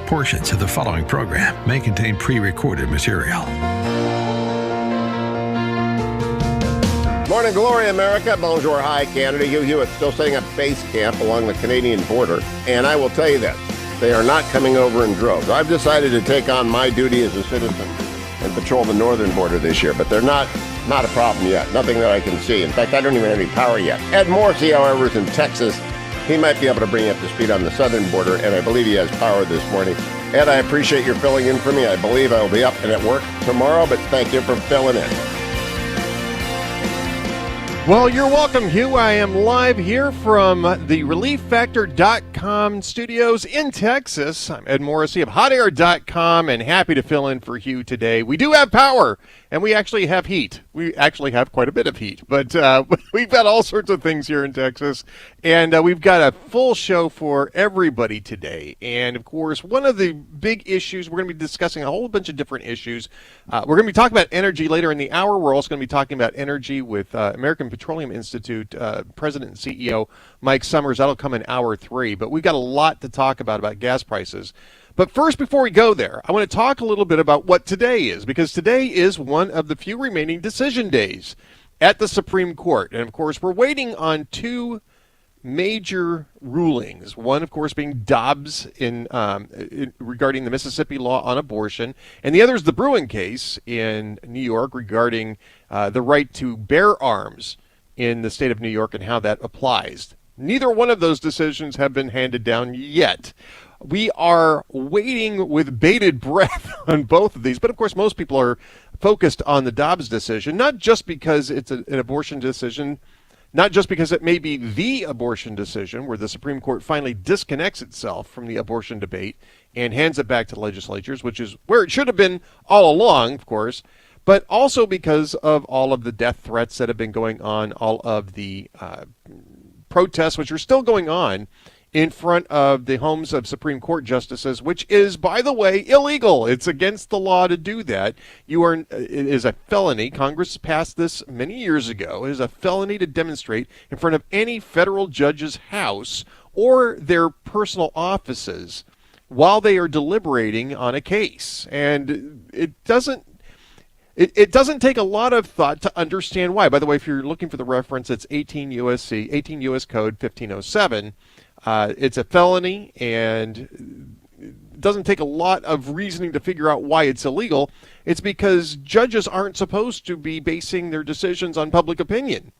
Portions of the following program may contain pre-recorded material. Morning glory, America. Bonjour, hi, Canada. Hugh Hewitt still staying at base camp along the Canadian border. And I will tell you this, they are not coming over in droves. I've decided to take on my duty as a citizen and patrol the northern border this year, but they're not a problem yet. Nothing that I can see. In fact, I don't even have any power yet. Ed Morrissey, however, is in Texas. He might be able to bring you up to speed on the southern border, and I believe he has power this morning. Ed, I appreciate your filling in for me. I believe I will be up and at work tomorrow, but thank you for filling in. Well, you're welcome, Hugh. I am live here from the ReliefFactor.com studios in Texas. I'm Ed Morrissey of HotAir.com and happy to fill in for Hugh today. We do have power, and we actually have heat. We actually have quite a bit of heat, but we've got all sorts of things here in Texas, and we've got a full show for everybody today. And, of course, one of the big issues, we're going to be discussing a whole bunch of different issues. We're going to be talking about energy later in the hour. We're also going to be talking about energy with American Petroleum Institute President and CEO Mike Sommers. That'll come in hour 3, but we've got a lot to talk about gas prices. But first, before we go there, I want to talk a little bit about what today is, because today is one of the few remaining decision days at the Supreme Court. And, of course, we're waiting on two major rulings. One, of course, being Dobbs regarding the Mississippi law on abortion, and the other is the Bruen case in New York regarding the right to bear arms in the state of New York and how that applies. Neither one of those decisions have been handed down yet. We are waiting with bated breath on both of these, but of course most people are focused on the Dobbs decision, not just because it's an abortion decision, not just because it may be the abortion decision where the Supreme Court finally disconnects itself from the abortion debate and hands it back to legislatures, which is where it should have been all along, of course, but also because of all of the death threats that have been going on, all of the protests which are still going on in front of the homes of Supreme Court justices, which is, by the way, illegal. It's against the law to do that. It is a felony. Congress passed this many years ago. It is a felony to demonstrate in front of any federal judge's house or their personal offices while they are deliberating on a case. And it doesn't take a lot of thought to understand why. By the way, if you're looking for the reference, it's 18 U.S. Code 1507. It's a felony, and it doesn't take a lot of reasoning to figure out why it's illegal. It's because judges aren't supposed to be basing their decisions on public opinion.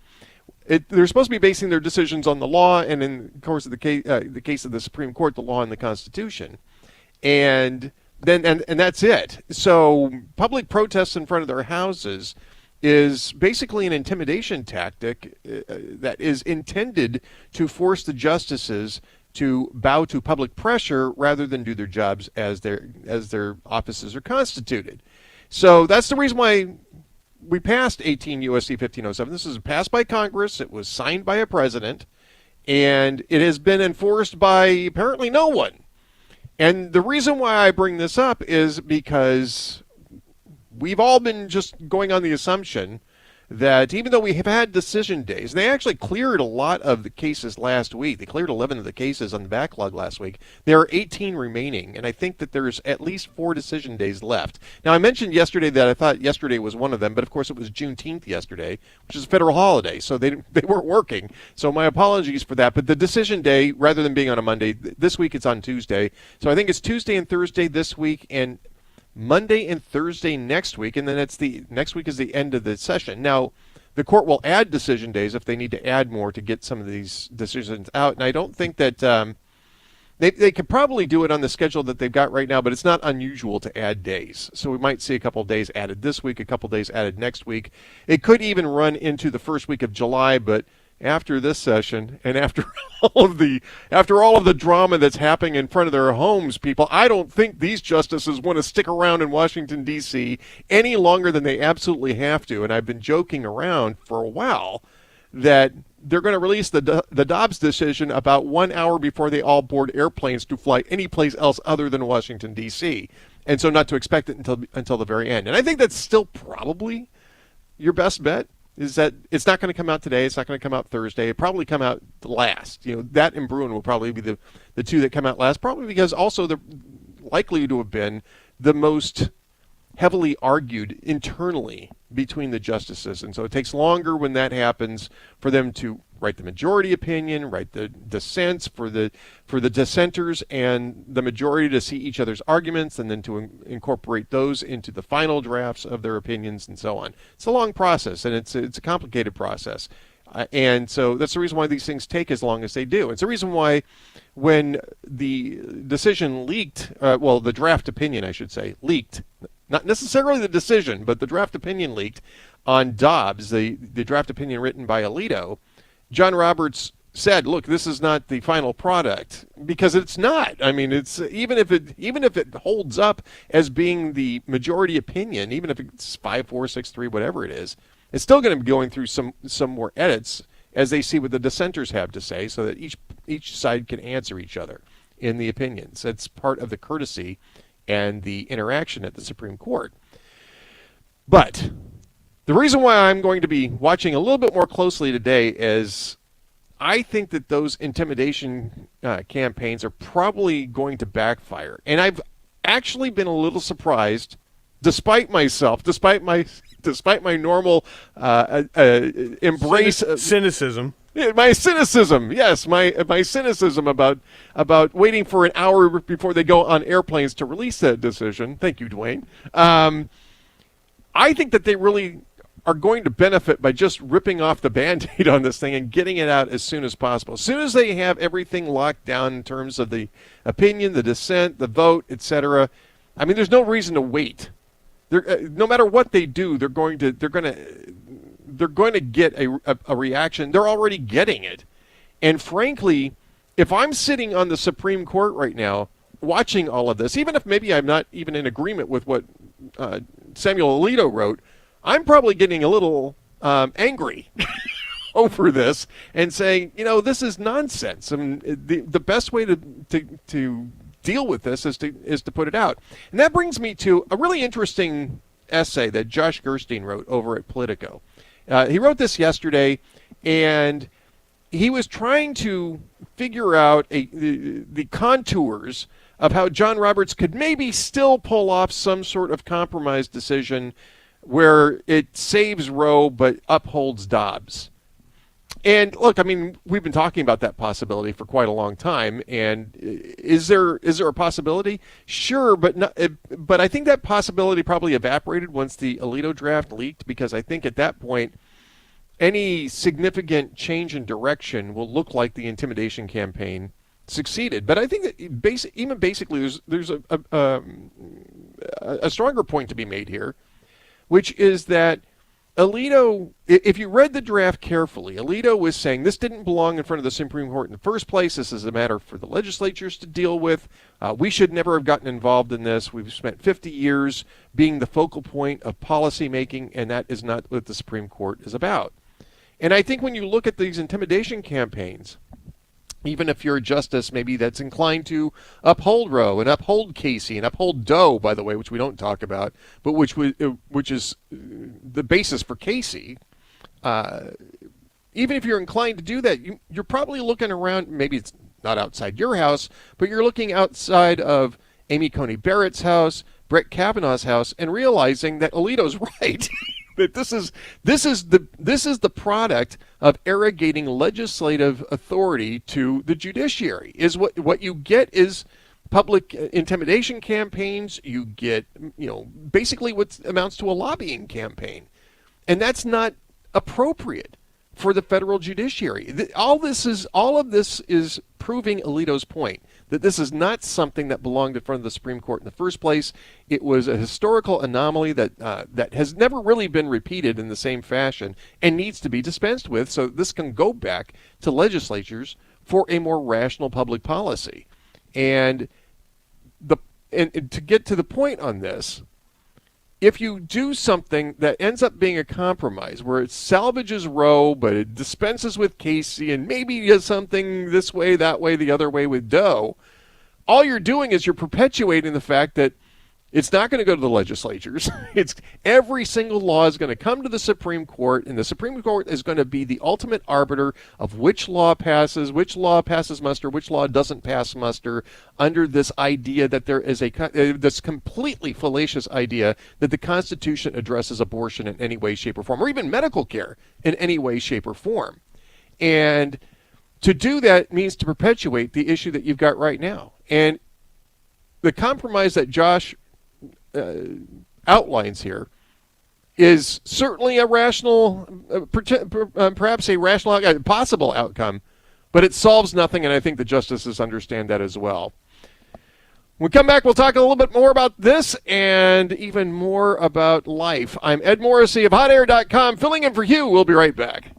They're supposed to be basing their decisions on the law, and in the course of the case of the Supreme Court, the law and the Constitution. And that's it. So public protests in front of their houses is basically an intimidation tactic that is intended to force the justices to bow to public pressure rather than do their jobs as their offices are constituted. So that's the reason why we passed 18 U.S.C. 1507. This was passed by Congress. It was signed by a president, and it has been enforced by apparently no one. And the reason why I bring this up is because we've all been just going on the assumption that even though we have had decision days, they actually cleared a lot of the cases last week. They cleared 11 of the cases on the backlog last week. There are 18 remaining, and I think that there's at least 4 decision days left. Now, I mentioned yesterday that I thought yesterday was one of them, but of course it was Juneteenth yesterday, which is a federal holiday, so they weren't working. So my apologies for that. But the decision day, rather than being on a Monday, this week it's on Tuesday. So I think it's Tuesday and Thursday this week, and Monday and Thursday next week, and then next week is the end of the session. Now, the court will add decision days if they need to add more to get some of these decisions out, and I don't think that they could probably do it on the schedule that they've got right now, but it's not unusual to add days. So we might see a couple of days added this week, a couple of days added next week. It could even run into the first week of July, but after this session and after all of the drama that's happening in front of their homes, people, I don't think these justices want to stick around in Washington, D.C. any longer than they absolutely have to. And I've been joking around for a while that they're going to release the Dobbs decision about 1 hour before they all board airplanes to fly any place else other than Washington, D.C. And so not to expect it until the very end. And I think that's still probably your best bet. Is that it's not going to come out today. It's not going to come out Thursday. It'll probably come out last. That and Bruen will probably be the two that come out last, probably because also likely to have been the most heavily argued internally between the justices. And so it takes longer when that happens for them to write the majority opinion, write the dissents for the dissenters and the majority to see each other's arguments and then to incorporate those into the final drafts of their opinions and so on. It's a long process, and it's a complicated process. And so that's the reason why these things take as long as they do. It's the reason why when the decision leaked, the draft opinion, I should say, leaked, not necessarily the decision, but the draft opinion leaked on Dobbs, the draft opinion written by Alito, John Roberts said, look, this is not the final product, because it's not. I mean, it's even if it holds up as being the majority opinion, even if it's 5-4, 6-3, whatever it is, it's still going to be going through some more edits as they see what the dissenters have to say, so that each side can answer each other in the opinions. It's part of the courtesy and the interaction at the Supreme Court. But the reason why I'm going to be watching a little bit more closely today is I think that those intimidation campaigns are probably going to backfire. And I've actually been a little surprised, despite my normal embrace of cynicism. My cynicism, yes, my cynicism about waiting for an hour before they go on airplanes to release that decision. Thank you, Dwayne. I think that they really are going to benefit by just ripping off the Band-Aid on this thing and getting it out as soon as possible. As soon as they have everything locked down in terms of the opinion, the dissent, the vote, etc. I mean, there's no reason to wait. No matter what they do, they're going to get a reaction. They're already getting it. And frankly, if I'm sitting on the Supreme Court right now watching all of this, even if maybe I'm not even in agreement with what Samuel Alito wrote, I'm probably getting a little angry over this and saying, this is nonsense. I mean, the best way to deal with this is to put it out. And that brings me to a really interesting essay that Josh Gerstein wrote over at Politico. He wrote this yesterday, and he was trying to figure out the contours of how John Roberts could maybe still pull off some sort of compromise decision where it saves Roe but upholds Dobbs. And look, I mean, we've been talking about that possibility for quite a long time. And is there a possibility? Sure, but I think that possibility probably evaporated once the Alito draft leaked, because I think at that point, any significant change in direction will look like the intimidation campaign succeeded. But I think that basically there's a stronger point to be made here, which is that Alito, if you read the draft carefully, Alito was saying this didn't belong in front of the Supreme Court in the first place. This is a matter for the legislatures to deal with. We should never have gotten involved in this. We've spent 50 years being the focal point of policy making, and that is not what the Supreme Court is about. And I think when you look at these intimidation campaigns, even if you're a justice maybe that's inclined to uphold Roe and uphold Casey and uphold Doe, by the way, which we don't talk about, but which is the basis for Casey, even if you're inclined to do that, you're probably looking around, maybe it's not outside your house, but you're looking outside of Amy Coney Barrett's house, Brett Kavanaugh's house, and realizing that Alito's right. That this is the product of arrogating legislative authority to the judiciary. Is what you get is public intimidation campaigns. You get basically what amounts to a lobbying campaign, and that's not appropriate for the federal judiciary. All of this is proving Alito's point, that this is not something that belonged in front of the Supreme Court in the first place. It was a historical anomaly that has never really been repeated in the same fashion and needs to be dispensed with, so this can go back to legislatures for a more rational public policy. And to get to the point on this, if you do something that ends up being a compromise, where it salvages Roe, but it dispenses with Casey, and maybe does something this way, that way, the other way with Doe, all you're doing is you're perpetuating the fact that It's not going to go to the legislatures. It's every single law is going to come to the Supreme Court, and the Supreme Court is going to be the ultimate arbiter of which law passes muster, which law doesn't pass muster, under this idea that there is this completely fallacious idea that the Constitution addresses abortion in any way, shape, or form, or even medical care in any way, shape, or form. And to do that means to perpetuate the issue that you've got right now. And the compromise that Josh outlines here is certainly a rational, perhaps a rational, possible outcome, but it solves nothing, and I think the justices understand that as well. When we come back, we'll talk a little bit more about this and even more about life. I'm Ed Morrissey of HotAir.com, filling in for Hugh. We'll be right back.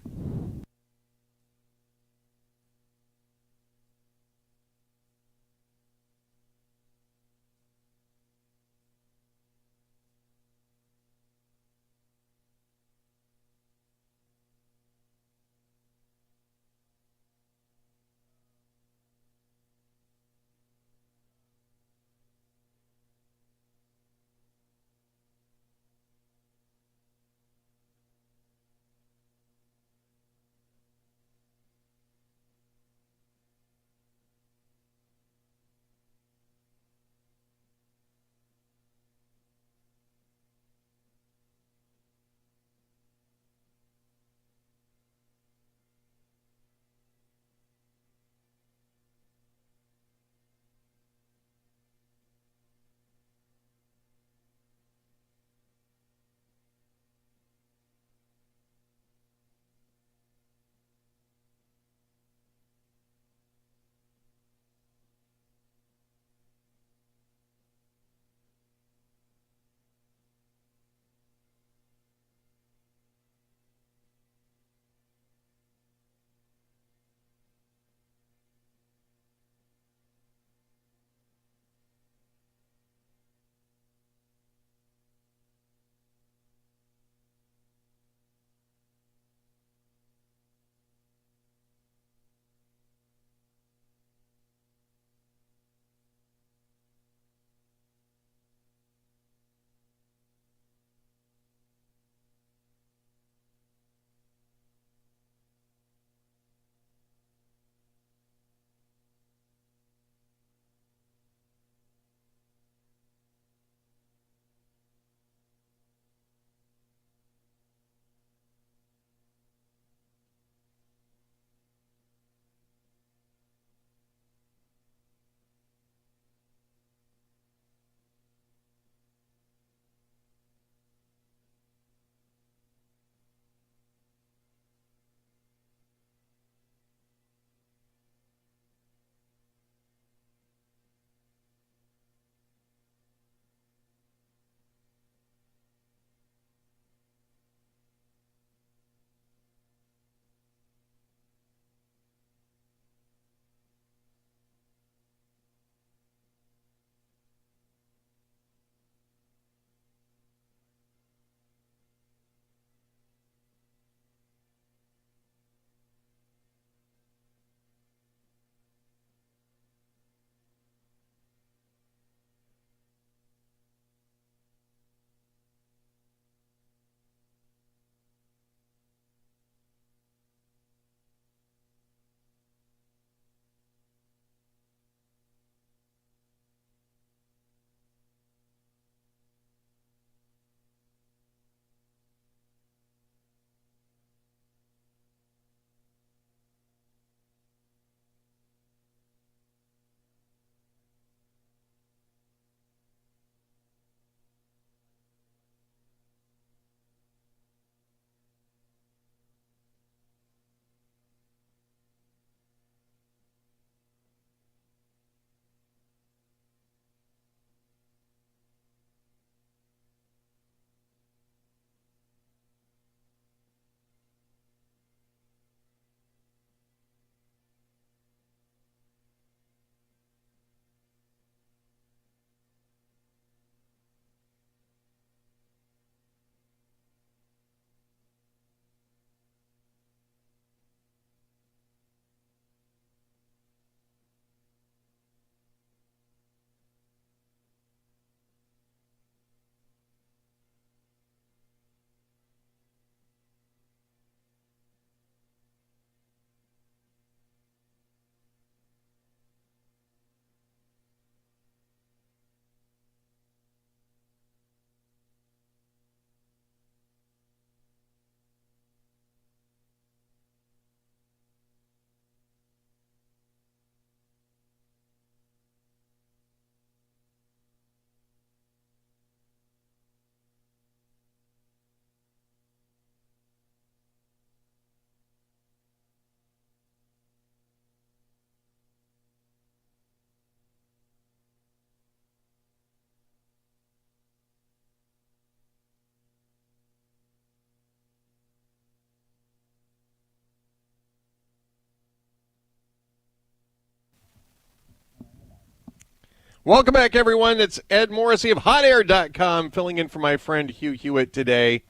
Welcome back, everyone. It's Ed Morrissey of HotAir.com filling in for my friend Hugh Hewitt today.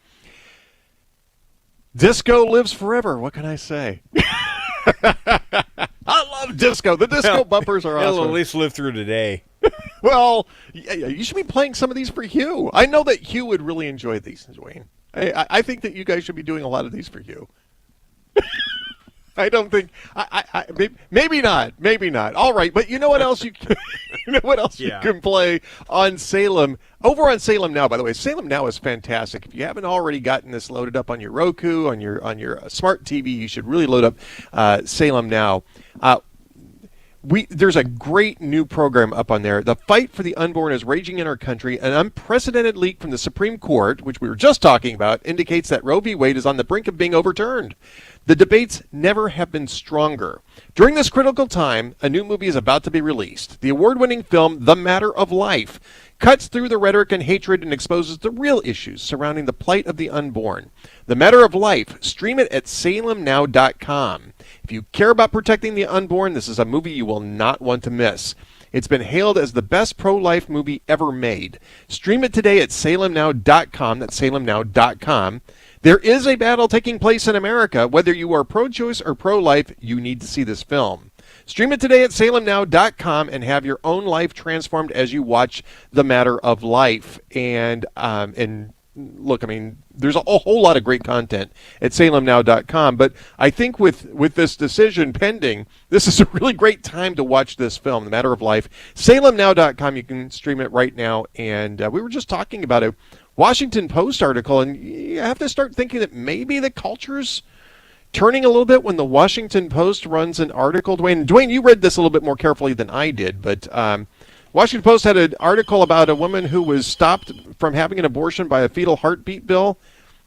Disco lives forever. What can I say? I love disco. The disco bumpers are awesome. It'll at least live through today. Well, you should be playing some of these for Hugh. I know that Hugh would really enjoy these, Dwayne. I think that you guys should be doing a lot of these for Hugh. I don't think. Maybe not. Maybe not. All right, but you know what else you can play on Salem, over on Salem Now. By the way, Salem Now is fantastic. If you haven't already gotten this loaded up on your Roku, on your smart TV, you should really load up Salem Now. There's a great new program up on there. The fight for the unborn is raging in our country. An unprecedented leak from the Supreme Court, which we were just talking about, indicates that Roe v. Wade is on the brink of being overturned. The debates never have been stronger. During this critical time, a new movie is about to be released. The award-winning film, The Matter of Life, cuts through the rhetoric and hatred and exposes the real issues surrounding the plight of the unborn. The Matter of Life, stream it at salemnow.com. If you care about protecting the unborn, this is a movie you will not want to miss. It's been hailed as the best pro-life movie ever made. Stream it today at salemnow.com. That's salemnow.com. There is a battle taking place in America. Whether you are pro-choice or pro-life, you need to see this film. Stream it today at salemnow.com and have your own life transformed as you watch The Matter of Life. And look, I mean, there's a whole lot of great content at salemnow.com. But I think with this decision pending, this is a really great time to watch this film, The Matter of Life. Salemnow.com, you can stream it right now. And we were just talking about a Washington Post article, and you have to start thinking that maybe the culture's turning a little bit when the Washington Post runs an article. Dwayne, you read this a little bit more carefully than I did, but Washington Post had an article about a woman who was stopped from having an abortion by a fetal heartbeat bill,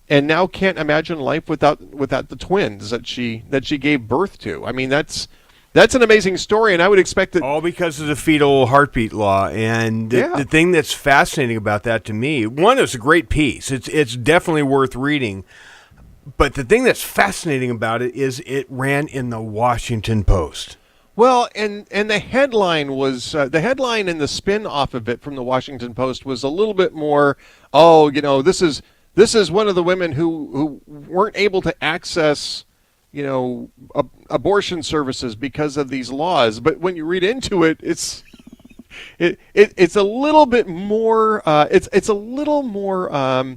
and now can't imagine life without the twins that she gave birth to. I mean, that's an amazing story, and I would expect that all because of the fetal heartbeat law. And the thing that's fascinating about that to me, one, it's a great piece. It's definitely worth reading. But the thing that's fascinating about it is it ran in the Washington Post. Well, and the headline was the headline and the spin off of it from the Washington Post was a little bit more. Oh, this is one of the women who weren't able to access abortion services because of these laws. But when you read into it, it's a little bit more. It's a little more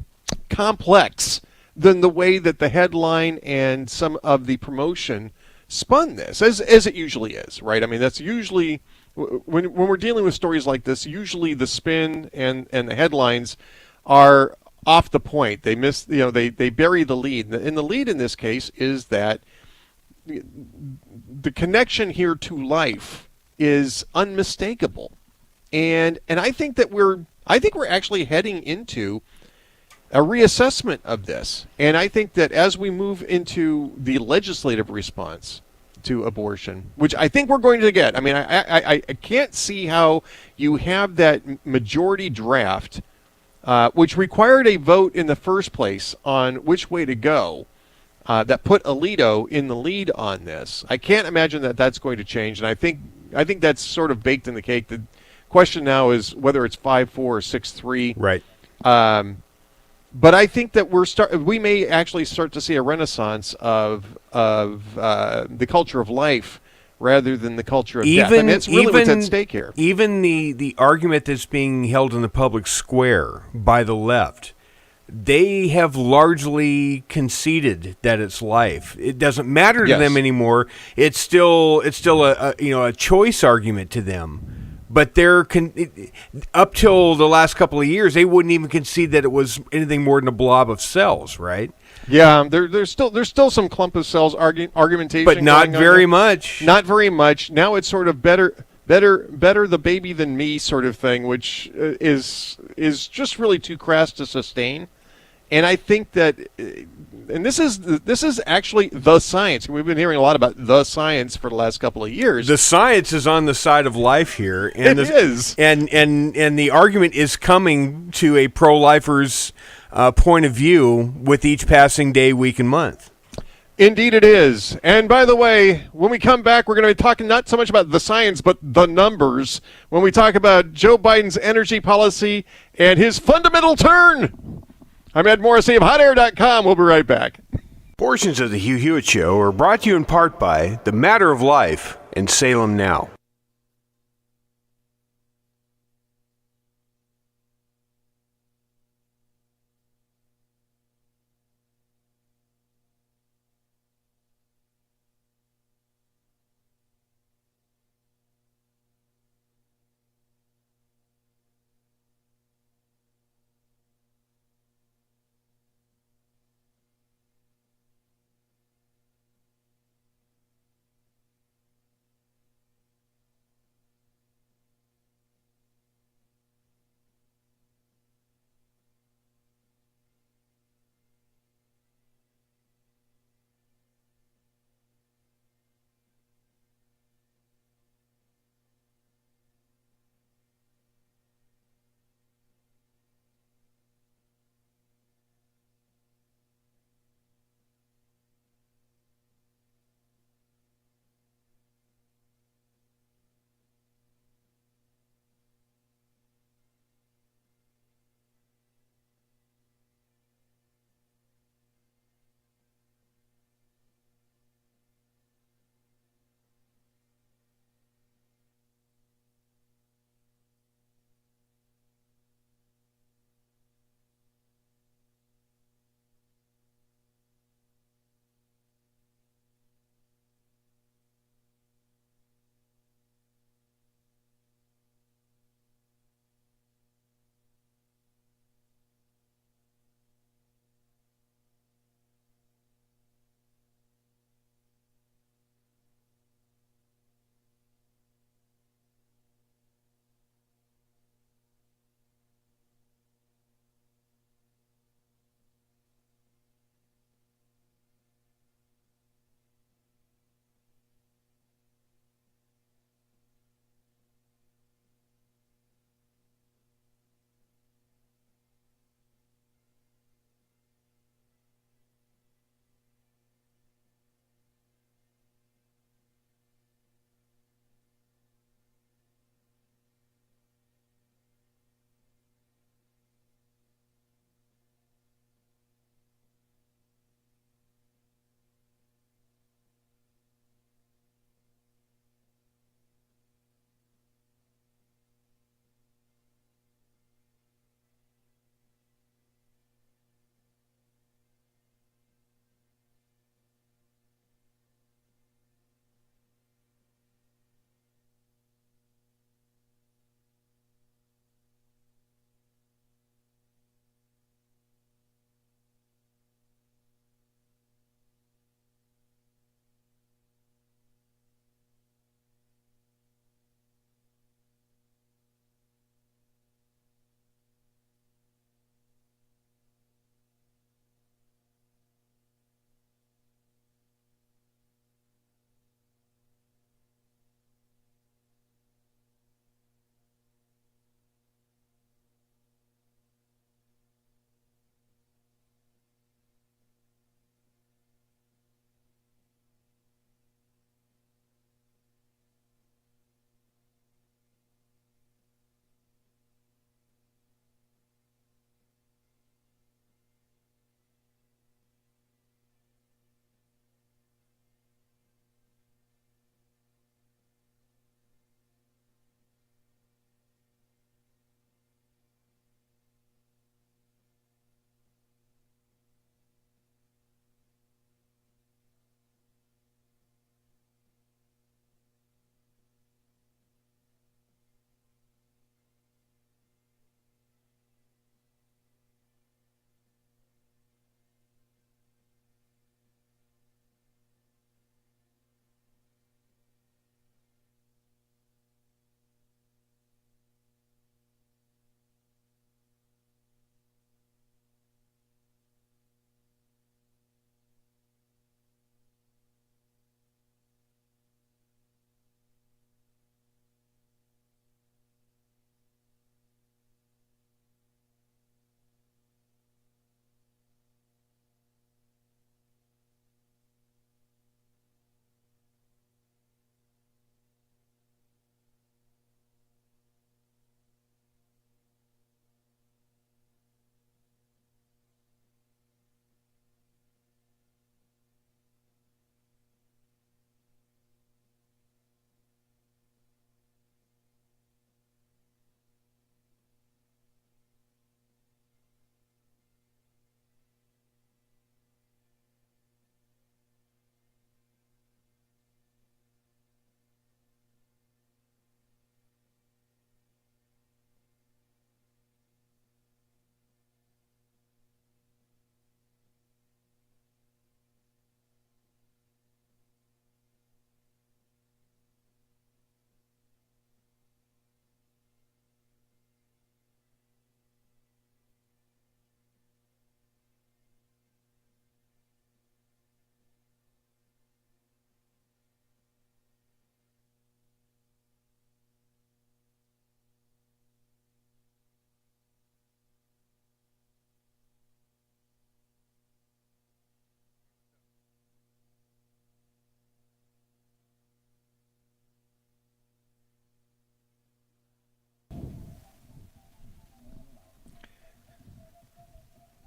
complex than the way that the headline and some of the promotion spun this, as it usually is, right? I mean, that's usually when we're dealing with stories like this. Usually, the spin and the headlines are off the point. They miss, they bury the lead. And the lead in this case is that the connection here to life is unmistakable, and I think that we're actually heading into a reassessment of this. And I think that as we move into the legislative response to abortion, which I think we're going to get, I mean, I can't see how you have that majority draft, which required a vote in the first place on which way to go, that put Alito in the lead on this. I can't imagine that that's going to change, and I think that's sort of baked in the cake. The question now is whether it's 5-4 or 6-3. Right. But I think that we may actually start to see a renaissance of the culture of life rather than the culture of death. And it's really what's at stake here. Even the argument that's being held in the public square by the left, they have largely conceded that it's life. It doesn't matter to them anymore. It's still a choice argument to them. But up till the last couple of years, they wouldn't even concede that it was anything more than a blob of cells, right? Yeah, there's still some clump of cells argumentation, but not very much. Not very much. Now it's sort of better the baby than me sort of thing, which is just really too crass to sustain. And I think that, and this is actually the science. We've been hearing a lot about the science for the last couple of years. The science is on the side of life here, and it is. And the argument is coming to a pro-lifer's point of view with each passing day, week, and month. Indeed it is. And by the way, when we come back, we're going to be talking not so much about the science, but the numbers when we talk about Joe Biden's energy policy and his fundamental turn. I'm Ed Morrissey of HotAir.com. We'll be right back. Portions of the Hugh Hewitt Show are brought to you in part by The Matter of Life and Salem Now.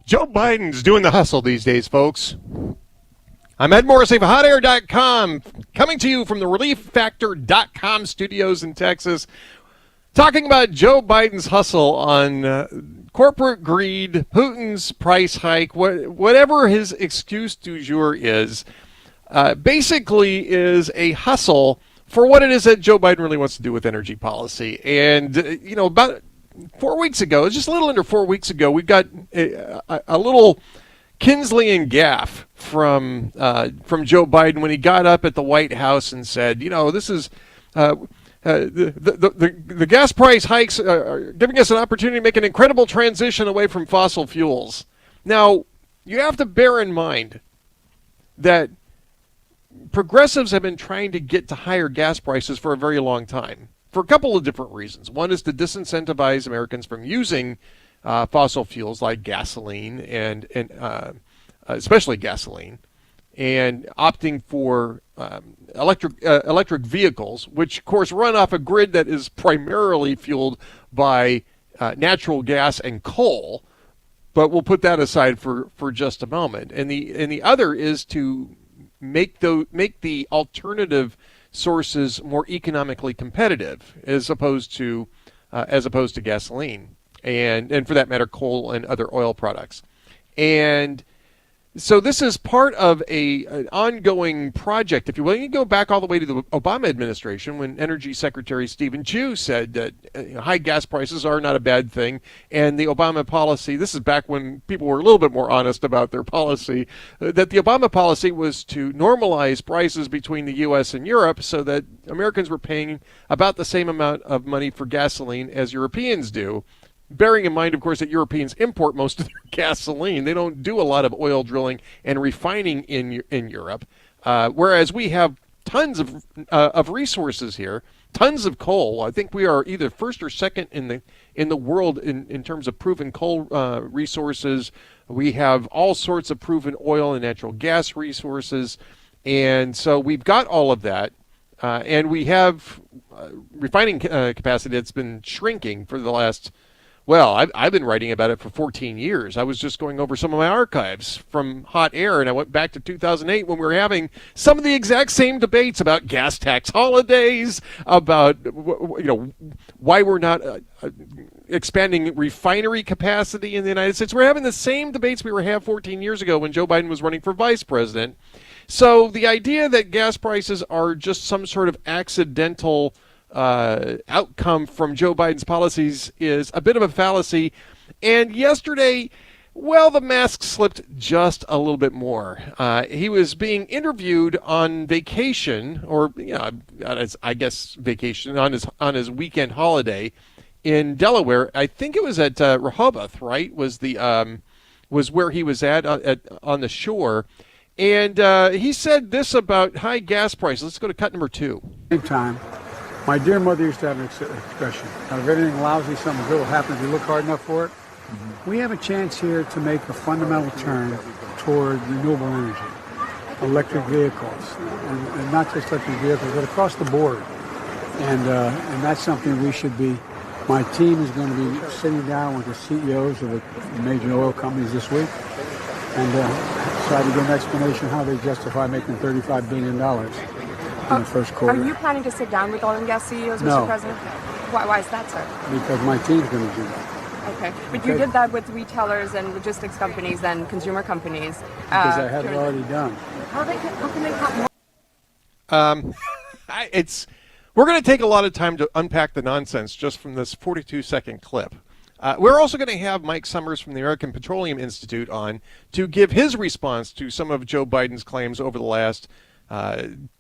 Joe Biden's doing the hustle these days, folks. I'm Ed Morrissey of HotAir.com, coming to you from the ReliefFactor.com studios in Texas, talking about Joe Biden's hustle on corporate greed, Putin's price hike, whatever his excuse du jour is, basically is a hustle for what it is that Joe Biden really wants to do with energy policy. And, about 4 weeks ago, just a little under 4 weeks ago, we got a little Kinsleyan gaffe from Joe Biden when he got up at the White House and said, this is the gas price hikes are giving us an opportunity to make an incredible transition away from fossil fuels. Now, you have to bear in mind that progressives have been trying to get to higher gas prices for a very long time, for a couple of different reasons. One is to disincentivize Americans from using fossil fuels like gasoline and especially gasoline, and opting for electric vehicles, which of course run off a grid that is primarily fueled by natural gas and coal. But we'll put that aside for just a moment. And the other is to make the alternative sources more economically competitive as opposed to gasoline and for that matter coal and other oil products. And so this is part of an ongoing project, if you will. You go back all the way to the Obama administration when Energy Secretary Stephen Chu said that high gas prices are not a bad thing. And the Obama policy, this is back when people were a little bit more honest about their policy, that the Obama policy was to normalize prices between the U.S. and Europe so that Americans were paying about the same amount of money for gasoline as Europeans do. Bearing in mind, of course, that Europeans import most of their gasoline. They don't do a lot of oil drilling and refining in Europe, whereas we have tons of resources here, tons of coal. I think we are either first or second in the world in terms of proven coal resources. We have all sorts of proven oil and natural gas resources, and so we've got all of that, and we have refining capacity that's been shrinking for the last. Well, I've been writing about it for 14 years. I was just going over some of my archives from Hot Air, and I went back to 2008 when we were having some of the exact same debates about gas tax holidays, about why we're not expanding refinery capacity in the United States. We're having the same debates we were having 14 years ago when Joe Biden was running for vice president. So the idea that gas prices are just some sort of accidental outcome from Joe Biden's policies is a bit of a fallacy. And yesterday, well, the mask slipped just a little bit more. He was being interviewed on vacation, or I guess vacation on his weekend holiday in Delaware. I think it was at Rehoboth, right? Was where he was at on the shore. And he said this about high gas prices. Let's go to cut number 2. Same time. My dear mother used to have an expression, if anything lousy, something good will happen if you look hard enough for it. Mm-hmm. We have a chance here to make a fundamental turn toward renewable energy, electric vehicles, and not just electric vehicles, but across the board. And that's something we should be. My team is going to be sitting down with the CEOs of the major oil companies this week and try to get an explanation how they justify making $35 billion. In the first quarter. Are you planning to sit down with oil and gas CEOs, No. Mr. President? Why is that, sir? Because my team's going to do that. Okay. But you did that with retailers and logistics companies and consumer companies. Because I had it already done. How can they have more? We're going to take a lot of time to unpack the nonsense just from this 42-second clip. We're also going to have Mike Sommers from the American Petroleum Institute on to give his response to some of Joe Biden's claims over the last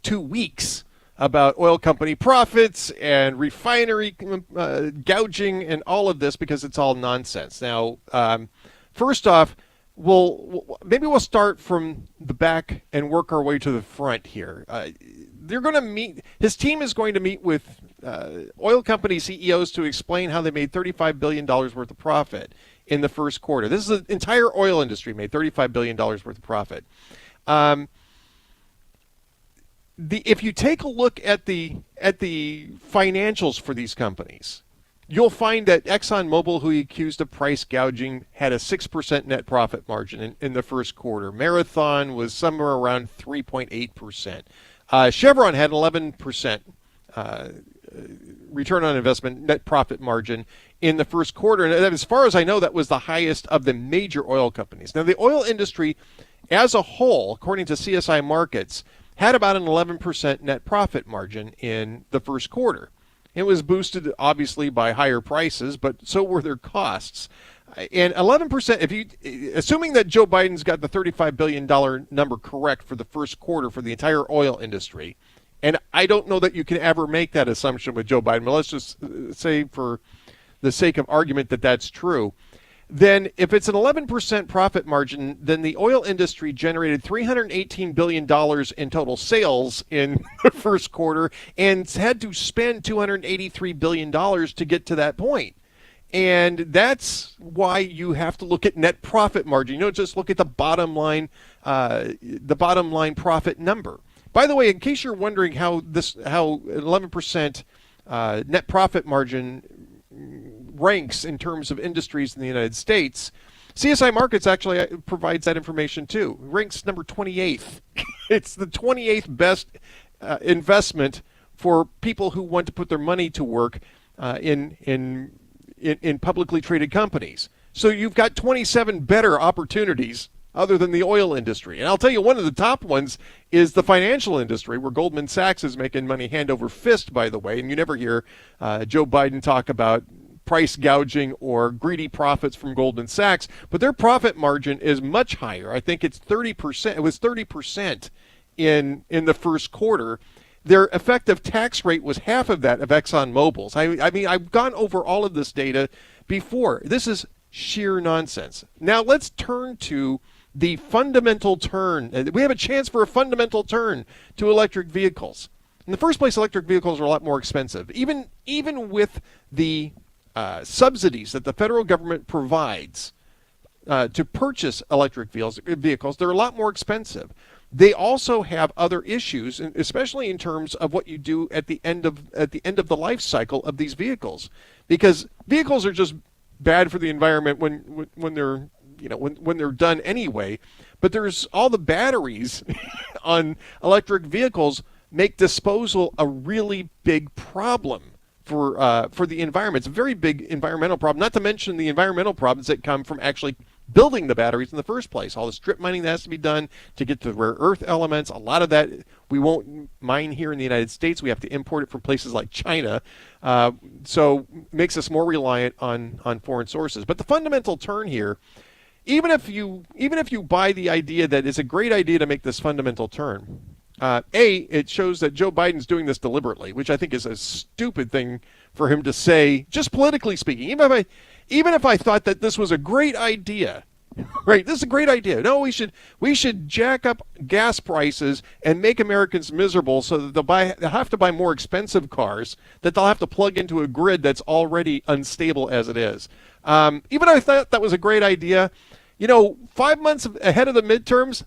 2 weeks about oil company profits and refinery gouging and all of this, because it's all nonsense. Now, first off, we'll start from the back and work our way to the front here. They're going to meet. His team is going to meet with oil company CEOs to explain how they made $35 billion worth of profit in the first quarter. This is the entire oil industry made $35 billion worth of profit. If you take a look at the financials for these companies, you'll find that ExxonMobil, who he accused of price gouging, had a 6% net profit margin in the first quarter. Marathon was somewhere around 3.8%. Chevron had 11% return on investment net profit margin in the first quarter. And as far as I know, that was the highest of the major oil companies. Now, the oil industry as a whole, according to CSI Markets, had about an 11% net profit margin in the first quarter. It was boosted, obviously, by higher prices, but so were their costs. And 11%, assuming that Joe Biden's got the $35 billion number correct for the first quarter for the entire oil industry, and I don't know that you can ever make that assumption with Joe Biden, but let's just say for the sake of argument that that's true, then if it's an 11% profit margin, then the oil industry generated $318 billion in total sales in the first quarter and had to spend $283 billion to get to that point. And that's why you have to look at net profit margin. You don't just look at the bottom line profit number. By the way, in case you're wondering how 11% net profit margin ranks in terms of industries in the United States, CSI Markets actually provides that information too. It ranks number 28th. It's the 28th best investment for people who want to put their money to work in publicly traded companies. So you've got 27 better opportunities other than the oil industry. And I'll tell you, one of the top ones is the financial industry, where Goldman Sachs is making money hand over fist, by the way. And you never hear Joe Biden talk about price gouging or greedy profits from Goldman Sachs, but their profit margin is much higher. I think it's 30%. It was 30% in the first quarter. Their effective tax rate was half of that of ExxonMobil's. I mean, I've gone over all of this data before. This is sheer nonsense. Now let's turn to the fundamental turn. We have a chance for a fundamental turn to electric vehicles. In the first place, electric vehicles are a lot more expensive. Even with the subsidies that the federal government provides to purchase electric vehicles, they're a lot more expensive. They also have other issues, especially in terms of what you do at the end of the life cycle of these vehicles, because vehicles are just bad for the environment when they're when they're done anyway. But there's all the batteries on electric vehicles make disposal a really big problem for the environment. It's a very big environmental problem, not to mention the environmental problems that come from actually building the batteries in the first place. All the strip mining that has to be done to get the rare earth elements. A lot of that we won't mine here in the United States. We have to import it from places like China. So it makes us more reliant on foreign sources. But the fundamental turn here, even if you buy the idea that it's a great idea to make this fundamental turn, it shows that Joe Biden's doing this deliberately, which I think is a stupid thing for him to say, just politically speaking. Even if I thought that this was a great idea, right? This is a great idea. No, we should jack up gas prices and make Americans miserable so that they'll have to buy more expensive cars that they'll have to plug into a grid that's already unstable as it is. Even if I thought that was a great idea, 5 months ahead of the midterms,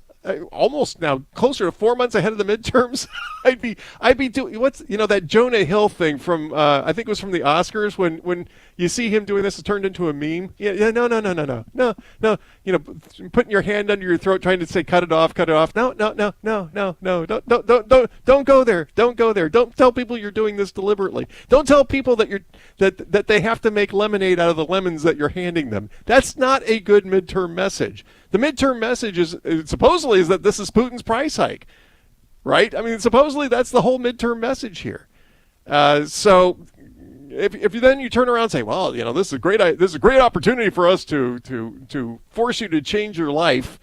almost now closer to 4 months ahead of the midterms, I'd be doing that Jonah Hill thing from I think it was from the Oscars when you see him doing this, it's turned into a meme. No, putting your hand under your throat trying to say cut it off. No, don't go there. Don't tell people you're doing this deliberately. Don't tell people that they have to make lemonade out of the lemons that you're handing them. That's not a good midterm message. The midterm message is supposedly that this is Putin's price hike, right? I mean, supposedly that's the whole midterm message here. So if you turn around and say, well, this is a great opportunity for us to force you to change your life,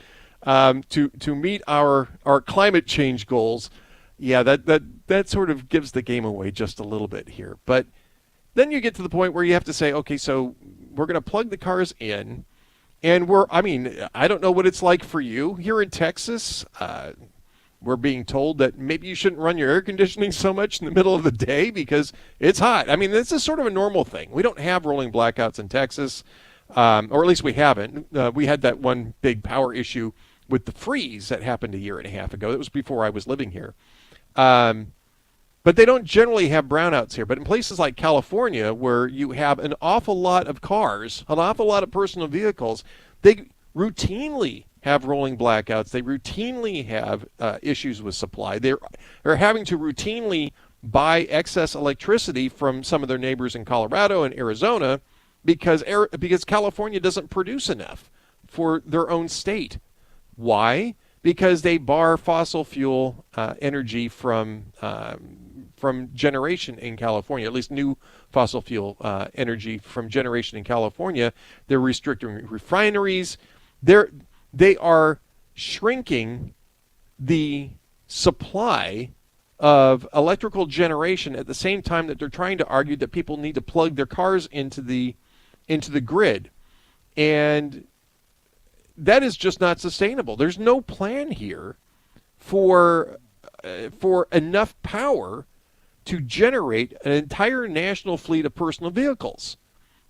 to meet our climate change goals. Yeah, that sort of gives the game away just a little bit here. But then you get to the point where you have to say, okay, so we're going to plug the cars in. And I don't know what it's like for you here in Texas. We're being told that maybe you shouldn't run your air conditioning so much in the middle of the day because it's hot. I mean, this is sort of a normal thing. We don't have rolling blackouts in Texas, or at least we haven't. We had that one big power issue with the freeze that happened a year and a half ago. That was before I was living here. But But they don't generally have brownouts here. But in places like California, where you have an awful lot of cars, an awful lot of personal vehicles, they routinely have rolling blackouts. They routinely have issues with supply. They're having to routinely buy excess electricity from some of their neighbors in Colorado and Arizona because California doesn't produce enough for their own state. Why? Because they bar fossil fuel energy from generation in California, at least new fossil fuel energy from generation in California. They're restricting refineries. They are shrinking the supply of electrical generation at the same time that they're trying to argue that people need to plug their cars into the grid. And that is just not sustainable. There's no plan here for enough power to generate an entire national fleet of personal vehicles.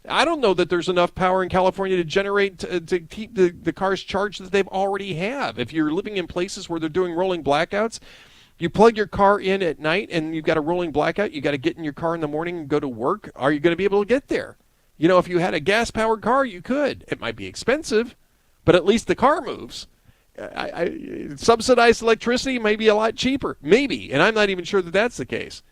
I don't know that there's enough power in California to generate to keep the cars charged that they've already have. If you're living in places where they're doing rolling blackouts, you plug your car in at night and you've got a rolling blackout, you got to get in your car in the morning and go to work. Are you going to be able to get there? You know, if you had a gas-powered car, you could. It might be expensive, but at least the car moves. Subsidized electricity may be a lot cheaper, maybe, and I'm not even sure that that's the case.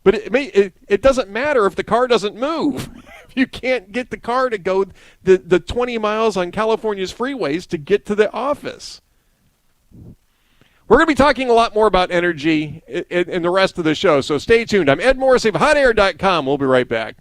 But it doesn't matter if the car doesn't move. You can't get the car to go the 20 miles on California's freeways to get to the office. We're going to be talking a lot more about energy in the rest of the show, so stay tuned. I'm Ed Morrissey of HotAir.com. We'll be right back.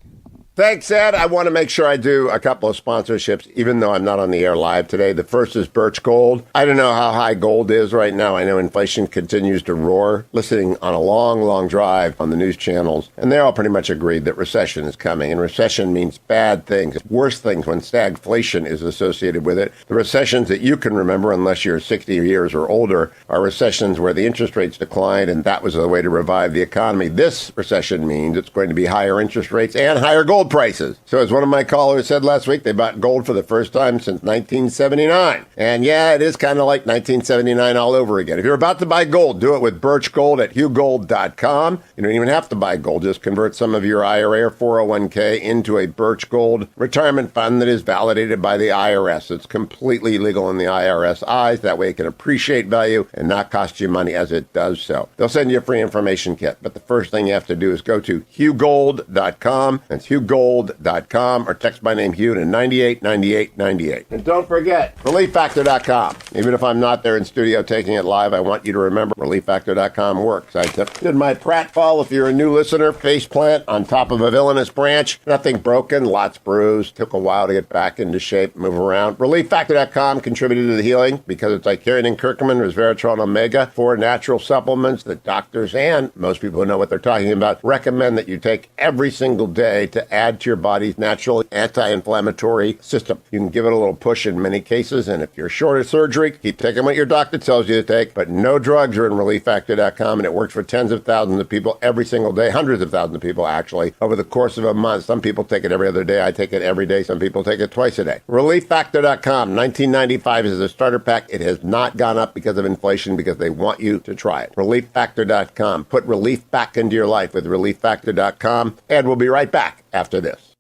Thanks, Ed. I want to make sure I do a couple of sponsorships, even though I'm not on the air live today. The first is Birch Gold. I don't know how high gold is right now. I know inflation continues to roar. Listening on a long, long drive on the news channels, and they all pretty much agreed that recession is coming. And recession means bad things, worse things when stagflation is associated with it. The recessions that you can remember, unless you're 60 years or older, are recessions where the interest rates declined, and that was the way to revive the economy. This recession means it's going to be higher interest rates and higher gold prices. So as one of my callers said last week, they bought gold for the first time since 1979. And yeah, it is kind of like 1979 all over again. If you're about to buy gold, do it with Birch Gold at HughGold.com. You don't even have to buy gold. Just convert some of your IRA or 401k into a Birch Gold retirement fund that is validated by the IRS. It's completely legal in the IRS eyes. That way it can appreciate value and not cost you money as it does so. They'll send you a free information kit. But the first thing you have to do is go to HughGold.com. That's HughGold.com, or text my name Hugh to 989898. And don't forget, ReliefFactor.com. Even if I'm not there in studio taking it live, I want you to remember ReliefFactor.com works. I did my pratfall. If you're a new listener, faceplant on top of a villainous branch. Nothing broken, lots bruised. Took a while to get back into shape, move around. ReliefFactor.com contributed to the healing because it's like Icarian curcumin, resveratrol, and omega, 4 natural supplements that doctors and most people who know what they're talking about recommend that you take every single day to add to your body's natural anti-inflammatory system. You can give it a little push in many cases, and if you're short of surgery, keep taking what your doctor tells you to take, but no drugs are in ReliefFactor.com, and it works for tens of thousands of people every single day, hundreds of thousands of people actually, over the course of a month. Some people take it every other day. I take it every day. Some people take it twice a day. ReliefFactor.com, $19.95 is a starter pack. It has not gone up because of inflation, because they want you to try it. ReliefFactor.com. Put relief back into your life with ReliefFactor.com, and we'll be right back after this.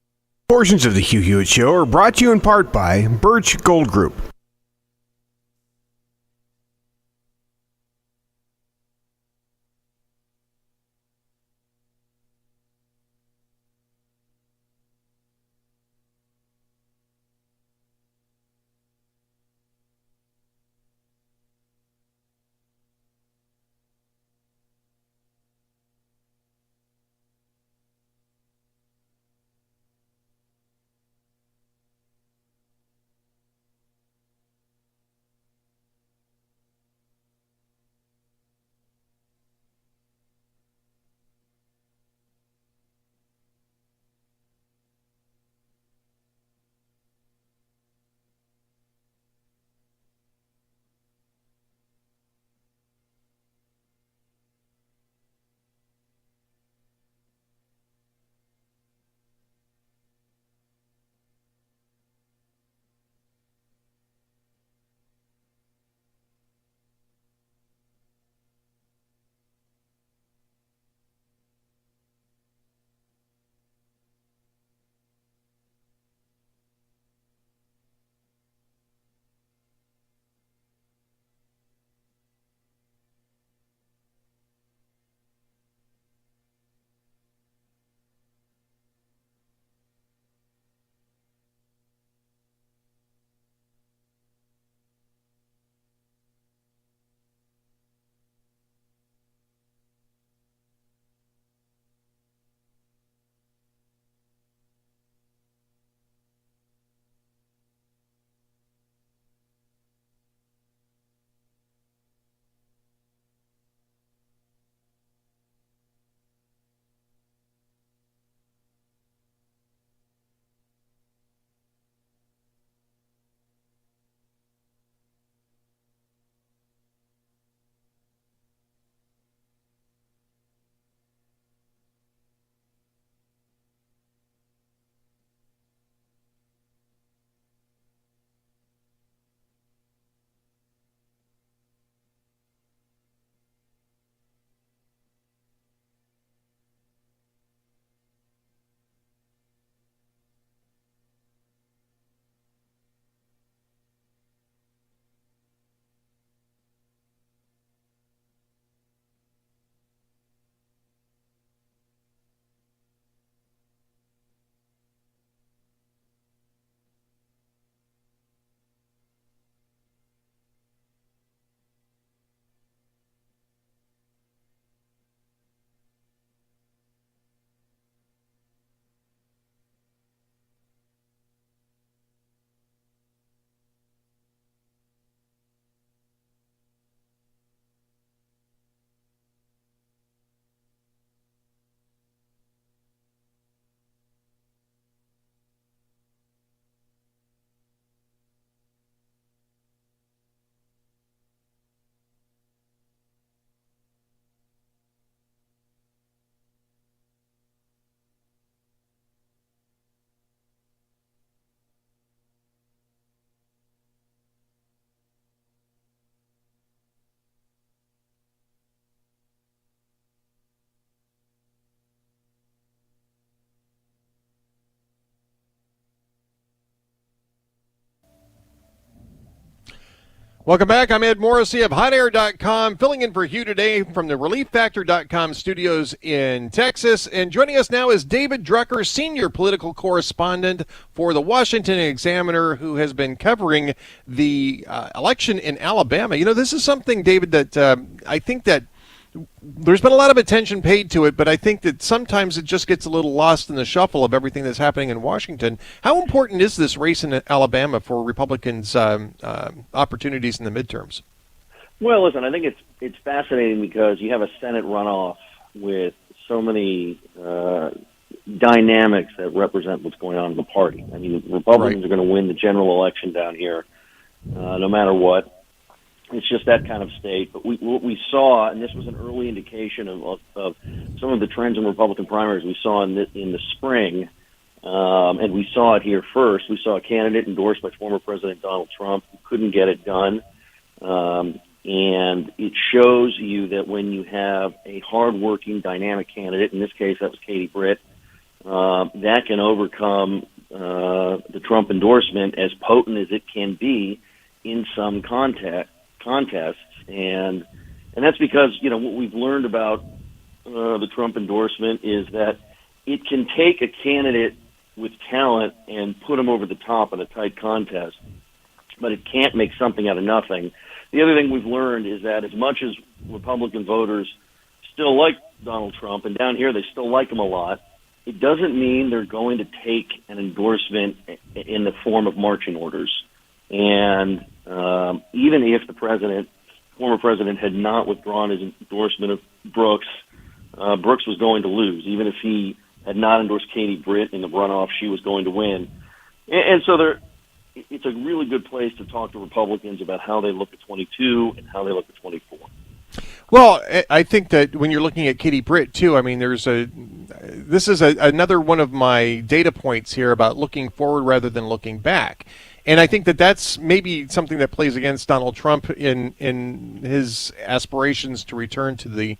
Portions of the Hugh Hewitt Show are brought to you in part by Birch Gold Group. Welcome back. I'm Ed Morrissey of HotAir.com, filling in for Hugh today from the ReliefFactor.com studios in Texas. And joining us now is David Drucker, senior political correspondent for the Washington Examiner, who has been covering the election in Alabama. You know, this is something, David, that I think that there's been a lot of attention paid to it, but I think that sometimes it just gets a little lost in the shuffle of everything that's happening in Washington. How important is this race in Alabama for Republicans' opportunities in the midterms? Well, listen, I think it's fascinating because you have a Senate runoff with so many dynamics that represent what's going on in the party. I mean, Republicans are going to win the general election down here, no matter what. It's just that kind of state. But what we saw, and this was an early indication of some of the trends in Republican primaries we saw in the spring, and we saw it here first. We saw a candidate endorsed by former President Donald Trump who couldn't get it done. And it shows you that when you have a hardworking, dynamic candidate, in this case that was Katie Britt, that can overcome the Trump endorsement, as potent as it can be in some contests, and that's because, you know, what we've learned about the Trump endorsement is that it can take a candidate with talent and put him over the top in a tight contest, but it can't make something out of nothing. The other thing we've learned is that as much as Republican voters still like Donald Trump, and down here they still like him a lot, it doesn't mean they're going to take an endorsement in the form of marching orders. And even if the former president, had not withdrawn his endorsement of Brooks, Brooks was going to lose. Even if he had not endorsed Katie Britt in the runoff, she was going to win. And so it's a really good place to talk to Republicans about how they look at 22 and how they look at 24. Well, I think that when you're looking at Katie Britt, too, I mean, this is another one of my data points here about looking forward rather than looking back. And I think that that's maybe something that plays against Donald Trump in his aspirations to return to the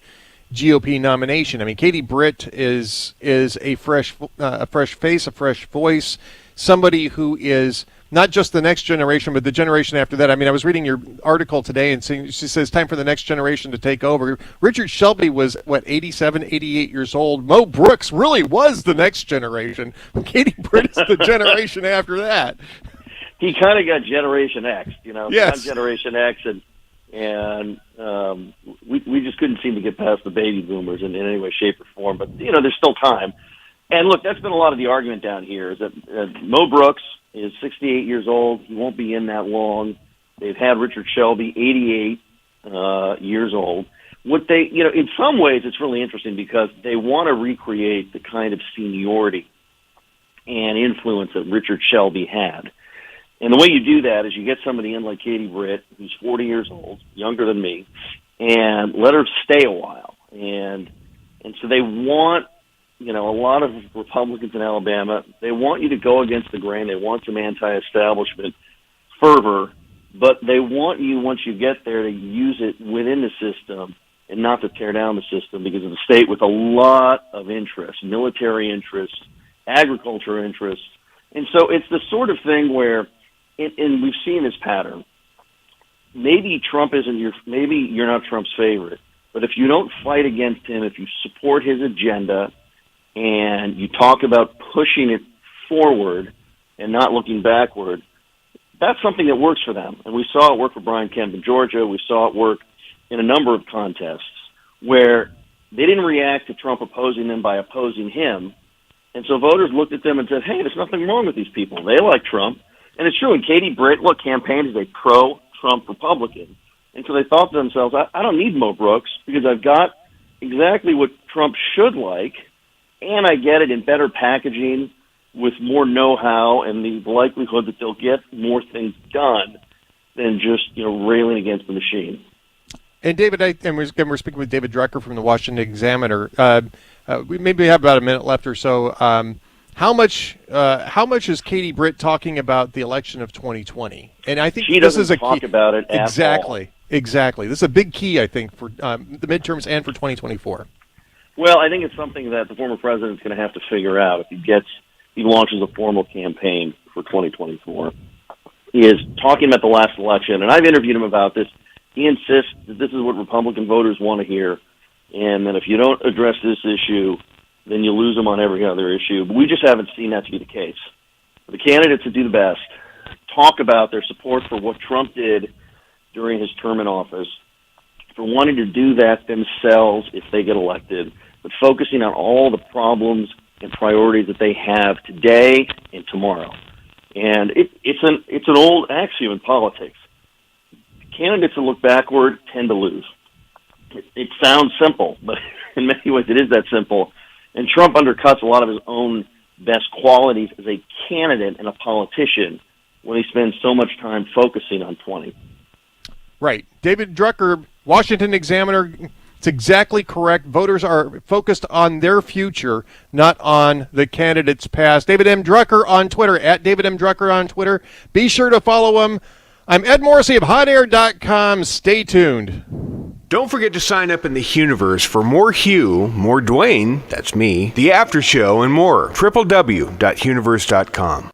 GOP nomination. I mean, Katie Britt is a fresh face, a fresh voice, somebody who is not just the next generation, but the generation after that. I mean, I was reading your article today, and she says time for the next generation to take over. Richard Shelby was, 87, 88 years old. Mo Brooks really was the next generation. Katie Britt is the generation after that. He kind of got Generation X, you know, yes. Generation X, and we just couldn't seem to get past the baby boomers in any way, shape, or form. But, you know, there's still time. And, look, that's been a lot of the argument down here, is that Mo Brooks is 68 years old. He won't be in that long. They've had Richard Shelby, 88 years old. In some ways it's really interesting because they want to recreate the kind of seniority and influence that Richard Shelby had. And the way you do that is you get somebody in like Katie Britt, who's 40 years old, younger than me, and let her stay a while. And so they want, you know, a lot of Republicans in Alabama, they want you to go against the grain. They want some anti-establishment fervor, but they want you, once you get there, to use it within the system and not to tear down the system, because it's a state with a lot of interests, military interests, agriculture interests. And so it's the sort of thing where, and we've seen this pattern. Maybe maybe you're not Trump's favorite, but if you don't fight against him, if you support his agenda and you talk about pushing it forward and not looking backward, that's something that works for them. And we saw it work for Brian Kemp in Georgia. We saw it work in a number of contests where they didn't react to Trump opposing them by opposing him. And so voters looked at them and said, hey, there's nothing wrong with these people. They like Trump. And it's true. And Katie Britt, campaigned as a pro-Trump Republican. And so they thought to themselves, I don't need Mo Brooks because I've got exactly what Trump should like, and I get it in better packaging with more know-how and the likelihood that they'll get more things done than just, railing against the machine. And David, we're speaking with David Drucker from the Washington Examiner. We maybe have about a minute left or so. How much is Katie Britt talking about the election of 2020? And I think she this is a talk key about it at exactly. all. Exactly. This is a big key, I think, for the midterms and for 2024. Well, I think it's something that the former president's going to have to figure out if he launches a formal campaign for 2024. is talking about the last election, and I've interviewed him about this. He insists that this is what Republican voters want to hear, and that if you don't address this issue, then you lose them on every other issue. But we just haven't seen that to be the case. The candidates that do the best talk about their support for what Trump did during his term in office, for wanting to do that themselves if they get elected, but focusing on all the problems and priorities that they have today and tomorrow. And it's an old axiom in politics. Candidates that look backward tend to lose. It sounds simple, but in many ways it is that simple. And Trump undercuts a lot of his own best qualities as a candidate and a politician when he spends so much time focusing on 20. Right. David Drucker, Washington Examiner, it's exactly correct. Voters are focused on their future, not on the candidate's past. David M. Drucker on Twitter, at David M. Drucker on Twitter. Be sure to follow him. I'm Ed Morrissey of HotAir.com. Stay tuned. Don't forget to sign up in the Hugh-niverse for more Hugh, more Dwayne, that's me, the After Show, and more. www.hugh-niverse.com.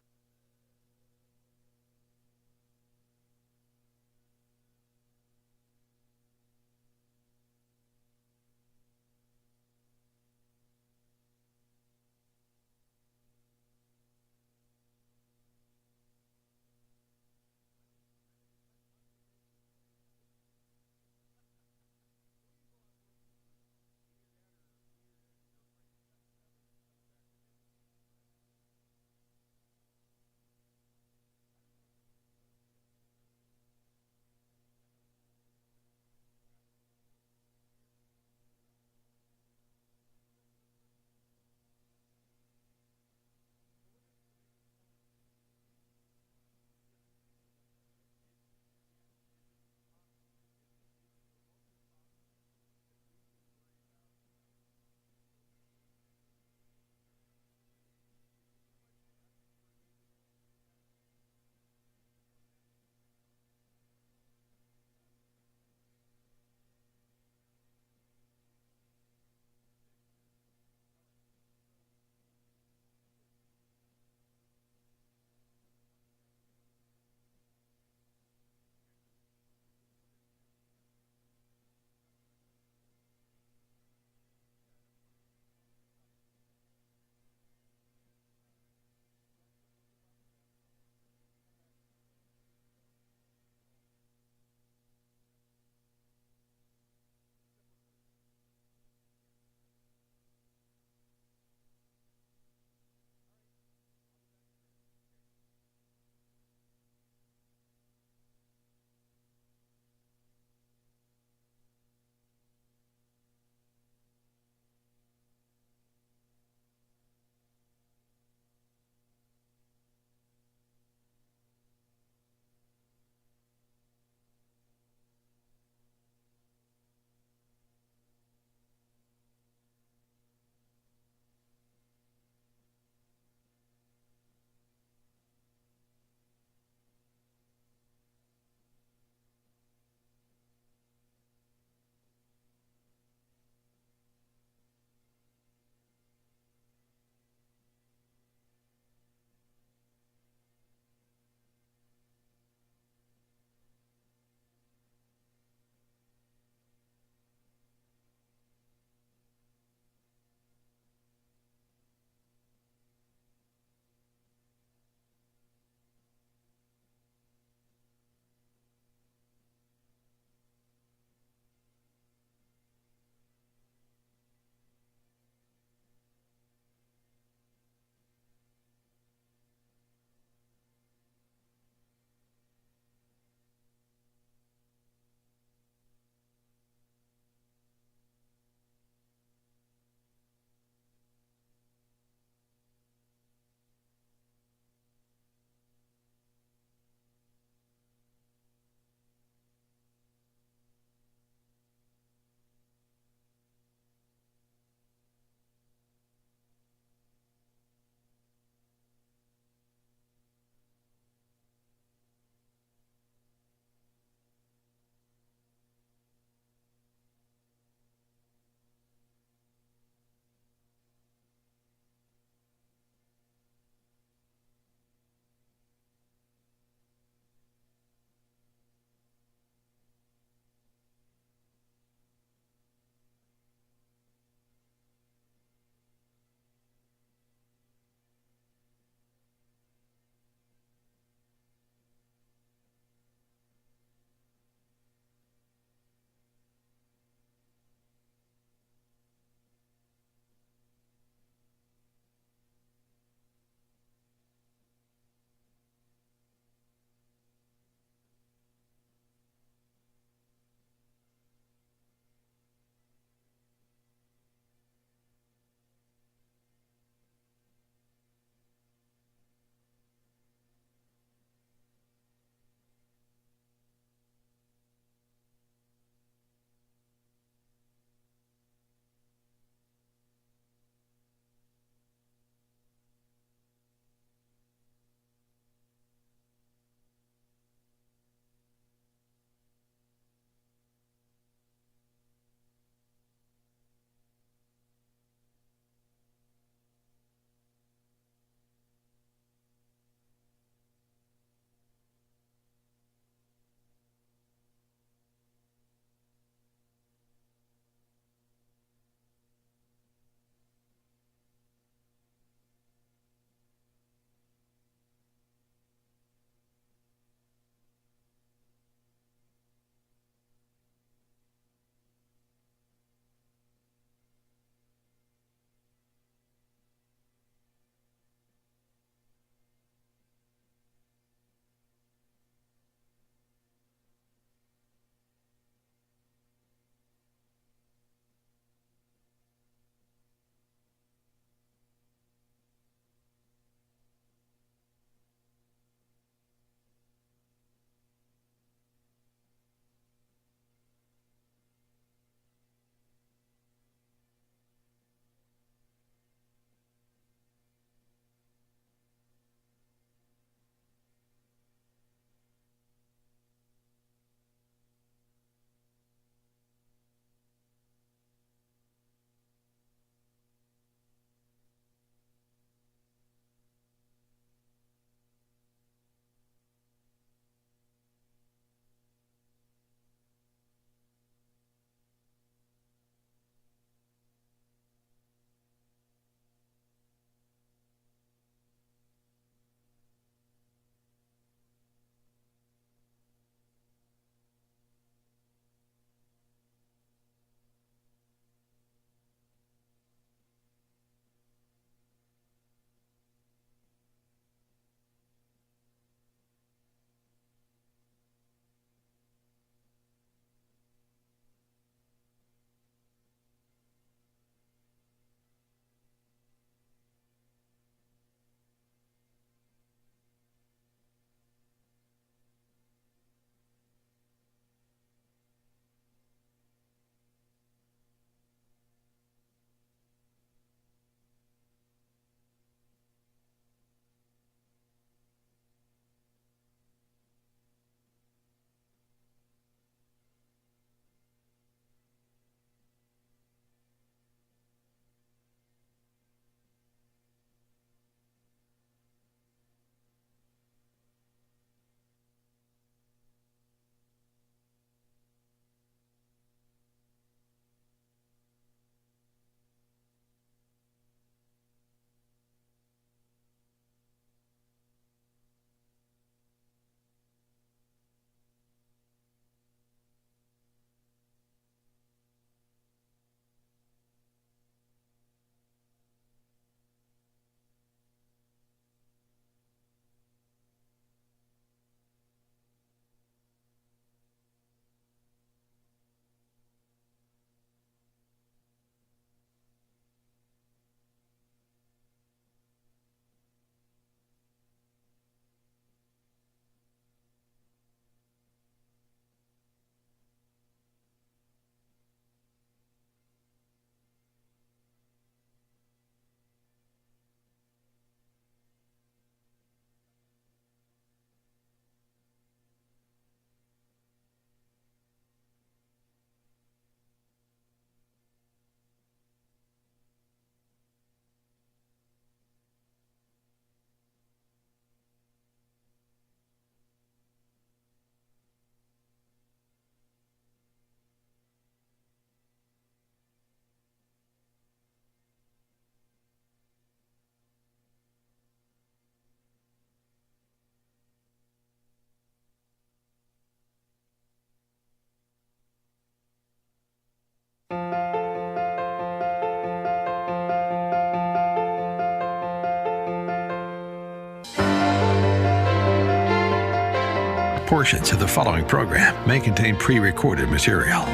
Portions of the following program may contain pre-recorded material.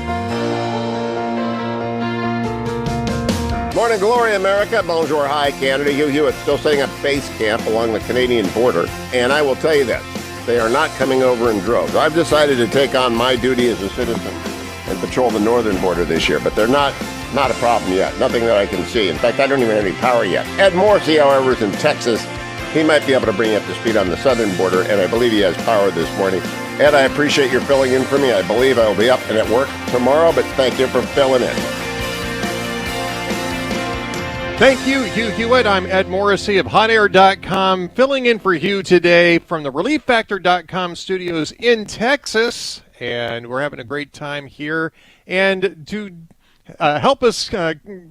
Morning glory, America. Bonjour, hi, Canada. Hugh Hewitt still setting up base camp along the Canadian border. And I will tell you this, they are not coming over in droves. I've decided to take on my duty as a citizen and patrol the northern border this year, but they're not a problem yet. Nothing that I can see. In fact, I don't even have any power yet. Ed Morrissey, however, is in Texas. He might be able to bring you up to speed on the southern border, and I believe he has power this morning. Ed, I appreciate your filling in for me. I believe I will be up and at work tomorrow, but thank you for filling in. Thank you, Hugh Hewitt. I'm Ed Morrissey of HotAir.com, filling in for Hugh today from the ReliefFactor.com studios in Texas, and we're having a great time here. And to help us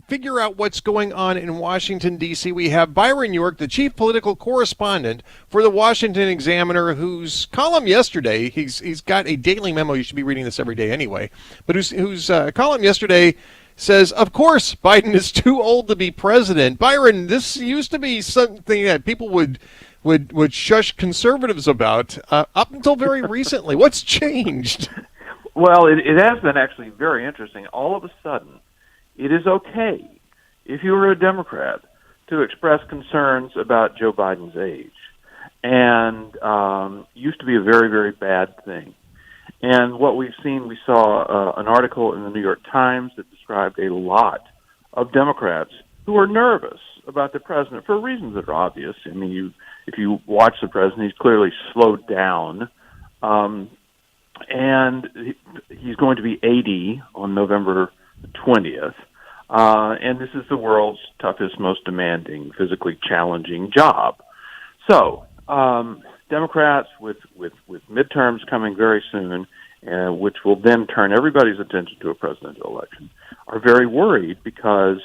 figure out what's going on in Washington, D.C., we have Byron York, the chief political correspondent for the Washington Examiner, whose column yesterday, he's got a daily memo, you should be reading this every day anyway, but whose column yesterday says, of course, Biden is too old to be president. Byron, this used to be something that people would shush conservatives about up until very recently. What's changed? Well, it has been actually very interesting. All of a sudden, it is okay if you were a Democrat to express concerns about Joe Biden's age. And used to be a very, very bad thing. And what we've seen, we saw an article in the New York Times that described a lot of Democrats who are nervous about the president for reasons that are obvious. I mean, if you watch the president, he's clearly slowed down. And he's going to be 80 on November 20th. And this is the world's toughest, most demanding, physically challenging job. So, Democrats with midterms coming very soon, which will then turn everybody's attention to a presidential election, are very worried because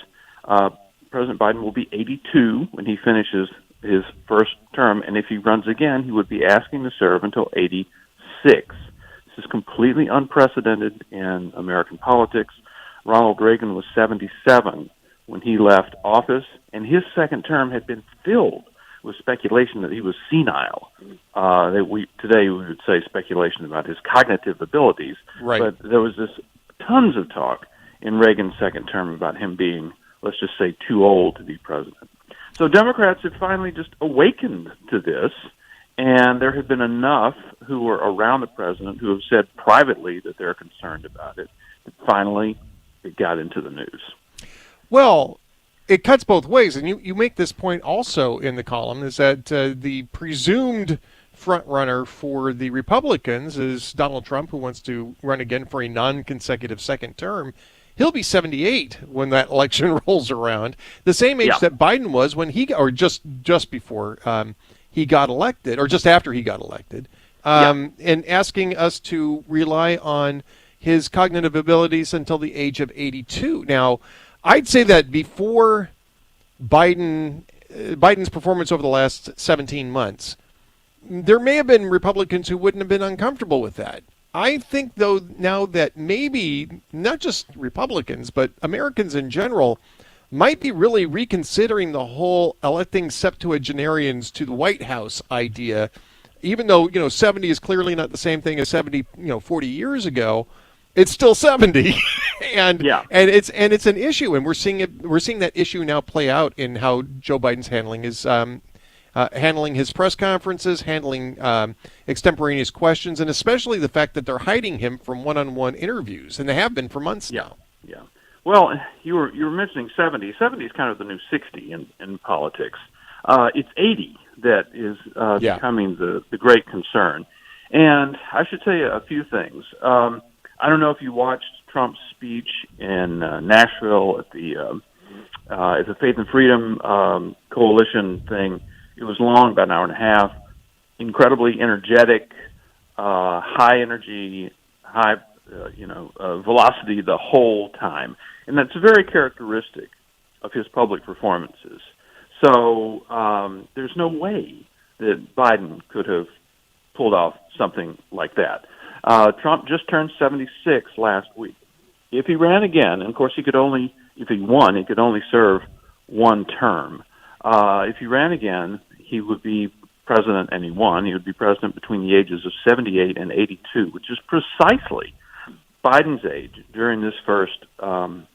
President Biden will be 82 when he finishes his first term, and if he runs again, he would be asking to serve until 86. This is completely unprecedented in American politics. Ronald Reagan was 77 when he left office, and his second term had been filled with speculation that he was senile. Today we would say speculation about his cognitive abilities. Right. But there was tons of talk in Reagan's second term about him being, let's just say, too old to be president. So Democrats have finally just awakened to this, and there have been enough who are around the president who have said privately that they're concerned about it. That finally, it got into the news. Well, it cuts both ways, and you make this point also in the column, is that the presumed front runner for the Republicans is Donald Trump, who wants to run again for a non-consecutive second term. He'll be 78 when that election rolls around, the same age that Biden was when just before he got elected, or just after he got elected, and asking us to rely on his cognitive abilities until the age of 82. Now, I'd say that before Biden's performance over the last 17 months, there may have been Republicans who wouldn't have been uncomfortable with that. I think, though, now that maybe not just Republicans, but Americans in general might be really reconsidering the whole electing septuagenarians to the White House idea, even though, 70 is clearly not the same thing as 70, 40 years ago. It's still 70, and it's an issue, and we're seeing that issue now play out in how Joe Biden's handling his press conferences, handling extemporaneous questions, and especially the fact that they're hiding him from one-on-one interviews, and they have been for months now. Yeah. Well, you were mentioning 70. 70 is kind of the new 60 in politics. It's 80 that is becoming the great concern, and I should say a few things. I don't know if you watched Trump's speech in Nashville at the Faith and Freedom Coalition thing. It was long, about an hour and a half. Incredibly energetic, high energy, high velocity the whole time, and that's very characteristic of his public performances. So there's no way that Biden could have pulled off something like that. Trump just turned 76 last week. If he ran again, and of course if he won, he could only serve one term. If he ran again, he would be president, and he won, he would be president between the ages of 78 and 82, which is precisely Biden's age during this first term.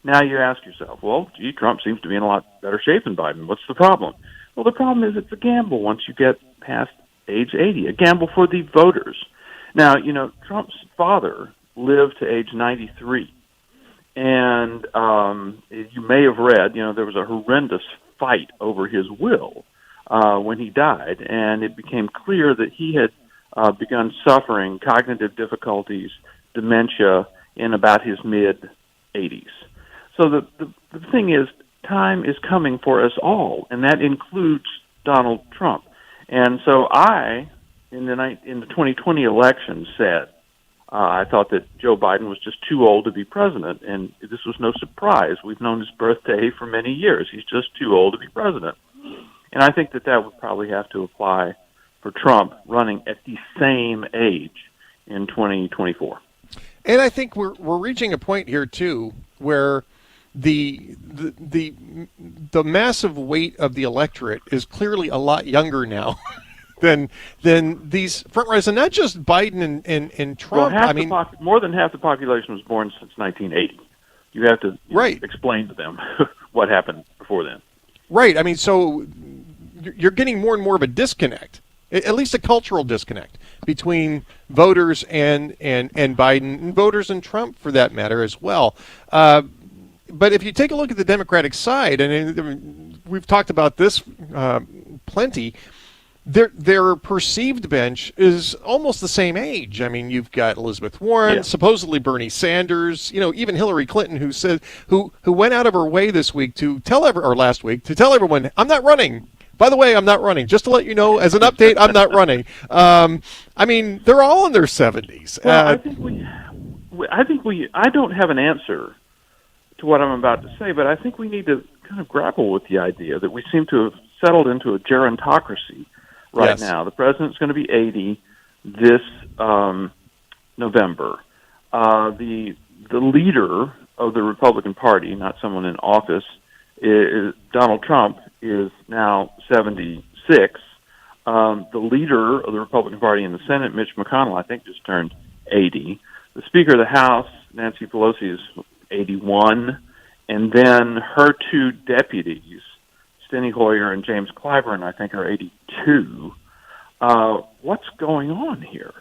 Now you ask yourself, well, gee, Trump seems to be in a lot better shape than Biden. What's the problem? Well, the problem is it's a gamble once you get past age 80, a gamble for the voters. Now, Trump's father lived to age 93. And you may have read, there was a horrendous fight over his will when he died, and it became clear that he had begun suffering cognitive difficulties, dementia, in about his mid-80s. So the thing is, time is coming for us all, and that includes Donald Trump. And so I, in the 2020 election, said, I thought that Joe Biden was just too old to be president, and this was no surprise. We've known his birthday for many years. He's just too old to be president. And I think that would probably have to apply for Trump running at the same age in 2024. And I think we're reaching a point here, too, where the massive weight of the electorate is clearly a lot younger now than these front runners, and not just Biden and Trump. Well, more than half the population was born since 1980. You have to explain to them what happened before then. Right. I mean, so you're getting more and more of a disconnect, at least a cultural disconnect, between voters and Biden, and voters and Trump, for that matter, as well. But if you take a look at the Democratic side, and we've talked about this plenty, their perceived bench is almost the same age. I mean, you've got Elizabeth Warren, supposedly Bernie Sanders, even Hillary Clinton, who went out of her way this week last week to tell everyone, I'm not running. By the way, I'm not running. Just to let you know, as an update, I'm not running. I mean, they're all in their 70s. Well, I don't have an answer to what I'm about to say, but I think we need to kind of grapple with the idea that we seem to have settled into a gerontocracy right now. The president's going to be 80 this November. The leader of the Republican Party, not someone in office, is Donald Trump, is now 76. The leader of the Republican Party in the Senate, Mitch McConnell, I think just turned 80. The Speaker of the House, Nancy Pelosi, is 81. And then her two deputies, Steny Hoyer and James Clyburn, I think, are 82. What's going on here?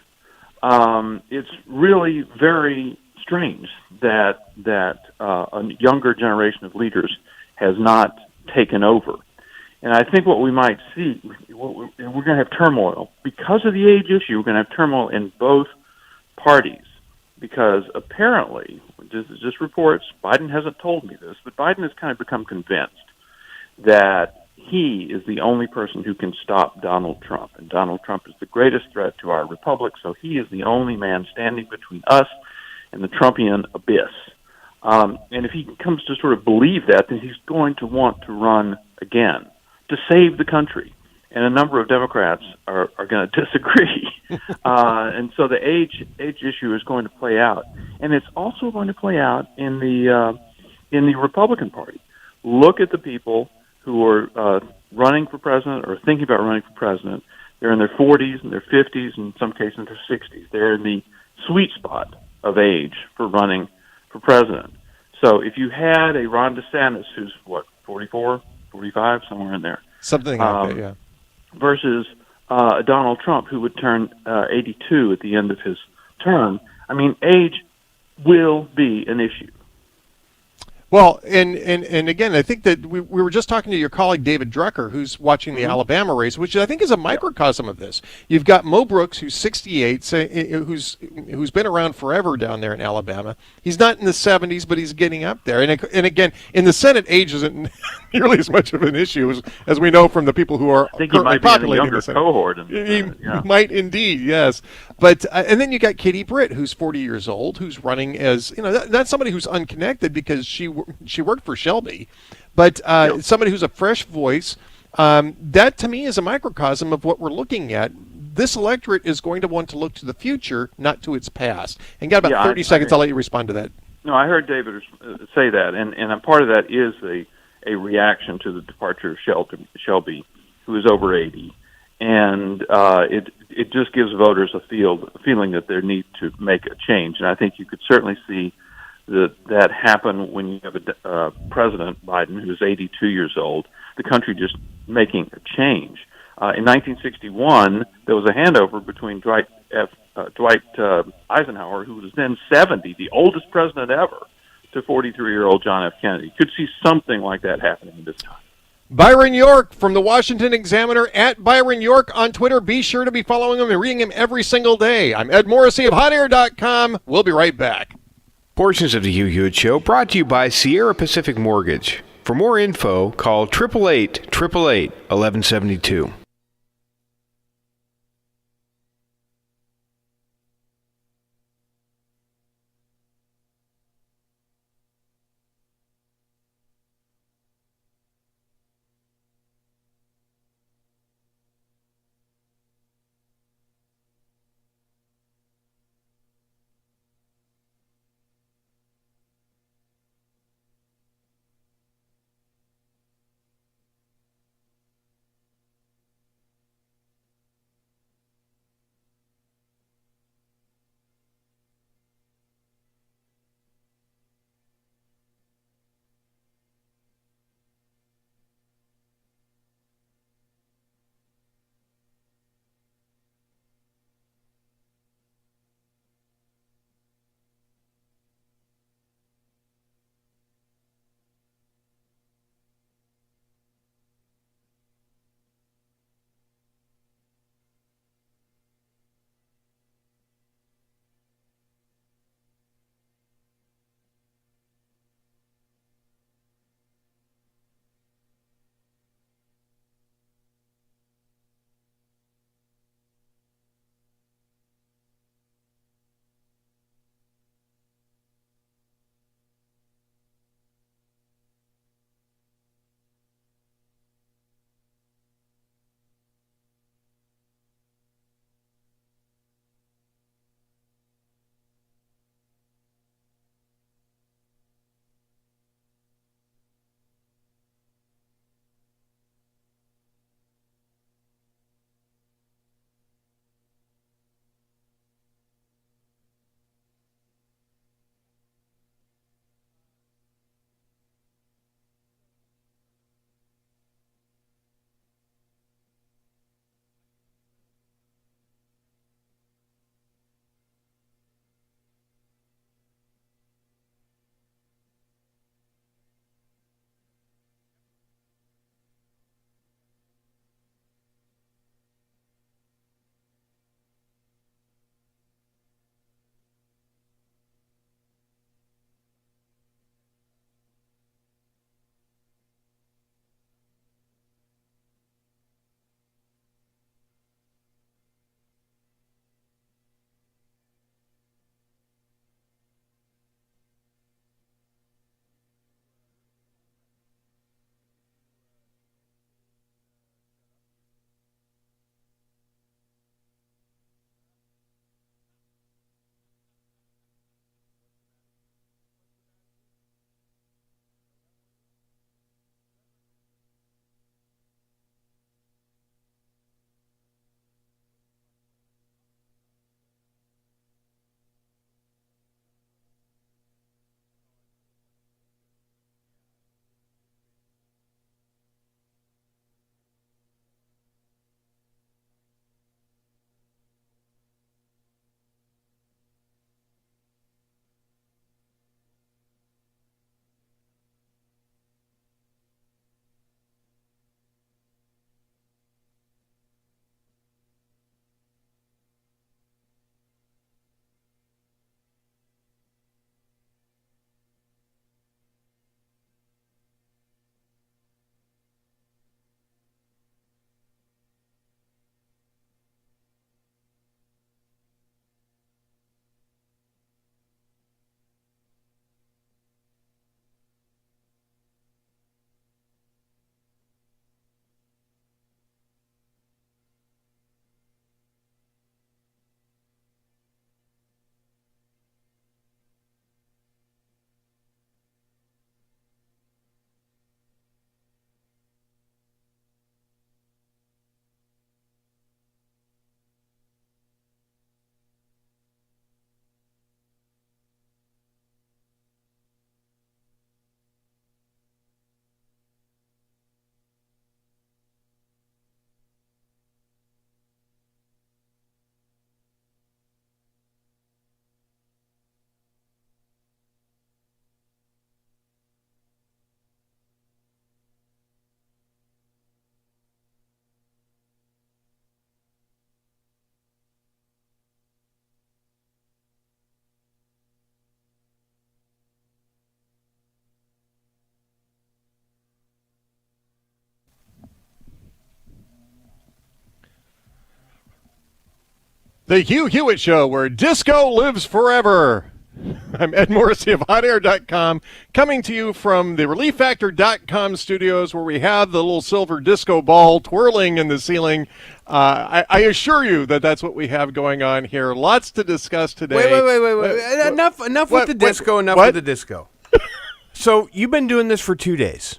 It's really very strange that a younger generation of leaders has not taken over. And I think what we might see, we're going to have turmoil. Because of the age issue, we're going to have turmoil in both parties. Because apparently, just reports, Biden hasn't told me this, but Biden has kind of become convinced that he is the only person who can stop Donald Trump. And Donald Trump is the greatest threat to our republic, so he is the only man standing between us and the Trumpian abyss. And if he comes to sort of believe that, then he's going to want to run again to save the country. And a number of Democrats are going to disagree. And so the age issue is going to play out. And it's also going to play out in the Republican Party. Look at the people who are running for president or thinking about running for president. They're in their 40s and their 50s, and in some cases in their 60s. They're in the sweet spot of age for running for president. So if you had a Ron DeSantis who's, 44, 45, somewhere in there. Something like that, yeah. Versus Donald Trump, who would turn 82 at the end of his term. I mean, age will be an issue. Well, and again, I think that we were just talking to your colleague David Drucker, who's watching the Alabama race, which I think is a microcosm of this. You've got Mo Brooks, who's 68, who's been around forever down there in Alabama. He's not in the 70s, but he's getting up there. And again, in the Senate, age isn't nearly as much of an issue as we know from the people who are currently populating the Senate. Cohort. He might indeed, yes. But and then you got Katie Britt, who's 40 years old, who's running as not somebody who's unconnected because she worked for Shelby, but somebody who's a fresh voice. That to me is a microcosm of what we're looking at. This electorate is going to want to look to the future, not to its past. And got about 30 seconds. I'll let you respond to that. No, I heard David say that, and a part of that is a reaction to the departure of Shelby, who is over 80, and it just gives voters a feeling that they need to make a change. And I think you could certainly see that happen when you have a President Biden who's 82 years old. The country just making a change. In 1961, there was a handover between Dwight Eisenhower, who was then 70, the oldest president ever, to 43-year-old John F. Kennedy. Could see something like that happening this time. Byron York from the Washington Examiner, at Byron York on Twitter. Be sure to be following him and reading him every single day. I'm Ed Morrissey of HotAir.com. We'll be right back. Portions of the Hugh Hewitt Show brought to you by Sierra Pacific Mortgage. For more info, call 888-888-1172. The Hugh Hewitt Show, where disco lives forever. I'm Ed Morrissey of HotAir.com, coming to you from the ReliefFactor.com studios, where we have the little silver disco ball twirling in the ceiling. I assure you that that's what we have going on here. Lots to discuss today. Wait. Enough with the disco. Enough with the disco. So you've been doing this for 2 days.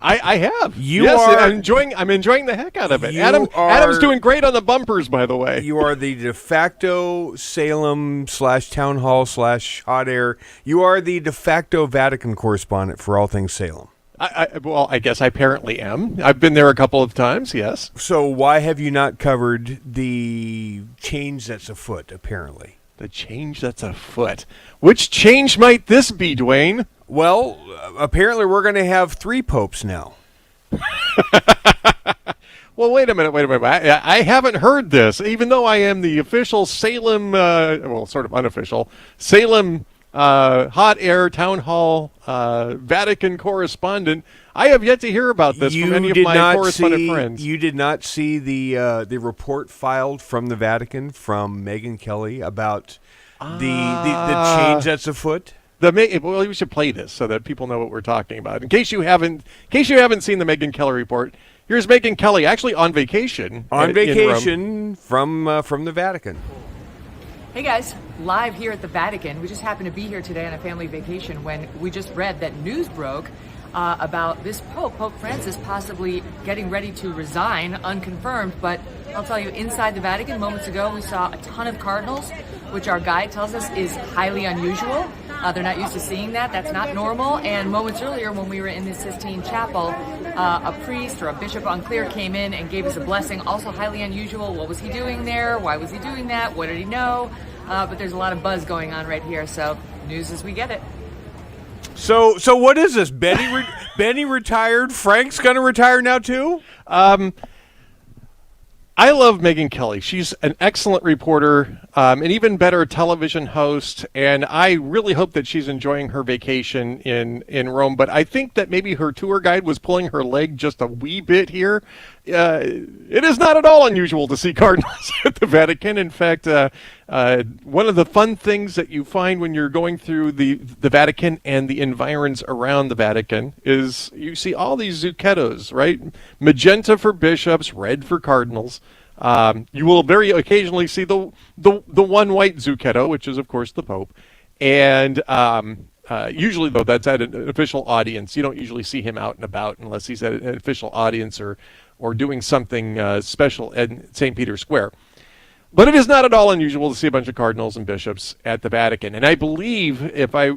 I have. I'm enjoying the heck out of it. Adam's doing great on the bumpers, by the way. You are the de facto Salem /town hall /hot air. You are the de facto Vatican correspondent for all things Salem. I guess I apparently am. I've been there a couple of times, yes. So why have you not covered the change that's afoot, apparently? The change that's afoot. Which change might this be, Dwayne? Well, apparently we're going to have 3 popes now. Well, wait a minute. I haven't heard this, even though I am the official Salem, sort of unofficial, Salem hot air town hall Vatican correspondent. I have yet to hear about this from any of my correspondent friends. You did not see the report filed from the Vatican from Megyn Kelly about the change that's afoot? Well, we should play this so that people know what we're talking about. In case you haven't seen the Megyn Kelly report, here's Megyn Kelly actually on vacation. From the Vatican. Hey guys, live here at the Vatican. We just happened to be here today on a family vacation when we just read that news broke about this Pope Francis, possibly getting ready to resign, unconfirmed. But I'll tell you, inside the Vatican moments ago, we saw a ton of cardinals, which our guide tells us is highly unusual. They're not used to seeing that. That's not normal. And moments earlier, when we were in the Sistine Chapel, a priest or a bishop, unclear, came in and gave us a blessing. Also highly unusual. What was he doing there? Why was he doing that? What did he know? But there's a lot of buzz going on right here. So news as we get it. So what is this? Benny retired. Frank's going to retire now too? I love Megyn Kelly. She's an excellent reporter, an even better television host, and I really hope that she's enjoying her vacation in Rome. But I think that maybe her tour guide was pulling her leg just a wee bit here. It is not at all unusual to see cardinals at the Vatican. In fact, one of the fun things that you find when you're going through the Vatican and the environs around the Vatican is you see all these zucchettos, right? Magenta for bishops, red for cardinals. You will very occasionally see the one white zucchetto, which is, of course, the Pope. And usually, though, that's at an official audience. You don't usually see him out and about unless he's at an official audience or doing something special at St. Peter's Square. But it is not at all unusual to see a bunch of cardinals and bishops at the Vatican. And I believe I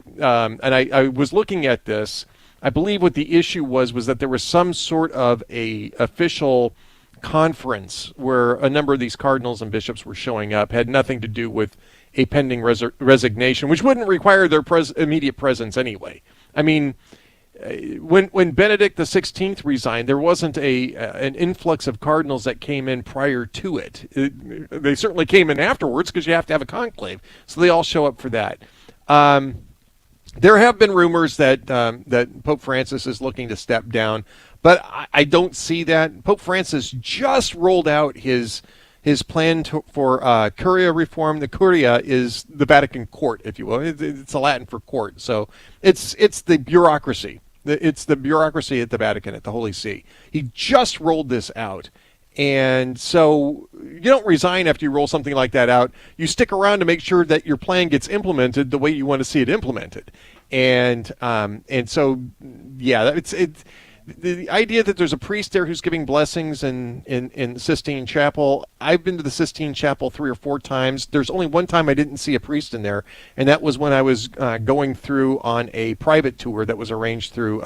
was looking at this, I believe what the issue was that there was some sort of a official conference where a number of these cardinals and bishops were showing up. Had nothing to do with a pending resignation, which wouldn't require their immediate presence anyway. I mean, when Benedict XVI resigned, there wasn't an influx of cardinals that came in prior to it. They certainly came in afterwards because you have to have a conclave, so they all show up for that. There have been rumors that Pope Francis is looking to step down, but I don't see that. Pope Francis just rolled out his plan for Curia reform. The Curia is the Vatican court, if you will. It's a Latin for court, so it's the bureaucracy. It's the bureaucracy at the Vatican, at the Holy See. He just rolled this out. And so you don't resign after you roll something like that out. You stick around to make sure that your plan gets implemented the way you want to see it implemented. And so, yeah, it's the idea that there's a priest there who's giving blessings in the Sistine Chapel. I've been to the Sistine Chapel 3 or 4 times. There's only one time I didn't see a priest in there, and that was when I was going through on a private tour that was arranged through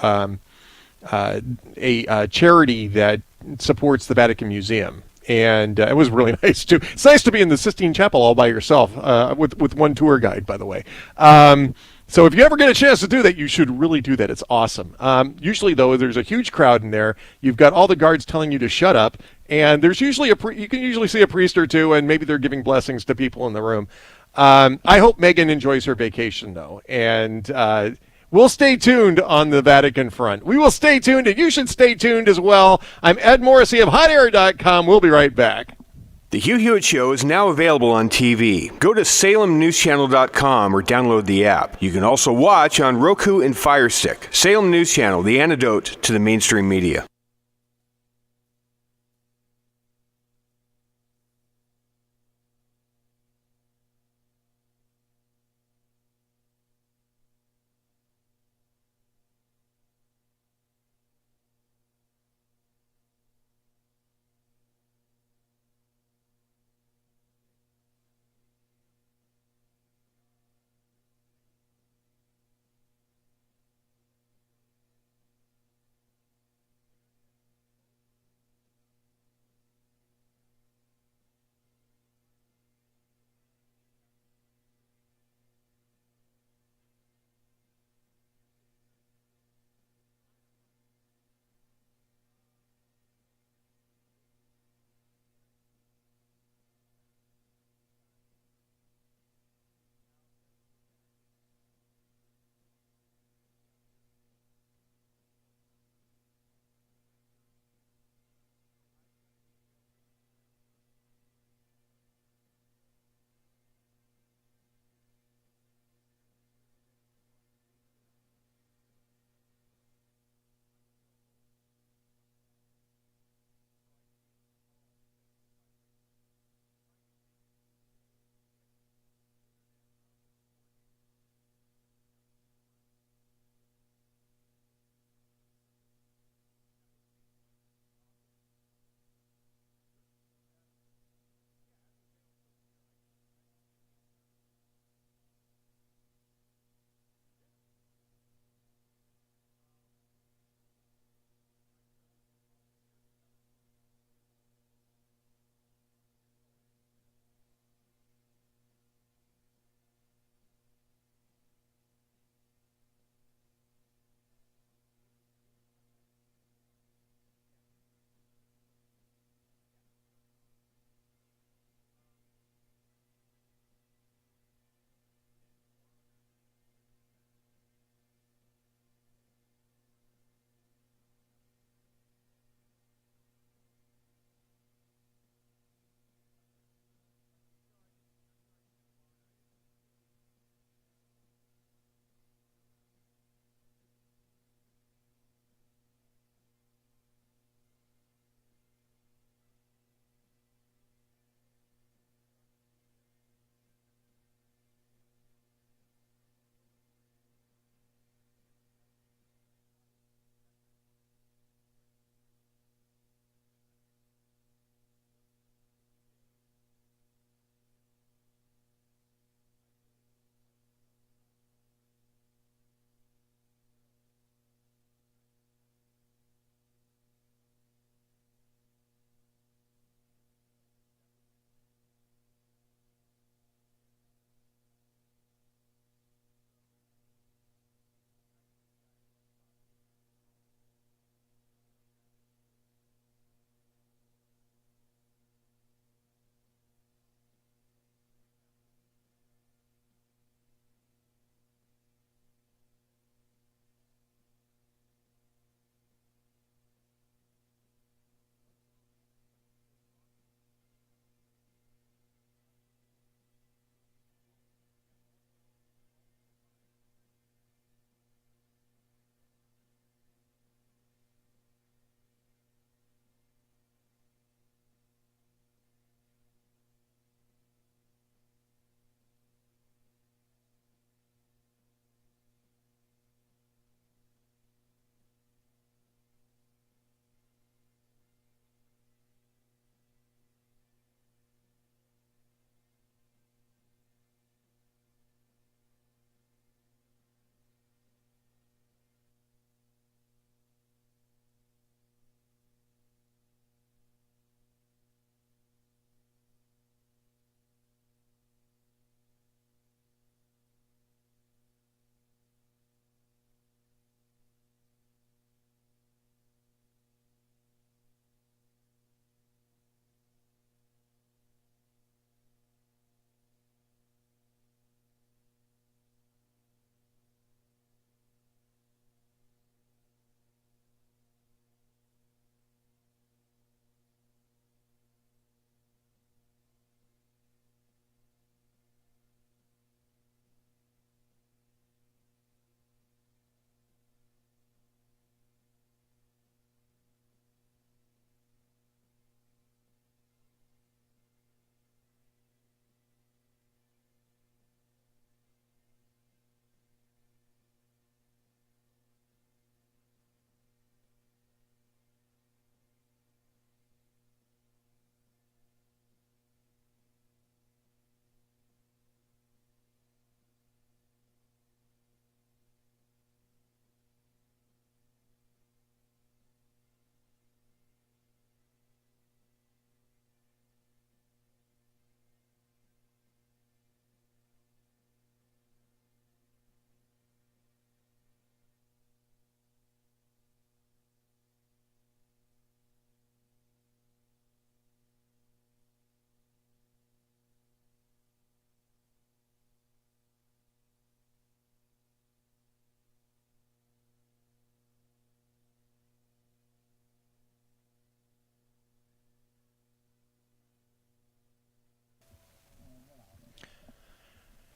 a charity that supports the Vatican Museum. And it was really nice, too. It's nice to be in the Sistine Chapel all by yourself with one tour guide, by the way. So if you ever get a chance to do that, you should really do that. It's awesome. Usually, though, there's a huge crowd in there. You've got all the guards telling you to shut up, and there's usually you can usually see a priest or two, and maybe they're giving blessings to people in the room. I hope Megyn enjoys her vacation, though, and we'll stay tuned on the Vatican front. We will stay tuned, and you should stay tuned as well. I'm Ed Morrissey of HotAir.com. We'll be right back. The Hugh Hewitt Show is now available on TV. Go to salemnewschannel.com or download the app. You can also watch on Roku and Fire Stick. Salem News Channel, the antidote to the mainstream media.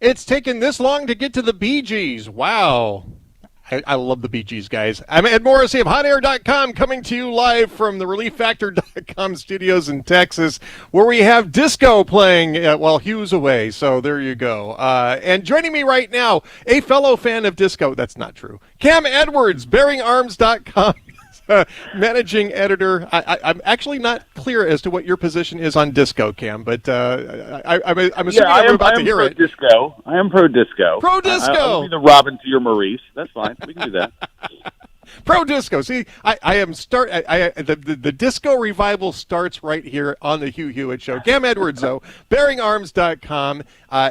It's taken this long to get to the Bee Gees. Wow. I love the Bee Gees, guys. I'm Ed Morrissey of HotAir.com, coming to you live from the ReliefFactor.com studios in Texas, where we have disco playing while Hugh's away. So there you go. And joining me right now, a fellow fan of disco. That's not true. Cam Edwards, BearingArms.com. Managing editor. I'm actually not clear as to what your position is on disco, Cam, but I'm assuming we're about to hear it. Disco. I am pro disco. Pro disco. I'll be the Robin to your Maurice. That's fine. We can do that. Pro disco. See, the disco revival starts right here on the Hugh Hewitt Show. Cam Edwards, though, BearingArms.com,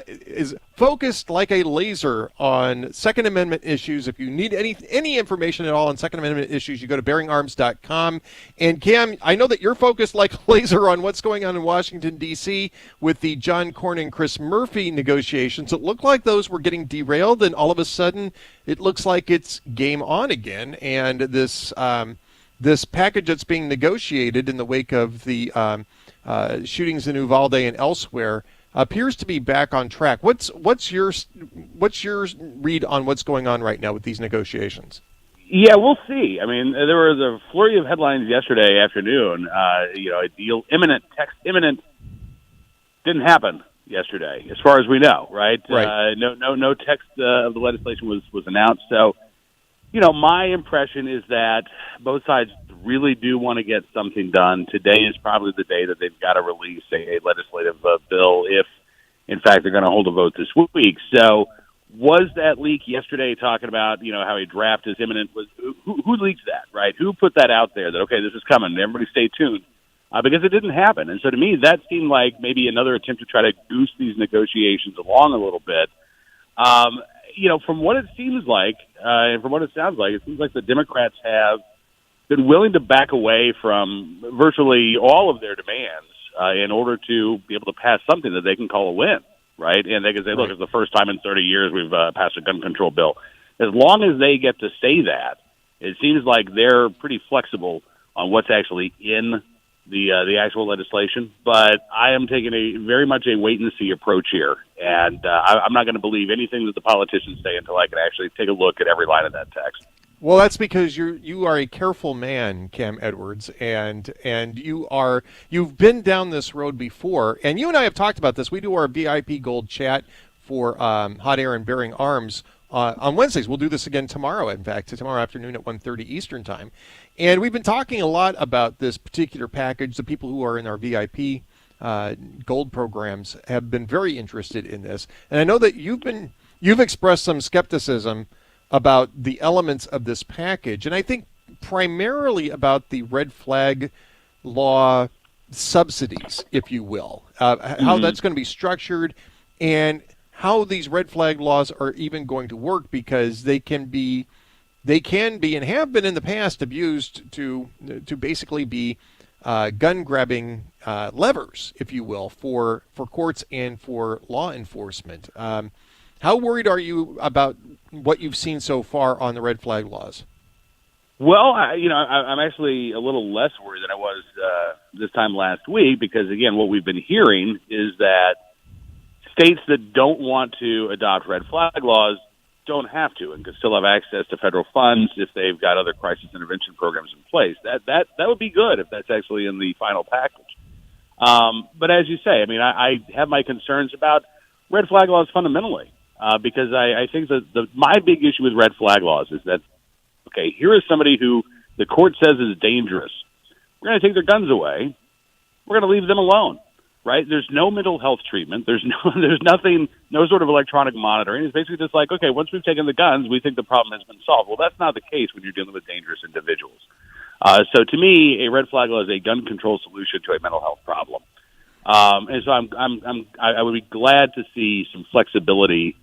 is focused like a laser on Second Amendment issues. If you need any information at all on Second Amendment issues, you go to BearingArms.com. And Cam, I know that you're focused like a laser on what's going on in Washington, D.C. with the John Cornyn, Chris Murphy negotiations. It looked like those were getting derailed, and all of a sudden it looks like it's game on again. And this package that's being negotiated in the wake of the shootings in Uvalde and elsewhere appears to be back on track. What's your read on what's going on right now with these negotiations? Yeah, we'll see. I mean, there was a flurry of headlines yesterday afternoon. A deal imminent, text imminent, didn't happen yesterday, as far as we know. Right? No text of the legislation was announced. So, my impression is that both sides really do want to get something done. Today is probably the day that they've got to release a legislative bill if, in fact, they're going to hold a vote this week. So was that leak yesterday talking about, how a draft is imminent? Who leaked that, right? Who put that out there that, okay, this is coming, everybody stay tuned? Because it didn't happen. And so to me, that seemed like maybe another attempt to try to goose these negotiations along a little bit. From what it seems like, and from what it sounds like, it seems like the Democrats have been willing to back away from virtually all of their demands in order to be able to pass something that they can call a win, right? And they can say, look, it's the first time in 30 years we've passed a gun control bill. As long as they get to say that, it seems like they're pretty flexible on what's actually in the actual legislation. But I am taking very much a wait-and-see approach here. And I'm not going to believe anything that the politicians say until I can actually take a look at every line of that text. Well, that's because you are a careful man, Cam Edwards, and you've been down this road before, and you and I have talked about this. We do our VIP Gold chat for Hot Air and Bearing Arms on Wednesdays. We'll do this again tomorrow, in fact, tomorrow afternoon at 1:30 Eastern Time. And we've been talking a lot about this particular package. The people who are in our VIP Gold programs have been very interested in this, and I know that you've expressed some skepticism about the elements of this package, and I think primarily about the red flag law subsidies, if you will, how that's going to be structured, and how these red flag laws are even going to work, because they can be and have been in the past abused to basically be gun grabbing levers, if you will, for courts and for law enforcement. How worried are you about what you've seen so far on the red flag laws? Well, I'm actually a little less worried than I was this time last week, because, again, what we've been hearing is that states that don't want to adopt red flag laws don't have to and can still have access to federal funds if they've got other crisis intervention programs in place. That would be good if that's actually in the final package. But as you say, I have my concerns about red flag laws fundamentally. Because I think that my big issue with red flag laws is that, okay, here is somebody who the court says is dangerous. We're going to take their guns away. We're going to leave them alone, right? There's no mental health treatment. There's nothing, no sort of electronic monitoring. It's basically just like, okay, once we've taken the guns, we think the problem has been solved. Well, that's not the case when you're dealing with dangerous individuals. So to me, a red flag law is a gun control solution to a mental health problem. And so I would be glad to see some flexibility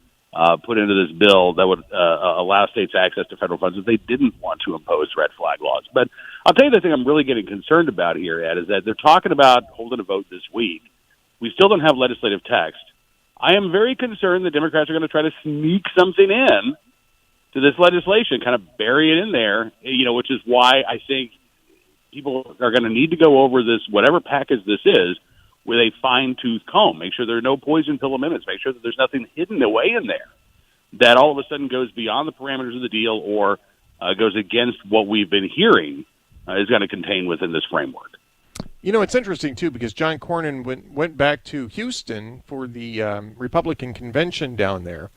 put into this bill that would allow states access to federal funds if they didn't want to impose red flag laws. But I'll tell you the thing I'm really getting concerned about here, Ed, is that they're talking about holding a vote this week. We still don't have legislative text. I am very concerned the Democrats are going to try to sneak something in to this legislation, kind of bury it in there, which is why I think people are going to need to go over this, whatever package this is, with a fine-tooth comb. Make sure there are no poison pill amendments. Make sure that there's nothing hidden away in there that all of a sudden goes beyond the parameters of the deal or goes against what we've been hearing is going to contain within this framework. You know, it's interesting, too, because John Cornyn went back to Houston for the Republican convention down there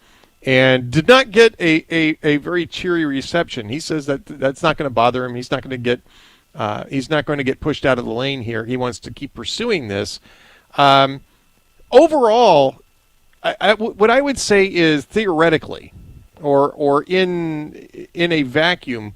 and did not get a very cheery reception. He says that that's not going to bother him. He's not going to get pushed out of the lane here. He wants to keep pursuing this. Overall, what I would say is theoretically, or in a vacuum,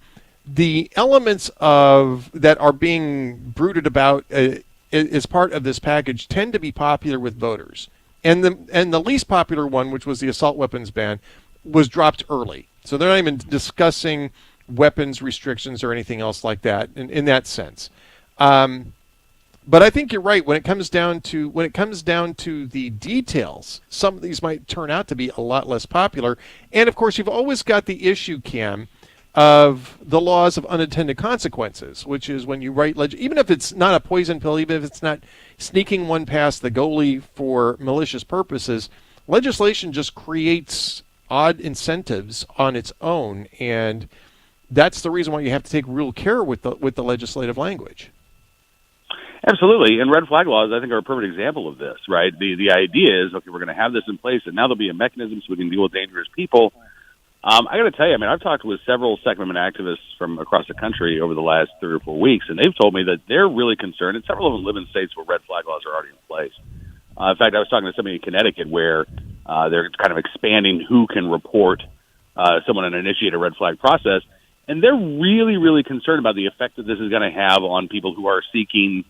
the elements of that are being brooded about as part of this package tend to be popular with voters. And the least popular one, which was the assault weapons ban, was dropped early. So they're not even discussing weapons restrictions or anything else like that in that sense. But I think you're right. When it comes down to the details, some of these might turn out to be a lot less popular. And of course, you've always got the issue, Cam, of the laws of unintended consequences, which is when you write even if it's not a poison pill, even if it's not sneaking one past the goalie for malicious purposes, legislation just creates odd incentives on its own, and that's the reason why you have to take real care with the legislative language. Absolutely, and red flag laws, I think, are a perfect example of this, right? The idea is, okay, we're going to have this in place, and now there'll be a mechanism so we can deal with dangerous people. I got to tell you, I've talked with several Second Amendment activists from across the country over the last 3 or 4 weeks, and they've told me that they're really concerned, and several of them live in states where red flag laws are already in place. In fact, I was talking to somebody in Connecticut where they're kind of expanding who can report someone and initiate a red flag process, and they're really, really concerned about the effect that this is going to have on people who are seeking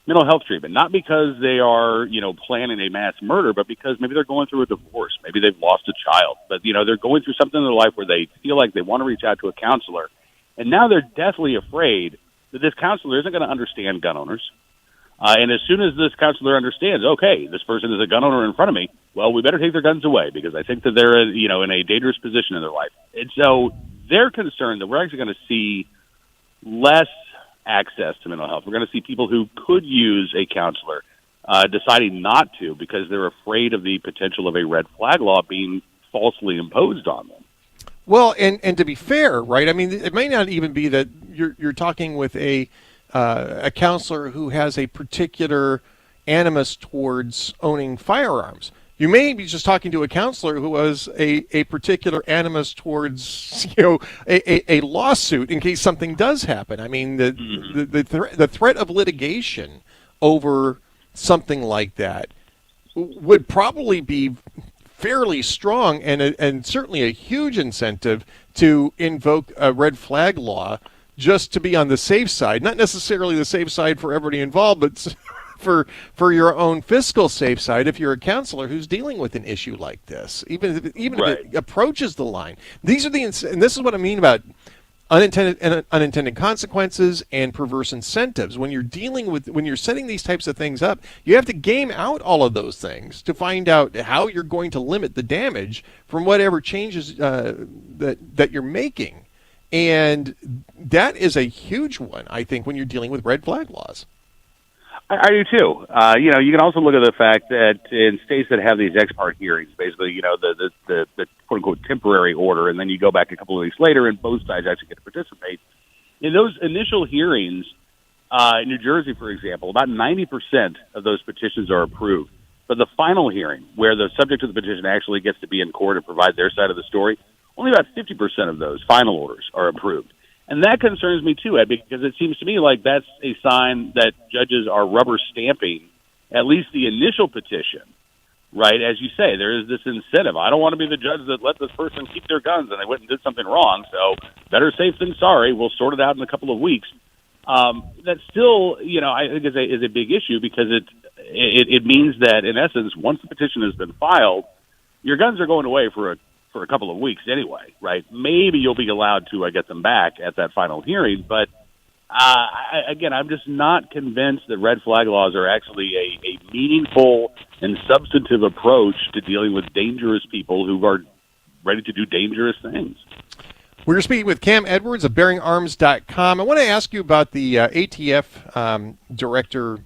mental health treatment, not because they are, planning a mass murder, but because maybe they're going through a divorce. Maybe they've lost a child, but, they're going through something in their life where they feel like they want to reach out to a counselor. And now they're deathly afraid that this counselor isn't going to understand gun owners. And as soon as this counselor understands, okay, this person is a gun owner in front of me, well, we better take their guns away because I think that they're, in a dangerous position in their life. And so they're concerned that we're actually going to see less access to mental health. We're going to see people who could use a counselor deciding not to because they're afraid of the potential of a red flag law being falsely imposed on them. Well, and to be fair, right? I mean, it may not even be that you're talking with a counselor who has a particular animus towards owning firearms. You may be just talking to a counselor who has a particular animus towards, a lawsuit in case something does happen. I mean, the threat of litigation over something like that would probably be fairly strong and certainly a huge incentive to invoke a red flag law just to be on the safe side. Not necessarily the safe side for everybody involved, but for your own fiscal safe side if you're a counselor who's dealing with an issue like this, even if it approaches the line. These are and this is what I mean about unintended consequences and perverse incentives. When you're setting these types of things up, you have to game out all of those things to find out how you're going to limit the damage from whatever changes that you're making. And that is a huge one, I think, when you're dealing with red flag laws. I do too. You can also look at the fact that in states that have these ex parte hearings, basically, the quote unquote temporary order, and then you go back a couple of weeks later and both sides actually get to participate. In those initial hearings, in New Jersey, for example, about 90% of those petitions are approved. But the final hearing, where the subject of the petition actually gets to be in court and provide their side of the story, only about 50% of those final orders are approved. And that concerns me too, Ed, because it seems to me like that's a sign that judges are rubber stamping at least the initial petition, right? As you say, there is this incentive. I don't want to be the judge that let this person keep their guns and they went and did something wrong, so better safe than sorry. We'll sort it out in a couple of weeks. That still, I think is a big issue because it means that, in essence, once the petition has been filed, your guns are going away for a couple of weeks anyway, right? Maybe you'll be allowed to get them back at that final hearing, but I'm just not convinced that red flag laws are actually a meaningful and substantive approach to dealing with dangerous people who are ready to do dangerous things. We're speaking with Cam Edwards of BearingArms.com. I want to ask you about the ATF director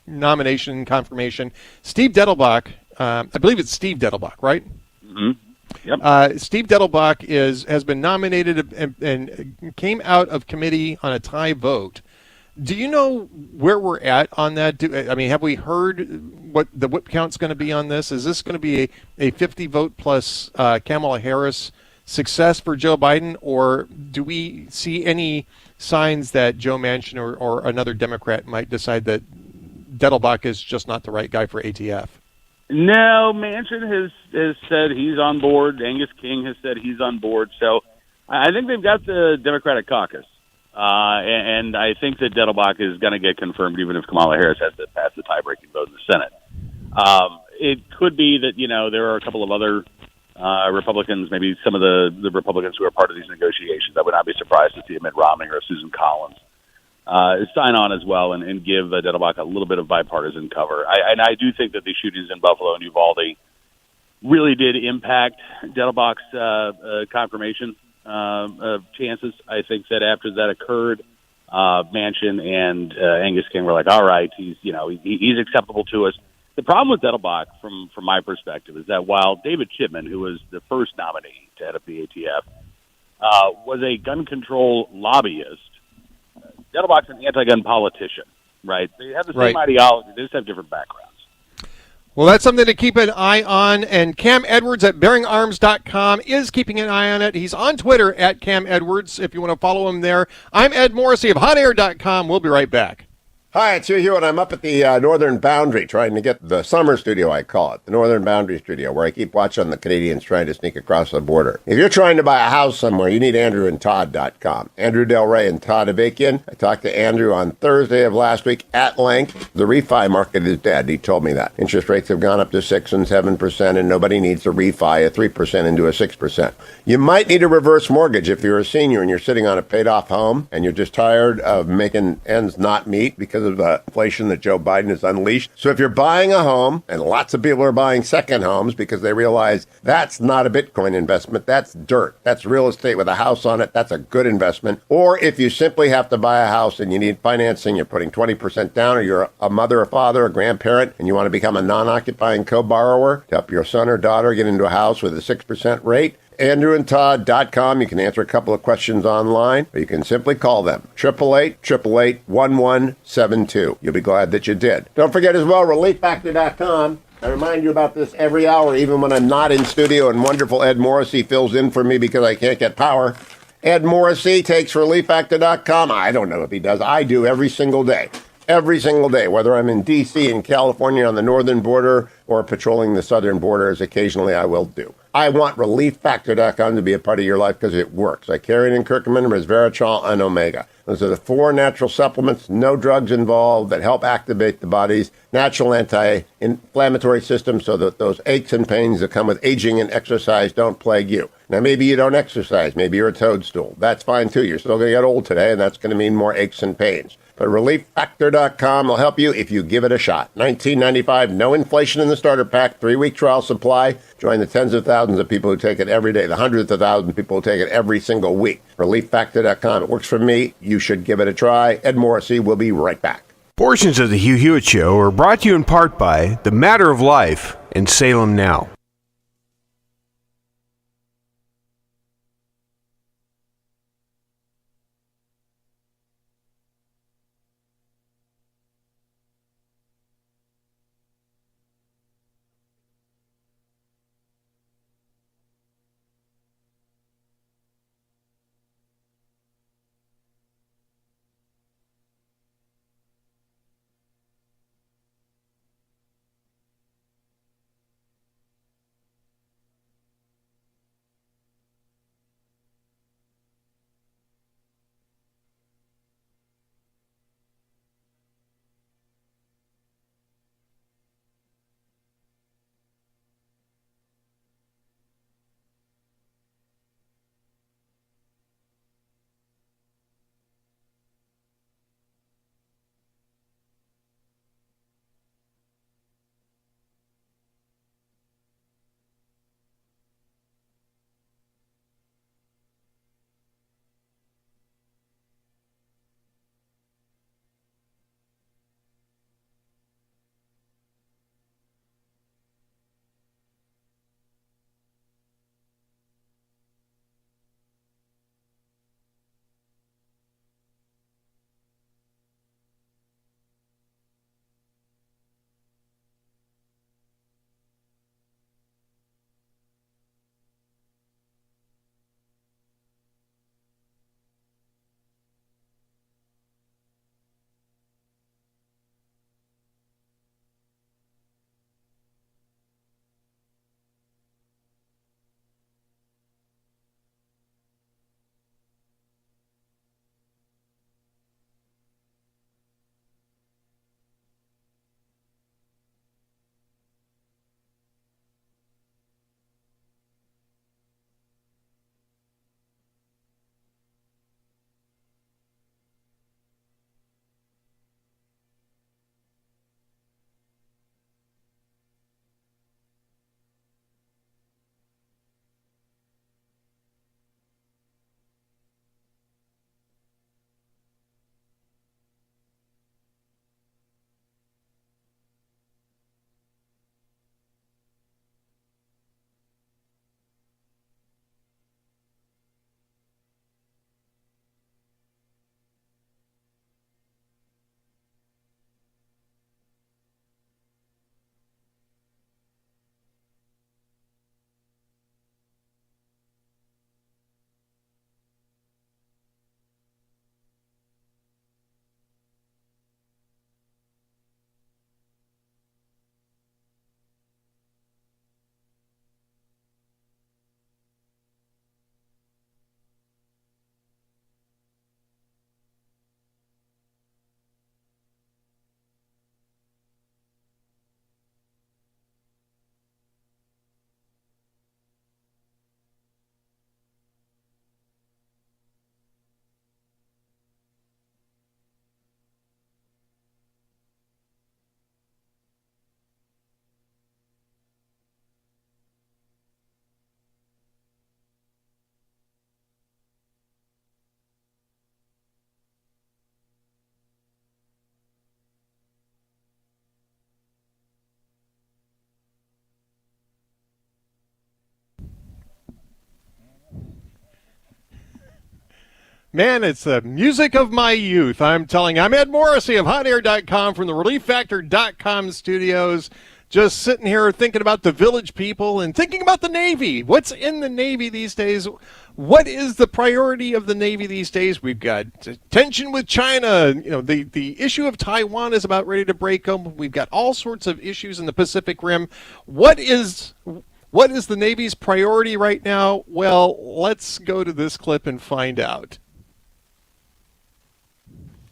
nomination confirmation. Steve Dettelbach, I believe it's Steve Dettelbach, right? Mm-hmm. Yep. Steve Dettelbach has been nominated and came out of committee on a tie vote. Do you know where we're at on that? Have we heard what the whip count's going to be on this? Is this going to be a 50 vote plus Kamala Harris success for Joe Biden, or do we see any signs that Joe Manchin or another Democrat might decide that Dettelbach is just not the right guy for ATF? No, Manchin has said he's on board. Angus King has said he's on board. So I think they've got the Democratic caucus. And I think that Dettelbach is going to get confirmed even if Kamala Harris has to pass the tie-breaking vote in the Senate. It could be that, there are a couple of other Republicans, maybe some of the Republicans who are part of these negotiations. I would not be surprised to see a Mitt Romney or a Susan Collins sign on as well and give Dettelbach a little bit of bipartisan cover. I do think that the shootings in Buffalo and Uvalde really did impact Dettelbach's confirmation chances. I think that after that occurred, Manchin and Angus King were like, all right, he's acceptable to us. The problem with Dettelbach, from my perspective, is that while David Chipman, who was the first nominee to head up the ATF, was a gun control lobbyist, Dettelbach's an anti-gun politician, right? They have the same ideology, they just have different backgrounds. Well, that's something to keep an eye on, and Cam Edwards at BearingArms.com is keeping an eye on it. He's on Twitter at Cam Edwards if you want to follow him there. I'm Ed Morrissey of HotAir.com. We'll be right back. Hi, it's Hugh Hewitt. I'm up at the northern boundary trying to get the Sommers studio, I call it, the northern boundary studio, where I keep watching the Canadians trying to sneak across the border. If you're trying to buy a house somewhere, you need AndrewandTodd.com. Andrew Del Rey and Todd Avakian. I talked to Andrew on Thursday of last week at length. The refi market is dead. He told me that. Interest rates have gone up to 6 and 7%, and nobody needs to refi a 3% into a 6%. You might need a reverse mortgage if you're a senior and you're sitting on a paid-off home and you're just tired of making ends not meet because of the inflation that Joe Biden has unleashed. So if you're buying a home, and lots of people are buying second homes because they realize that's not a Bitcoin investment, that's dirt. That's real estate with a house on it. That's a good investment. Or if you simply have to buy a house and you need financing, you're putting 20% down, or you're a mother, a father, a grandparent, and you want to become a non-occupying co-borrower to help your son or daughter get into a house with a 6% rate, AndrewandTodd.com. You can answer a couple of questions online, or you can simply call them, 888-888-1172. You'll be glad that you did. Don't forget as well, ReliefFactor.com. I remind you about this every hour, even when I'm not in studio, and wonderful Ed Morrissey fills in for me because I can't get power. Ed Morrissey takes ReliefFactor.com. I don't know if he does. I do every single day. Every single day, whether I'm in D.C., in California, on the northern border, or patrolling the southern border, as occasionally I will do. I want ReliefFactor.com to be a part of your life because it works. I carry it in curcumin, resveratrol, and omega. Those are the 4 natural supplements, no drugs involved, that help activate the body's natural anti-inflammatory system so that those aches and pains that come with aging and exercise don't plague you. Now, maybe you don't exercise. Maybe you're a toadstool. That's fine, too. You're still going to get old today, and that's going to mean more aches and pains. But ReliefFactor.com will help you if you give it a shot. $19.95, no inflation in the starter pack, 3-week trial supply. Join the tens of thousands of people who take it every day, the hundreds of thousands of people who take it every single week. ReliefFactor.com. It works for me. You should give it a try. Ed Morrissey will be right back. Portions of the Hugh Hewitt Show are brought to you in part by The Matter of Life and Salem Now. Man, it's the music of my youth. I'm Ed Morrissey of HotAir.com from the ReliefFactor.com studios. Just sitting here thinking about the village people and thinking about the Navy. What's in the Navy these days? What is the priority of the Navy these days? We've got tension with China. You know, the issue of Taiwan is about ready to break up. We've got all sorts of issues in the Pacific Rim. What is the Navy's priority right now? Well, let's go to this clip and find out.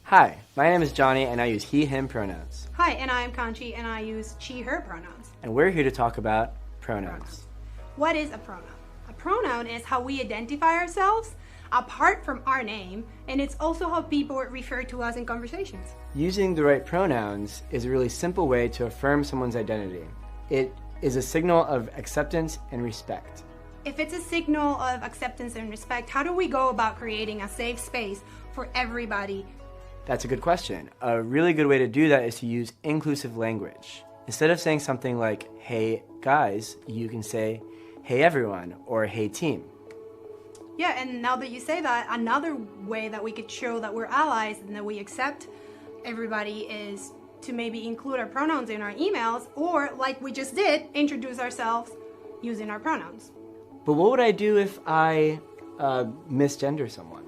Hi, my name is Johnny and I use he, him pronouns. Hi, and I'm Conchi and I use she, her pronouns. And we're here to talk about pronouns. What is a pronoun? A pronoun is how we identify ourselves apart from our name, and it's also how people refer to us in conversations. Using the right pronouns is a really simple way to affirm someone's identity. It is a signal of acceptance and respect. If it's a signal of acceptance and respect, how do we go about creating a safe space for everybody? That's a good question. A really good way to do that is to use inclusive language. Instead of saying something like, hey guys, you can say, hey everyone, or hey team. Yeah, and now that you say that, another way that we could show that we're allies and that we accept everybody is to maybe include our pronouns in our emails, or like we just did, introduce ourselves using our pronouns. But what would I do if I misgender someone?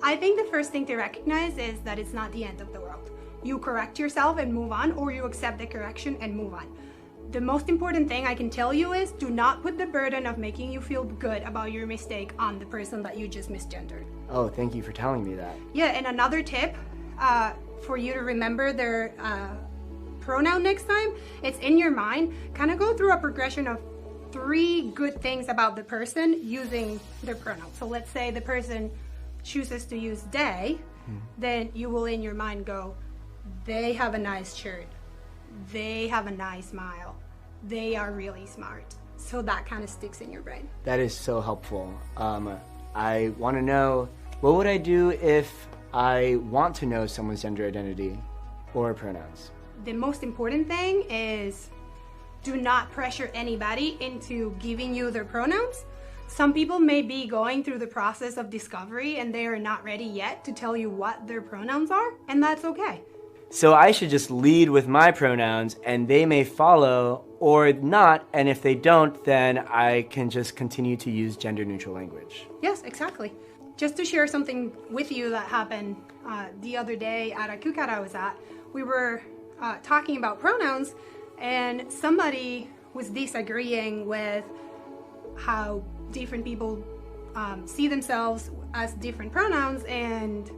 I think the first thing to recognize is that it's not the end of the world. You correct yourself and move on, or you accept the correction and move on. The most important thing I can tell you is do not put the burden of making you feel good about your mistake on the person that you just misgendered. Oh, thank you for telling me that. Yeah, and another tip for you to remember their pronoun next time, it's in your mind. Kind of go through a progression of 3 good things about the person using their pronoun. So let's say the person chooses to use they, then you will in your mind go, they have a nice shirt, they have a nice smile, they are really smart. So that kind of sticks in your brain. That is so helpful. I want to know, what would I do if I want to know someone's gender identity or pronouns? The most important thing is do not pressure anybody into giving you their pronouns. Some people may be going through the process of discovery and they are not ready yet to tell you what their pronouns are, and that's okay. So I should just lead with my pronouns and they may follow or not, and if they don't, then I can just continue to use gender-neutral language. Yes, exactly. Just to share something with you that happened the other day at a cookout I was at, we were talking about pronouns and somebody was disagreeing with how different people see themselves as different pronouns, and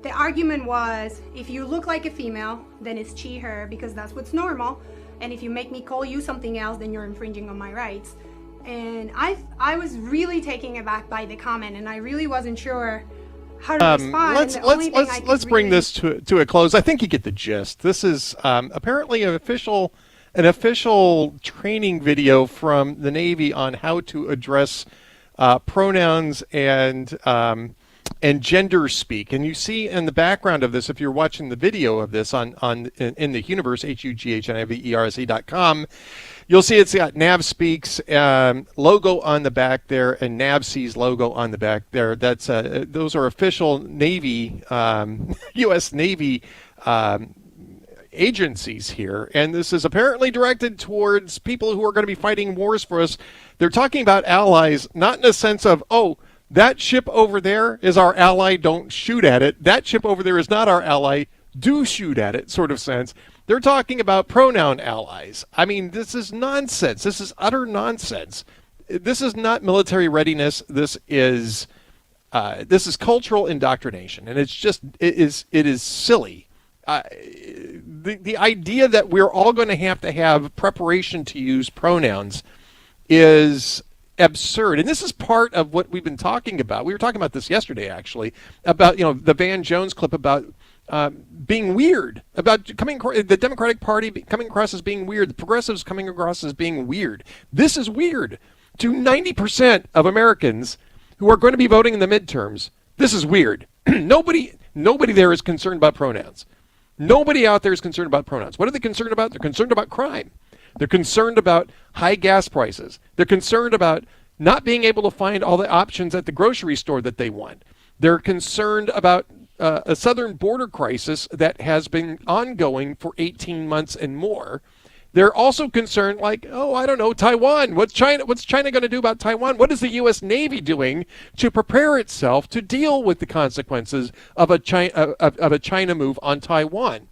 the argument was if you look like a female, then it's she, her, because that's what's normal, and if you make me call you something else, then you're infringing on my rights. And I was really taken aback by the comment, and I really wasn't sure how to respond. Let's bring this to a close. I think you get the gist. This is apparently an official training video from the Navy on how to address pronouns and gender speak. And you see in the background of this, if you're watching the video of this in the Hugniverse, HUGHNIVERSE.com, you'll see it's got NavSpeak's logo on the back there and NAVSEA's logo on the back there. That's those are official Navy, U.S. Navy agencies here, and this is apparently directed towards people who are going to be fighting wars for us. They're talking about allies, not in a sense of, oh, that ship over there is our ally, don't shoot at it. That ship over there is not our ally, do shoot at it, sort of sense. They're talking about pronoun allies. I mean, this is nonsense. This is utter nonsense. This is not military readiness. This is cultural indoctrination, and it's just it is silly. The idea that we're all going to have preparation to use pronouns is absurd. And this is part of what we've been talking about. We were talking about this yesterday, actually, about the Van Jones clip about being weird, about the Democratic Party coming across as being weird, the progressives coming across as being weird. This is weird to 90% of Americans who are going to be voting in the midterms. This is weird. Nobody there is concerned about pronouns. Nobody out there is concerned about pronouns. What are they concerned about? They're concerned about crime. They're concerned about high gas prices. They're concerned about not being able to find all the options at the grocery store that they want. They're concerned about a southern border crisis that has been ongoing for 18 months and more. They're also concerned, like, oh, I don't know, Taiwan. What's China going to do about Taiwan? What is the U.S. Navy doing to prepare itself to deal with the consequences of a China move on Taiwan?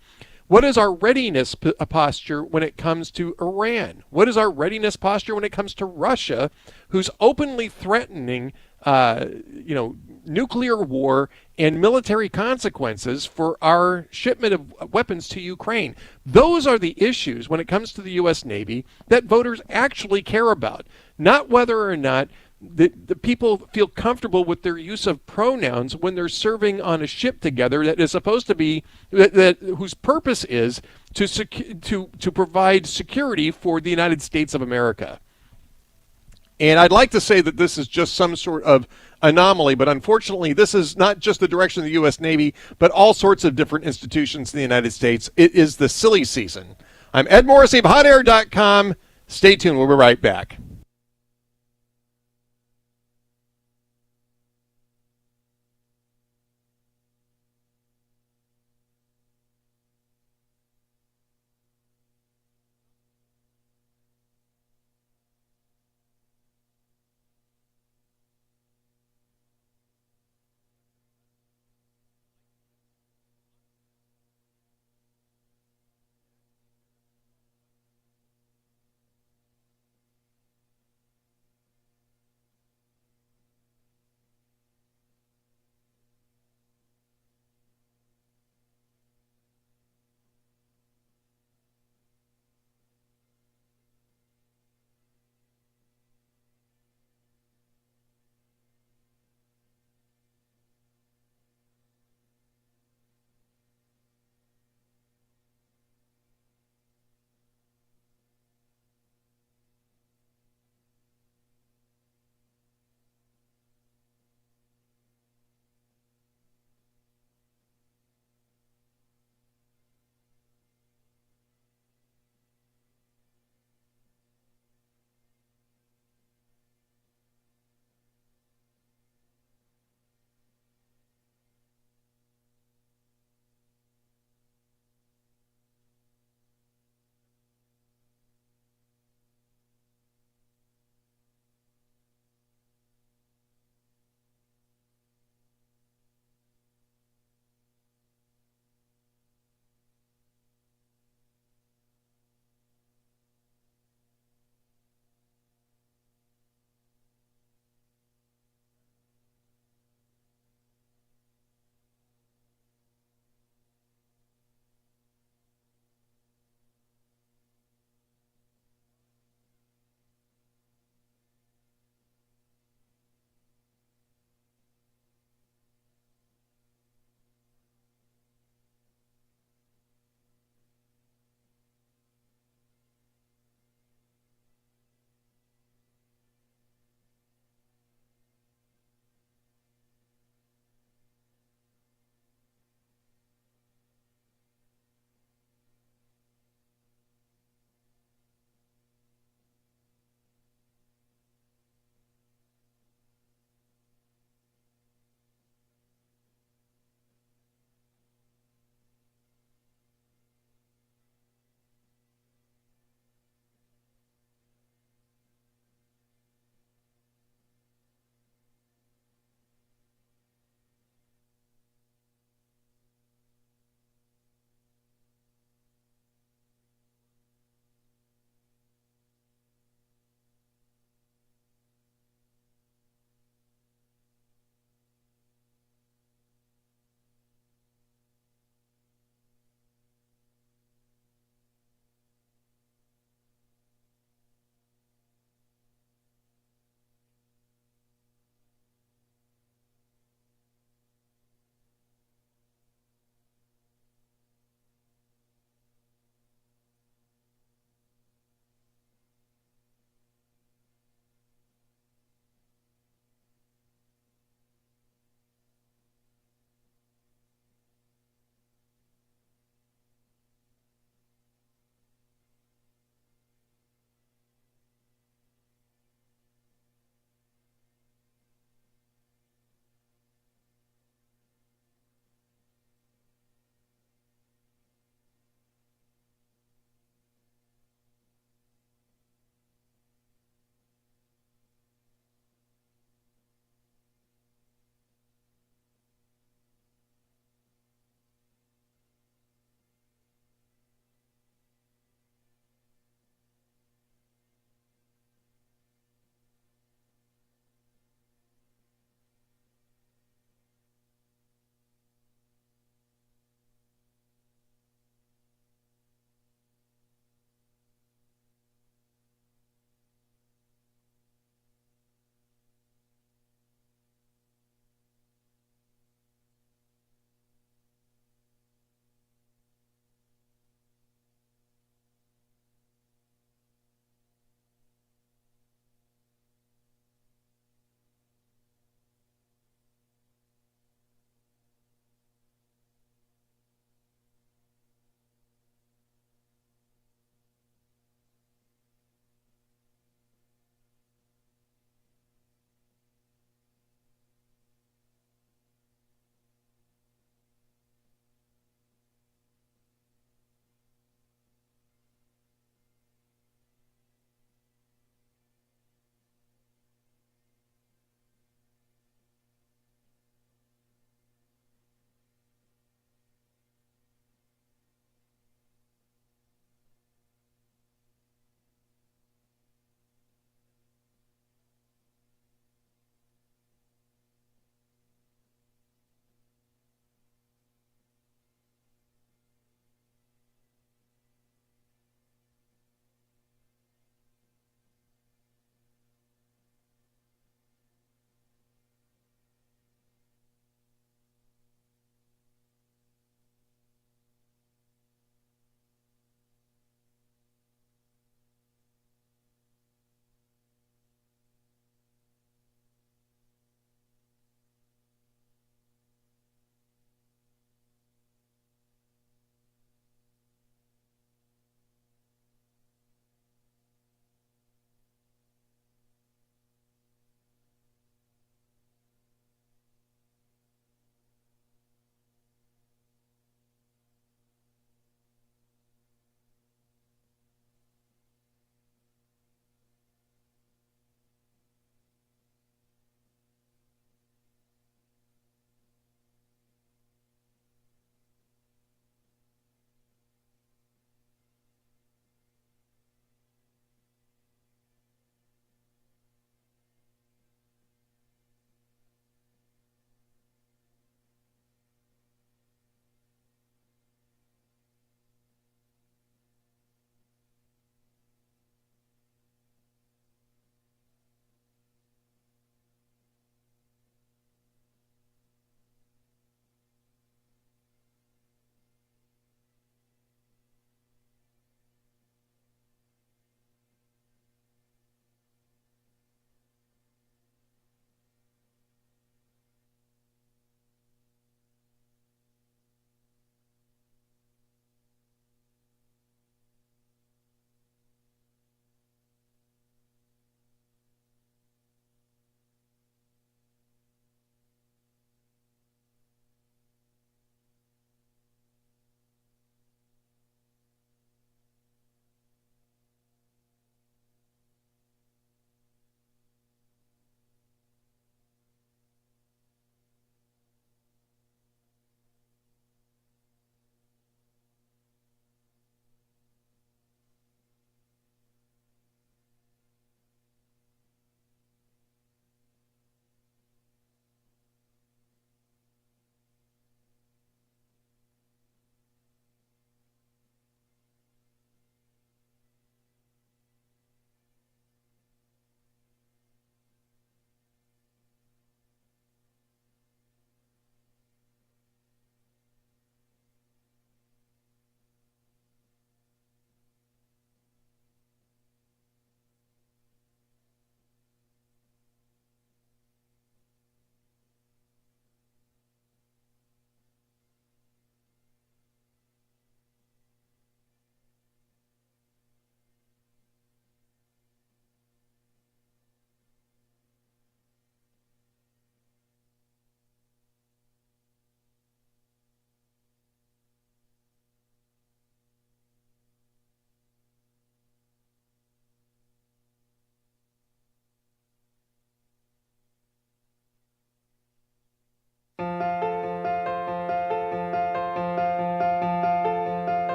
What is our readiness posture when it comes to Iran? What is our readiness posture when it comes to Russia, who's openly threatening, nuclear war and military consequences for our shipment of weapons to Ukraine? Those are the issues when it comes to the U.S. Navy that voters actually care about, not whether or not the people feel comfortable with their use of pronouns when they're serving on a ship together that is supposed to be whose purpose is to provide security for the United States of America. And I'd like to say that this is just some sort of anomaly, but unfortunately this is not just the direction of the U.S. Navy, but all sorts of different institutions in the United States. It is the silly season. I'm Ed Morrissey of HotAir.com. Stay tuned. We'll be right back.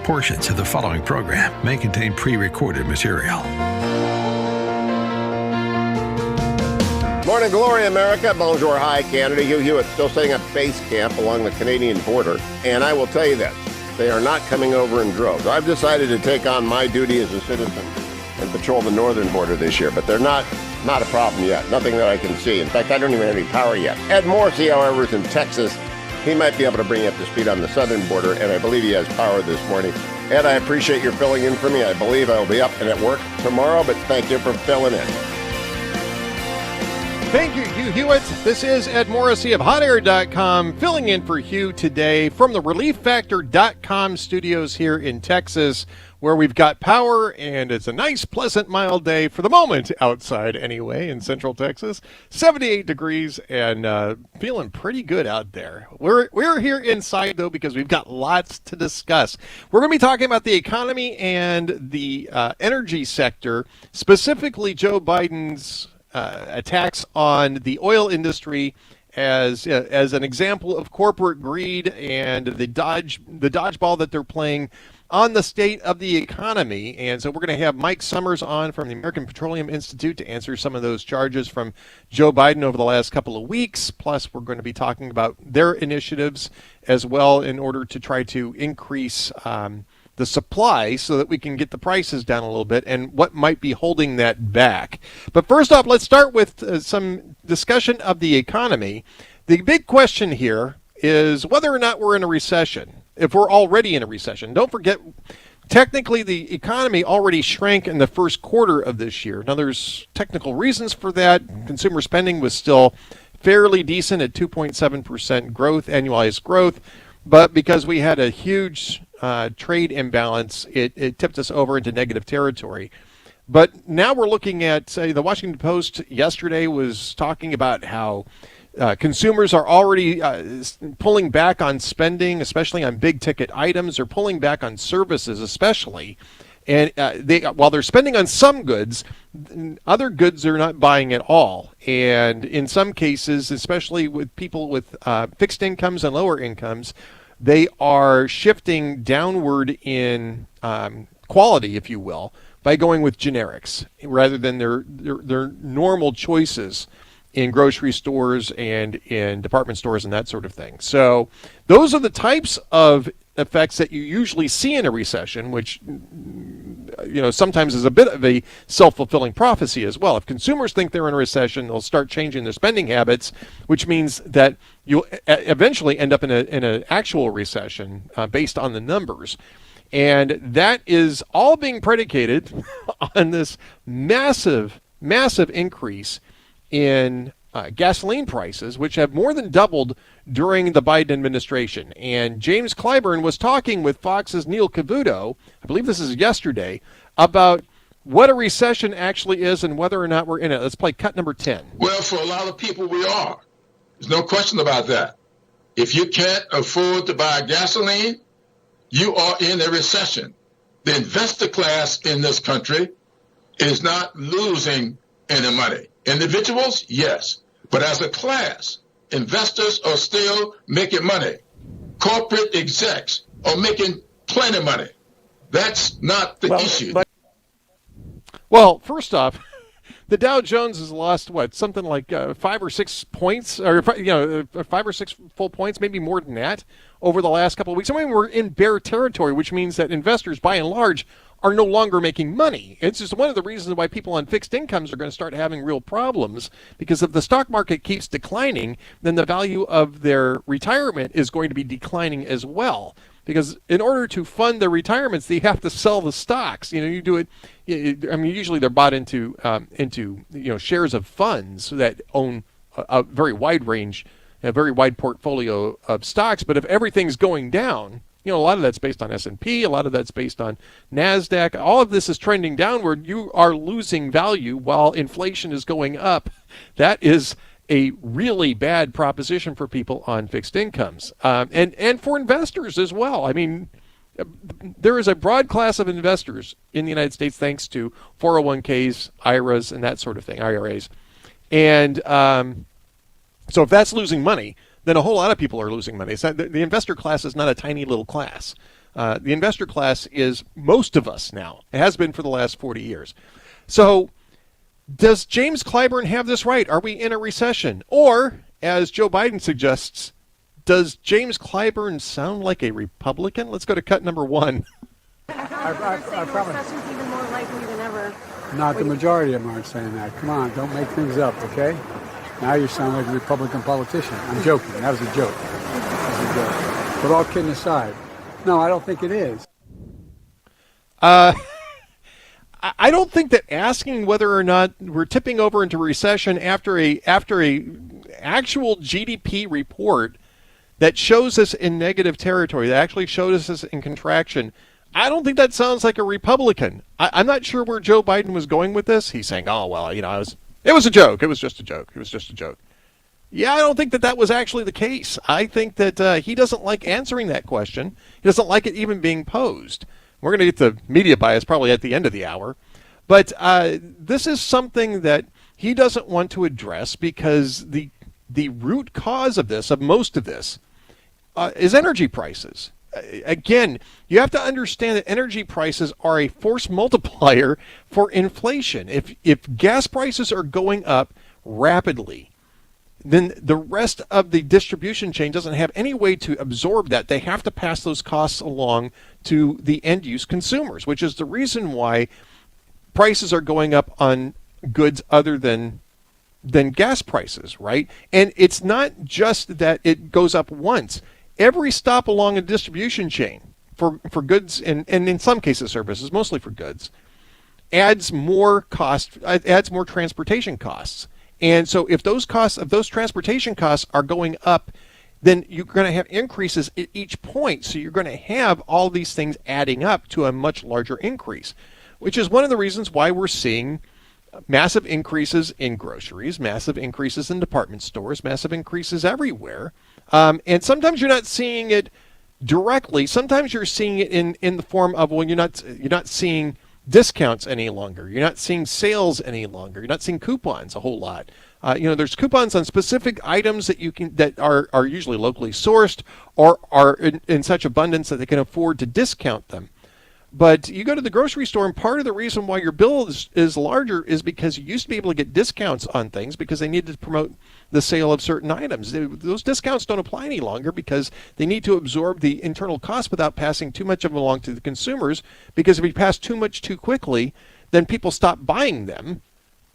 Portions of the following program may contain pre-recorded material. Morning glory, America. Bonjour, hi, Canada. Hugh Hewitt still sitting at base camp along the Canadian border. And I will tell you this, they are not coming over in droves. I've decided to take on my duty as a citizen and patrol the northern border this year, but they're not a problem yet. Nothing that I can see. In fact, I don't even have any power yet. Ed Morrissey, however, is in Texas. He might be able to bring you up to speed on the southern border, and I believe he has power this morning. Ed, I appreciate your filling in for me. I believe I'll be up and at work tomorrow, but thank you for filling in. Thank you, Hugh Hewitt. This is Ed Morrissey of HotAir.com, filling in for Hugh today from the ReliefFactor.com studios here in Texas, where we've got power, and it's a nice, pleasant, mild day for the moment outside anyway in Central Texas. 78 degrees and feeling pretty good out there. We're here inside, though, because we've got lots to discuss. We're going to be talking about the economy and the energy sector, specifically Joe Biden's attacks on the oil industry as an example of corporate greed and the dodgeball that they're playing on the state of the economy. And so we're going to have Mike Sommers on from the American Petroleum Institute to answer some of those charges from Joe Biden over the last couple of weeks. Plus, we're going to be talking about their initiatives as well in order to try to increase the supply so that we can get the prices down a little bit and what might be holding that back. But first off, let's start with some discussion of the economy. The big question here is whether or not we're in a recession, if we're already in a recession. Don't forget, technically the economy already shrank in the first quarter of this year. Now, there's technical reasons for that. Consumer spending was still fairly decent at 2.7% growth, annualized growth. But because we had a huge trade imbalance, it tipped us over into negative territory. But now we're looking at, say, the Washington Post yesterday was talking about how consumers are already pulling back on spending, especially on big ticket items. They're pulling back on services, especially. And while they're spending on some goods, other goods they're not buying at all. And in some cases, especially with people with fixed incomes and lower incomes, they are shifting downward in quality, if you will, by going with generics rather than their normal choices in grocery stores and in department stores and that sort of thing. So those are the types of effects that you usually see in a recession, which sometimes is a bit of a self-fulfilling prophecy as well. If consumers think they're in a recession, they'll start changing their spending habits, which means that you'll eventually end up in an actual recession based on the numbers. And that is all being predicated on this massive increase in gasoline prices, which have more than doubled during the Biden administration. And James Clyburn was talking with Fox's Neil Cavuto, I believe this is yesterday, about what a recession actually is and whether or not we're in it. Let's play cut number 10. Well, for a lot of people, we are. There's no question about that. If you can't afford to buy gasoline, you are in a recession. The investor class in this country is not losing any money. Individuals, yes. But as a class, investors are still making money. Corporate execs are making plenty of money. That's not the issue. Well, first off, the Dow Jones has lost, something like 5 or 6 points, or 5 or 6 full points, maybe more than that, over the last couple of weeks. I mean, we're in bear territory, which means that investors, by and large, are no longer making money. It's just one of the reasons why people on fixed incomes are going to start having real problems, because if the stock market keeps declining, then the value of their retirement is going to be declining as well. Because in order to fund their retirements, they have to sell the stocks. You do it. I mean, usually they're bought into shares of funds that own a very wide range, a very wide portfolio of stocks. But if everything's going down, a lot of that's based on S&P, a lot of that's based on NASDAQ. All of this is trending downward. You are losing value while inflation is going up. That is a really bad proposition for people on fixed incomes, and for investors as well. I mean, there is a broad class of investors in the United States thanks to 401ks, IRAs, and that sort of thing, IRAs. And so if that's losing money, then a whole lot of people are losing money. The investor class is not a tiny little class. The investor class is most of us now. It has been for the last 40 years. So does James Clyburn have this right? Are we in a recession? Or, as Joe Biden suggests, does James Clyburn sound like a Republican? Let's go to cut number 1. I promise. Even more likely than ever. Not the majority of them aren't saying that. Come on, don't make things up, okay? Now you sound like a Republican politician. I'm joking. That was a joke. But all kidding aside, no, I don't think it is. I don't think that asking whether or not we're tipping over into recession after a actual GDP report that shows us in negative territory, that actually shows us in contraction, I don't think that sounds like a Republican. I'm not sure where Joe Biden was going with this. He's saying, oh, well, it was a joke. It was just a joke. It was just a joke. Yeah, I don't think that was actually the case. I think that he doesn't like answering that question. He doesn't like it even being posed. We're going to get to media bias probably at the end of the hour. But this is something that he doesn't want to address because the root cause of this, of most of this, is energy prices. Again, you have to understand that energy prices are a force multiplier for inflation. If gas prices are going up rapidly, then the rest of the distribution chain doesn't have any way to absorb that. They have to pass those costs along to the end-use consumers, which is the reason why prices are going up on goods other than gas prices, right? And it's not just that it goes up once. Every stop along a distribution chain for goods and in some cases services, mostly for goods, adds more transportation costs. And so if those transportation costs are going up, then you're going to have increases at each point. So you're going to have all these things adding up to a much larger increase, which is one of the reasons why we're seeing massive increases in groceries, massive increases in department stores, massive increases everywhere. And sometimes you're not seeing it directly. Sometimes you're seeing it in the form of, well, you're not seeing discounts any longer. You're not seeing sales any longer. You're not seeing coupons a whole lot. There's coupons on specific items that are usually locally sourced or are in such abundance that they can afford to discount them. But you go to the grocery store, and part of the reason why your bill is larger is because you used to be able to get discounts on things because they needed to promote the sale of certain items. Those discounts don't apply any longer because they need to absorb the internal cost without passing too much of it along to the consumers, because if you pass too much too quickly, then people stop buying them.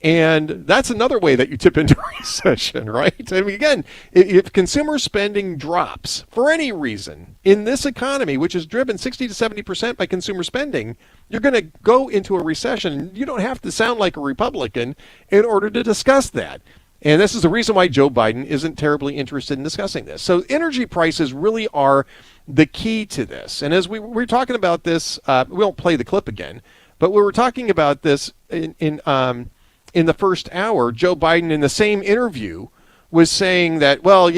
And that's another way that you tip into recession, right? I mean, again, if consumer spending drops for any reason in this economy, which is driven 60 to 70% by consumer spending, you're going to go into a recession. You don't have to sound like a Republican in order to discuss that. And this is the reason why Joe Biden isn't terribly interested in discussing this. So energy prices really are the key to this. And as we were talking about this, we won't play the clip again, but we were talking about this in the first hour. Joe Biden, in the same interview, was saying that, well,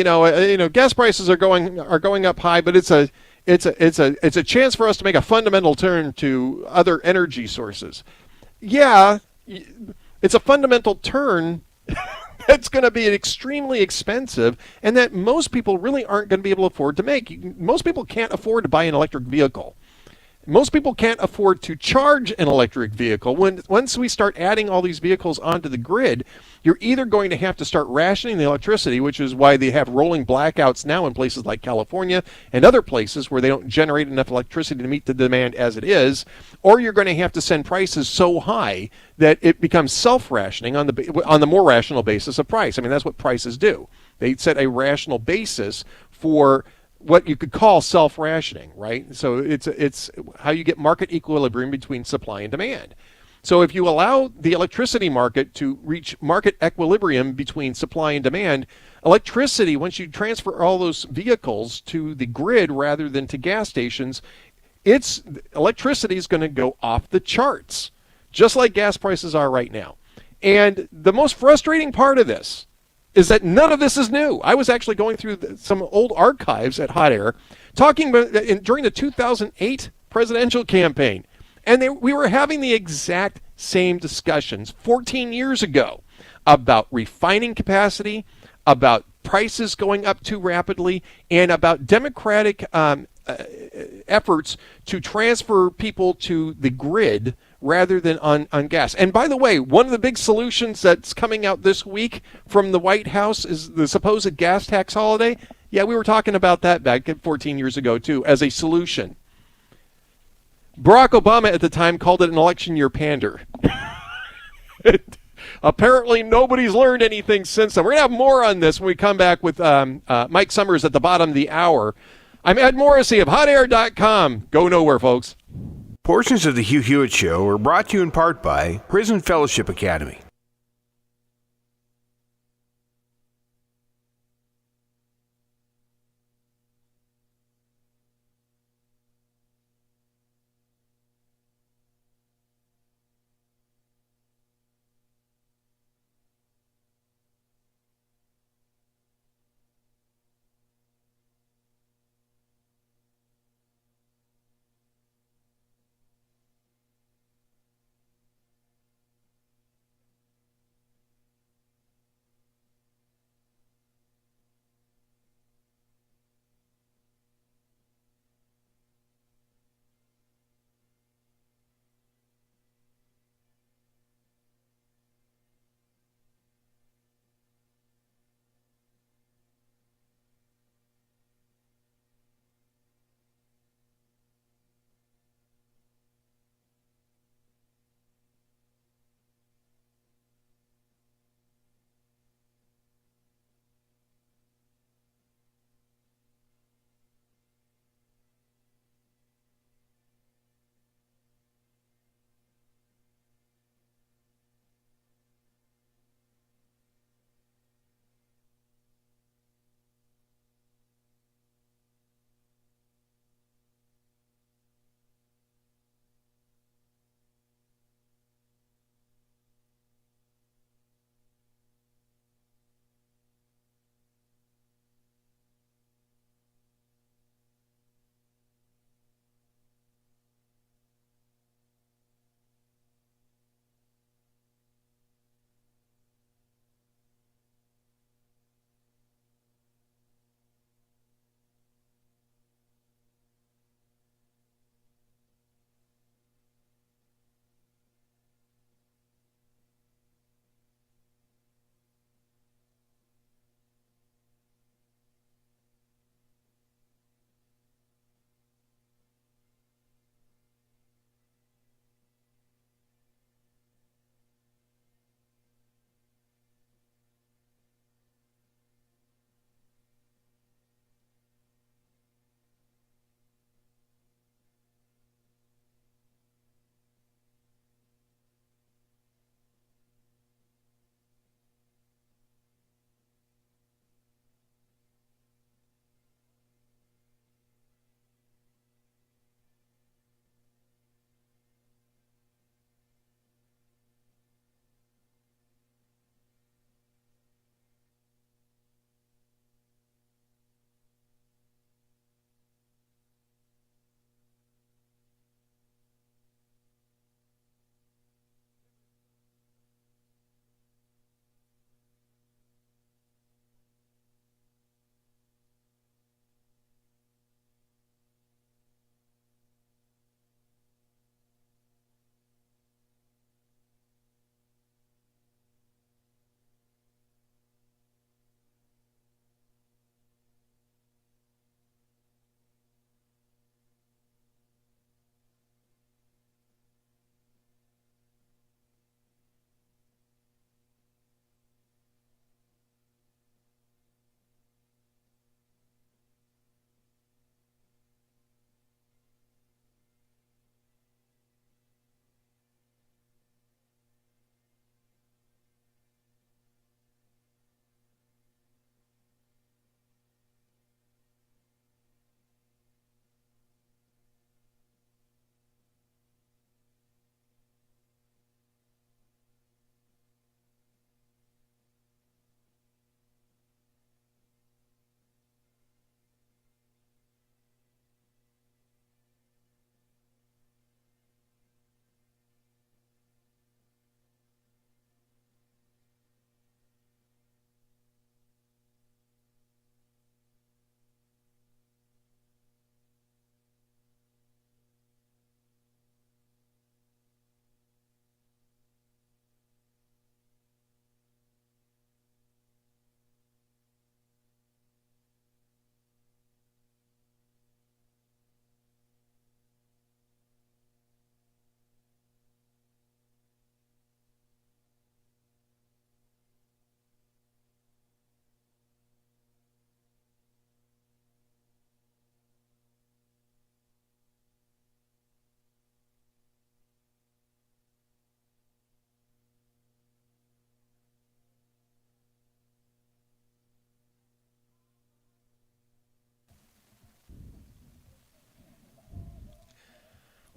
gas prices are going up high, but it's a chance for us to make a fundamental turn to other energy sources. Yeah, it's a fundamental turn that's going to be extremely expensive, and that most people really aren't going to be able to afford to make. Most people can't afford to buy an electric vehicle. Most people can't afford to charge an electric vehicle. Once we start adding all these vehicles onto the grid, you're either going to have to start rationing the electricity, which is why they have rolling blackouts now in places like California and other places where they don't generate enough electricity to meet the demand as it is, or you're going to have to send prices so high that it becomes self-rationing on the more rational basis of price. I mean, that's what prices do. They set a rational basis for what you could call self-rationing, right? So it's how you get market equilibrium between supply and demand. So if you allow the electricity market to reach market equilibrium between supply and demand, electricity, once you transfer all those vehicles to the grid rather than to gas stations, electricity is going to go off the charts, just like gas prices are right now. And the most frustrating part of this is that none of this is new. I was actually going through some old archives at Hot Air, talking about during the 2008 presidential campaign, and we were having the exact same discussions 14 years ago about refining capacity, about prices going up too rapidly, and about Democratic efforts to transfer people to the grid rather than on gas. And by the way, one of the big solutions that's coming out this week from the White House is the supposed gas tax holiday. Yeah, we were talking about that back 14 years ago, too, as a solution. Barack Obama at the time called it an election year pander. Apparently, nobody's learned anything since then. We're going to have more on this when we come back with Mike Sommers at the bottom of the hour. I'm Ed Morrissey of HotAir.com. Go nowhere, folks. Portions of the Hugh Hewitt Show are brought to you in part by Prison Fellowship Academy.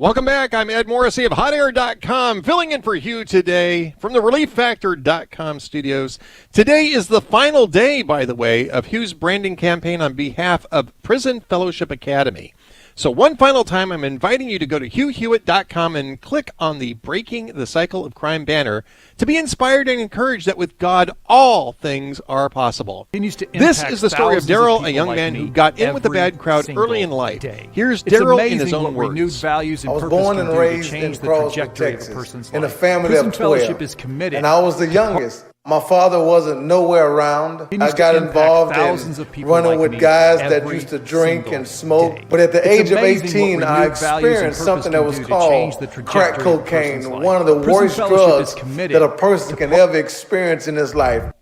Welcome back. I'm Ed Morrissey of HotAir.com, filling in for Hugh today from the ReliefFactor.com studios. Today is the final day, by the way, of Hugh's branding campaign on behalf of Prison Fellowship Academy. So one final time, I'm inviting you to go to HughHewitt.com and click on the Breaking the Cycle of Crime banner to be inspired and encouraged that with God, all things are possible. This is the story of Daryl, a young man who got in with the bad crowd early in life. Here's Daryl in his own words. I was born and raised in Crosby, Texas, in a family of 12, and I was the youngest. My father wasn't nowhere around. I got involved in running with guys that used to drink and smoke. But at the age of 18, I experienced something that was called crack cocaine, one of the worst drugs that a person can ever experience in his life.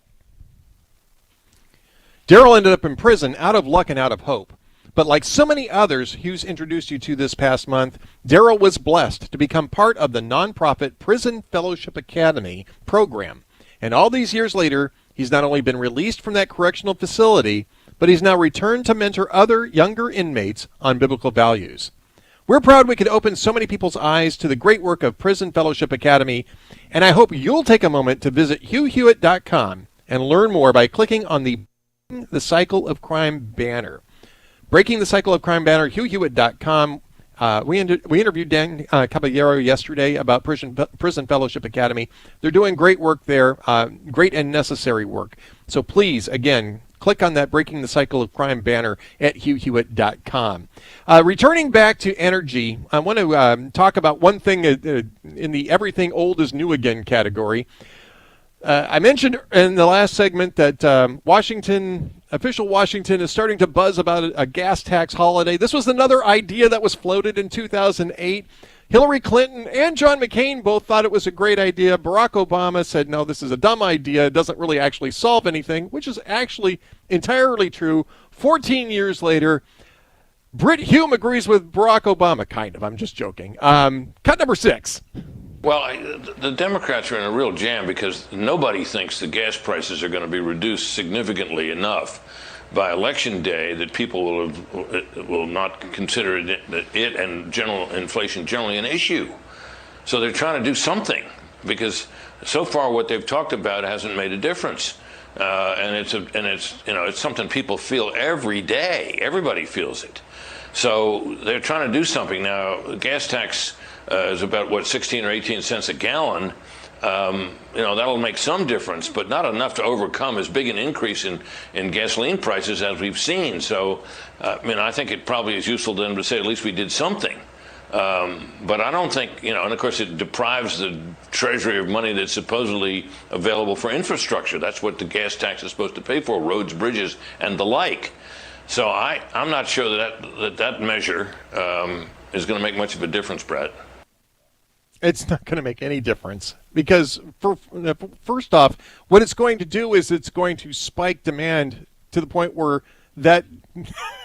Daryl ended up in prison, out of luck and out of hope. But like so many others Hugh's introduced you to this past month, Daryl was blessed to become part of the nonprofit Prison Fellowship Academy program. And all these years later, he's not only been released from that correctional facility, but he's now returned to mentor other younger inmates on biblical values. We're proud we could open so many people's eyes to the great work of Prison Fellowship Academy, and I hope you'll take a moment to visit HughHewitt.com and learn more by clicking on the Breaking the Cycle of Crime banner. Breaking the Cycle of Crime banner, HughHewitt.com. We interviewed Dan Caballero yesterday about Prison Fellowship Academy. They're doing great work there, great and necessary work. So please, again, click on that Breaking the Cycle of Crime banner at HughHewitt.com. Returning back to energy, I want to talk about one thing in the everything old is new again category. I mentioned in the last segment that official Washington is starting to buzz about a gas tax holiday. This was another idea that was floated in 2008. Hillary Clinton and John McCain both thought it was a great idea. Barack Obama said, no, this is a dumb idea. It doesn't really actually solve anything, which is actually entirely true. 14 years later, Brit Hume agrees with Barack Obama, kind of. I'm just joking. Cut number 6. Well, the Democrats are in a real jam because nobody thinks the gas prices are going to be reduced significantly enough by Election Day that people will not consider it and general inflation generally an issue. So they're trying to do something because so far what they've talked about hasn't made a difference. And it's something people feel every day. Everybody feels it. So they're trying to do something now. The gas tax is about 16 or 18 cents a gallon. That'll make some difference, but not enough to overcome as big an increase in gasoline prices as we've seen. So, I think it probably is useful to them to say at least we did something. But I don't think, and of course it deprives the Treasury of money that's supposedly available for infrastructure. That's what the gas tax is supposed to pay for, roads, bridges, and the like. So I'm not sure that measure is going to make much of a difference, Brett. It's not going to make any difference because, first off, what it's going to do is it's going to spike demand to the point where that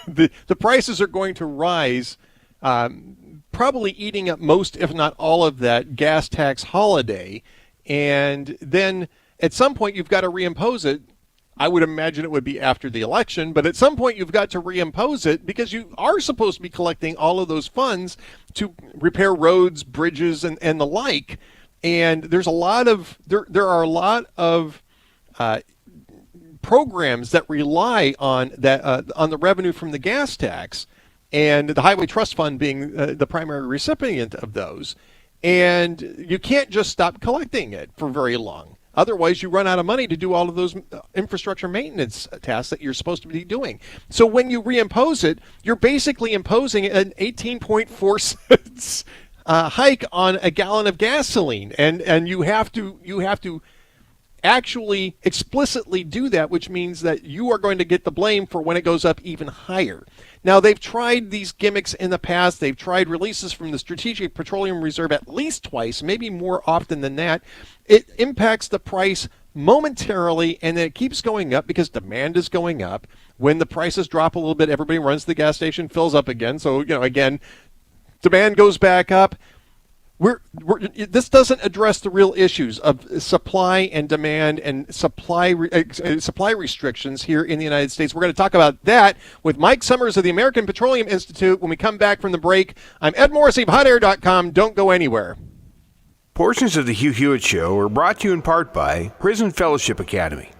the prices are going to rise, probably eating up most, if not all, of that gas tax holiday. And then at some point you've got to reimpose it. I would imagine it would be after the election, but at some point you've got to reimpose it because you are supposed to be collecting all of those funds to repair roads, bridges, and the like. And there's there are a lot of programs that rely on that on the revenue from the gas tax, and the Highway Trust Fund being the primary recipient of those. And you can't just stop collecting it for very long. Otherwise, you run out of money to do all of those infrastructure maintenance tasks that you're supposed to be doing. So when you reimpose it, you're basically imposing an 18.4 cents hike on a gallon of gasoline, and you have to actually explicitly do that, which means that you are going to get the blame for when it goes up even higher. Now, they've tried these gimmicks in the past. They've tried releases from the Strategic Petroleum Reserve at least twice, maybe more often than that. It impacts the price momentarily, and then it keeps going up because demand is going up. When the prices drop a little bit, everybody runs to the gas station, fills up again. So, again, demand goes back up. This doesn't address the real issues of supply and demand and supply restrictions here in the United States. We're going to talk about that with Mike Sommers of the American Petroleum Institute when we come back from the break. I'm Ed Morrissey of HotAir.com. Don't go anywhere. Portions of the Hugh Hewitt Show are brought to you in part by Prison Fellowship Academy.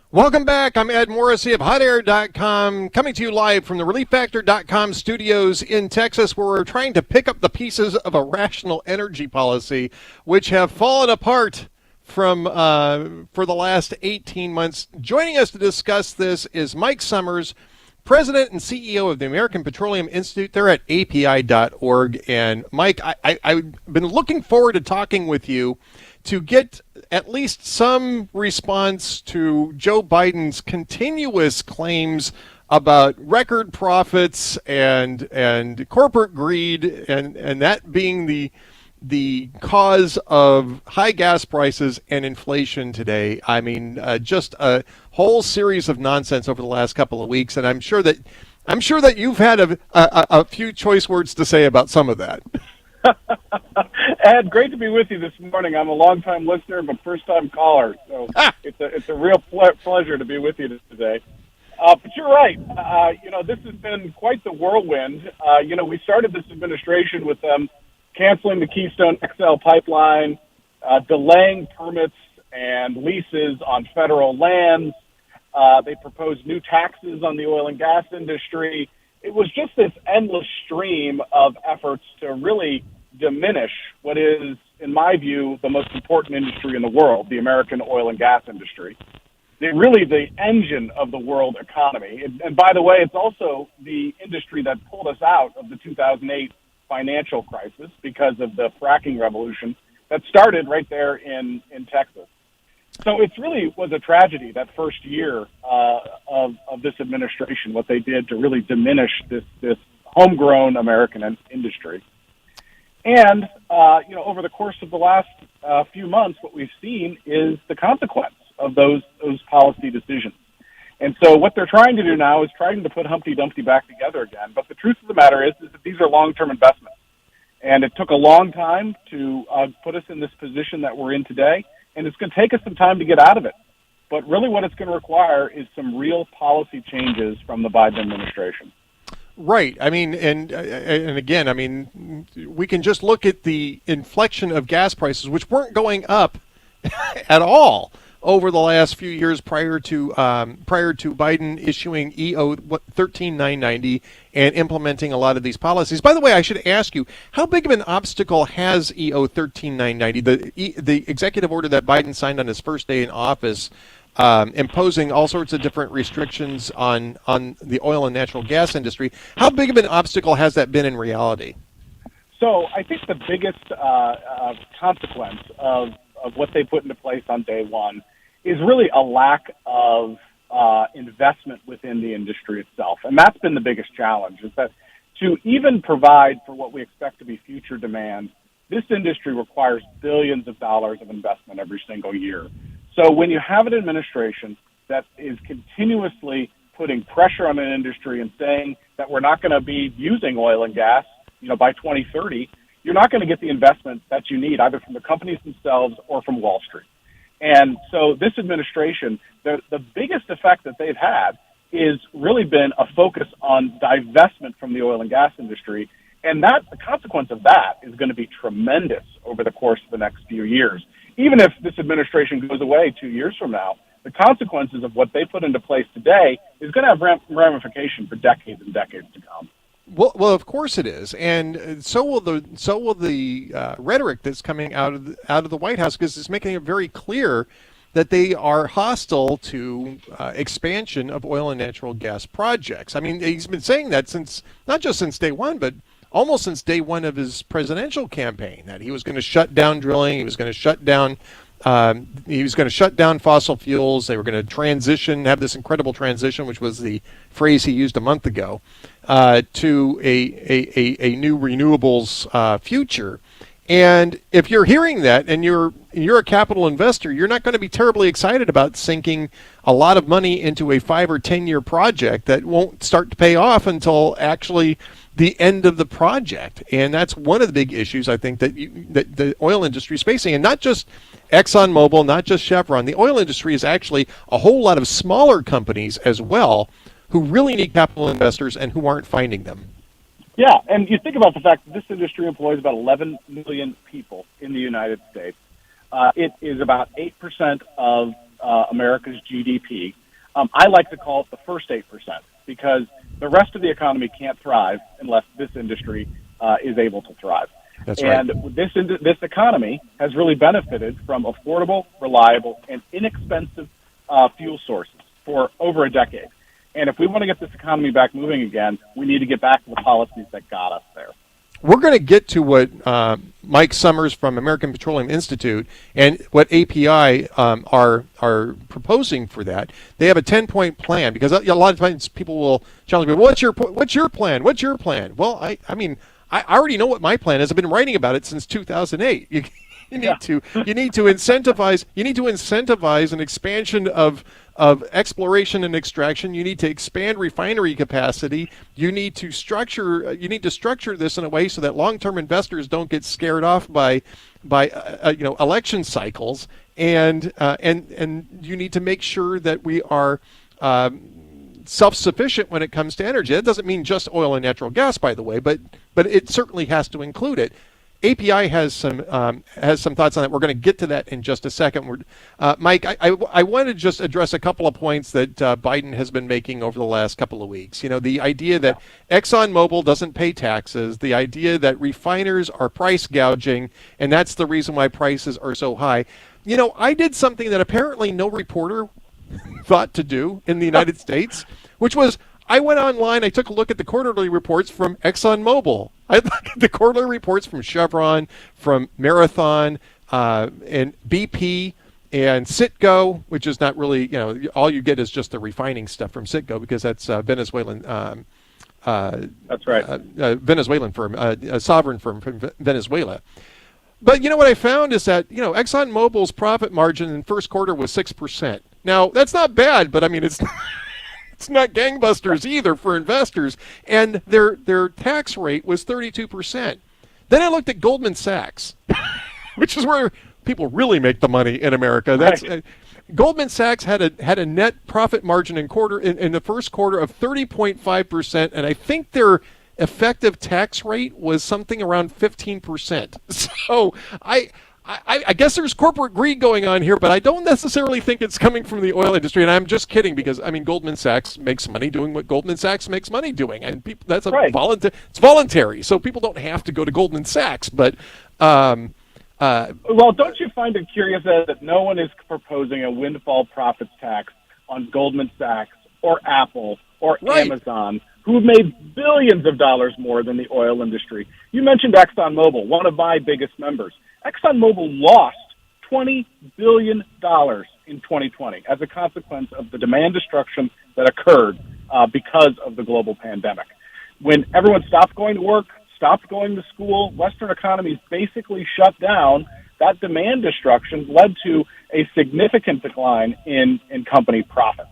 Welcome back. I'm Ed Morrissey of HotAir.com, coming to you live from the ReliefFactor.com studios in Texas, where we're trying to pick up the pieces of a rational energy policy, which have fallen apart from for the last 18 months. Joining us to discuss this is Mike Sommers, President and CEO of the American Petroleum Institute. They're at API.org. And Mike, I've been looking forward to talking with you to get at least some response to Joe Biden's continuous claims about record profits and corporate greed, and that being the cause of high gas prices and inflation today. I mean, just a whole series of nonsense over the last couple of weeks, and I'm sure that you've had a few choice words to say about some of that. Ed, great to be with you this morning. I'm a longtime listener, but first-time caller, so it's a real pleasure to be with you today. But you're right. This has been quite the whirlwind. We started this administration with them canceling the Keystone XL pipeline, delaying permits and leases on federal lands. They proposed new taxes on the oil and gas industry. It was just this endless stream of efforts to really diminish what is, in my view, the most important industry in the world, the American oil and gas industry. Really the engine of the world economy. And by the way, it's also the industry that pulled us out of the 2008 financial crisis because of the fracking revolution that started right there in Texas. So it really was a tragedy, that first year of this administration, what they did to really diminish this homegrown American industry. And, over the course of the last few months, what we've seen is the consequence of those policy decisions. And so what they're trying to do now is trying to put Humpty Dumpty back together again. But the truth of the matter is that these are long-term investments. And it took a long time to put us in this position that we're in today. And it's going to take us some time to get out of it. But really what it's going to require is some real policy changes from the Biden administration. Right. I mean, and again, I mean, we can just look at the inflection of gas prices, which weren't going up at all over the last few years prior to Biden issuing EO 13990 and implementing a lot of these policies. By the way, I should ask you, how big of an obstacle has EO 13990, the executive order that Biden signed on his first day in office, imposing all sorts of different restrictions on the oil and natural gas industry? How big of an obstacle has that been in reality? So I think the biggest consequence of what they put into place on day one is really a lack of investment within the industry itself. And that's been the biggest challenge, is that to even provide for what we expect to be future demand, this industry requires billions of dollars of investment every single year. So when you have an administration that is continuously putting pressure on an industry and saying that we're not going to be using oil and gas, by 2030, you're not going to get the investment that you need, either from the companies themselves or from Wall Street. And so this administration, the biggest effect that they've had is really been a focus on divestment from the oil and gas industry. And the consequence of that is going to be tremendous over the course of the next few years. Even if this administration goes away 2 years from now, the consequences of what they put into place today is going to have ramifications for decades and decades to come. Well, of course it is, and so will the rhetoric that's coming out of the White House, because it's making it very clear that they are hostile to expansion of oil and natural gas projects. I mean, he's been saying that not just since day one, but almost since day one of his presidential campaign, that he was going to shut down drilling, he was going to shut down fossil fuels. They were going to have this incredible transition, which was the phrase he used a month ago, to a new renewables future. And if you're hearing that and you're a capital investor, you're not going to be terribly excited about sinking a lot of money into a 5 or 10 year project that won't start to pay off until actually the end of the project. And that's one of the big issues, I think, that the oil industry is facing. And not just ExxonMobil, not just Chevron. The oil industry is actually a whole lot of smaller companies as well who really need capital investors and who aren't finding them. Yeah, and you think about the fact that this industry employs about 11 million people in the United States. It is about 8% of America's GDP. I like to call it the first 8%, because the rest of the economy can't thrive unless this industry is able to thrive. That's right. And this economy has really benefited from affordable, reliable, and inexpensive fuel sources for over a decade. And if we want to get this economy back moving again, we need to get back to the policies that got us there. We're going to get to what Mike Sommers from American Petroleum Institute and what API are proposing for that. They have a 10-point plan, because a lot of times people will challenge me, what's your plan? What's your plan? Well, I mean, I already know what my plan is. I've been writing about it since 2008. You need to incentivize an expansion of exploration and extraction. You need to expand refinery capacity. You need to structure this in a way so that long-term investors don't get scared off by election cycles, and you need to make sure that we are self-sufficient when it comes to energy. That doesn't mean just oil and natural gas, by the way, but it certainly has to include it. API has some thoughts on that. We're going to get to that in just a second. Mike, I want to just address a couple of points that Biden has been making over the last couple of weeks. You know, the idea that ExxonMobil doesn't pay taxes, the idea that refiners are price gouging, and that's the reason why prices are so high. You know, I did something that apparently no reporter thought to do in the United States, which was I went online, I took a look at the quarterly reports from ExxonMobil. I looked at the quarterly reports from Chevron, from Marathon, and BP, and Citgo, which is not really, you know, all you get is just the refining stuff from Citgo, because that's Venezuelan. That's right. Venezuelan firm, a sovereign firm from Venezuela. But you know what I found is that, you know, ExxonMobil's profit margin in first quarter was 6%. Now, that's not bad, but I mean, it's not gangbusters either for investors. And their tax rate was 32%. Then I looked at Goldman Sachs, which is where people really make the money in America. That's Goldman Sachs had a net profit margin in the first quarter of 30.5%, and I think their effective tax rate was something around 15%. So I guess there's corporate greed going on here, but I don't necessarily think it's coming from the oil industry. And I'm just kidding, because I mean, Goldman Sachs makes money doing what Goldman Sachs makes money doing, and that's it's voluntary, so people don't have to go to Goldman Sachs. But well, don't you find it curious that no one is proposing a windfall profits tax on Goldman Sachs or Apple or Amazon, who made billions of dollars more than the oil industry? You mentioned ExxonMobil, one of my biggest members. ExxonMobil lost $20 billion in 2020 as a consequence of the demand destruction that occurred because of the global pandemic. When everyone stopped going to work, stopped going to school, Western economies basically shut down. That demand destruction led to a significant decline in company profits.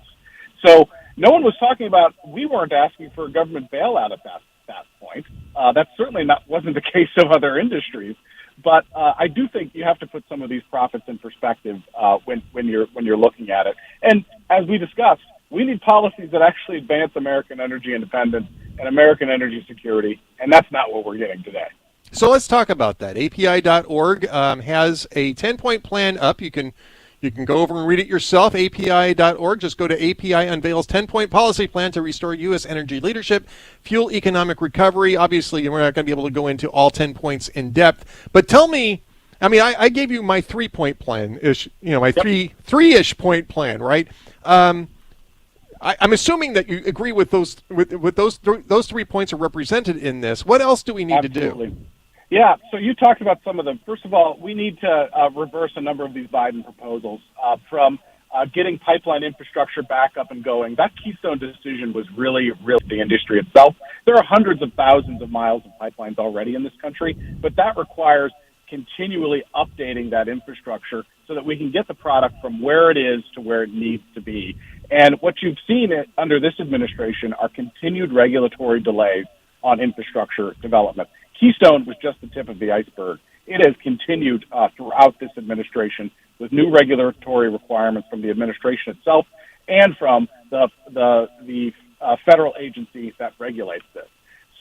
So no one was talking about, we weren't asking for a government bailout at that point. That certainly wasn't the case of other industries. But I do think you have to put some of these profits in perspective when you're looking at it. And as we discussed, we need policies that actually advance American energy independence and American energy security, and that's not what we're getting today. So let's talk about that. API.org has a 10-point plan up. You can go over and read it yourself. API.org. Just go to API unveils 10-point policy plan to restore U.S. energy leadership, fuel economic recovery. Obviously, we're not going to be able to go into all 10 points in depth. But tell me, I mean, I gave you my 3-point plan, my three-ish point plan, right? I'm assuming that you agree with those. With those 3 points are represented in this. What else do we need to do? Yeah, so you talked about some of them. First of all, we need to reverse a number of these Biden proposals from getting pipeline infrastructure back up and going. That Keystone decision was really the industry itself. There are hundreds of thousands of miles of pipelines already in this country, but that requires continually updating that infrastructure so that we can get the product from where it is to where it needs to be. And what you've seen under this administration are continued regulatory delays on infrastructure development. Keystone was just the tip of the iceberg. It has continued throughout this administration with new regulatory requirements from the administration itself and from the federal agency that regulates this.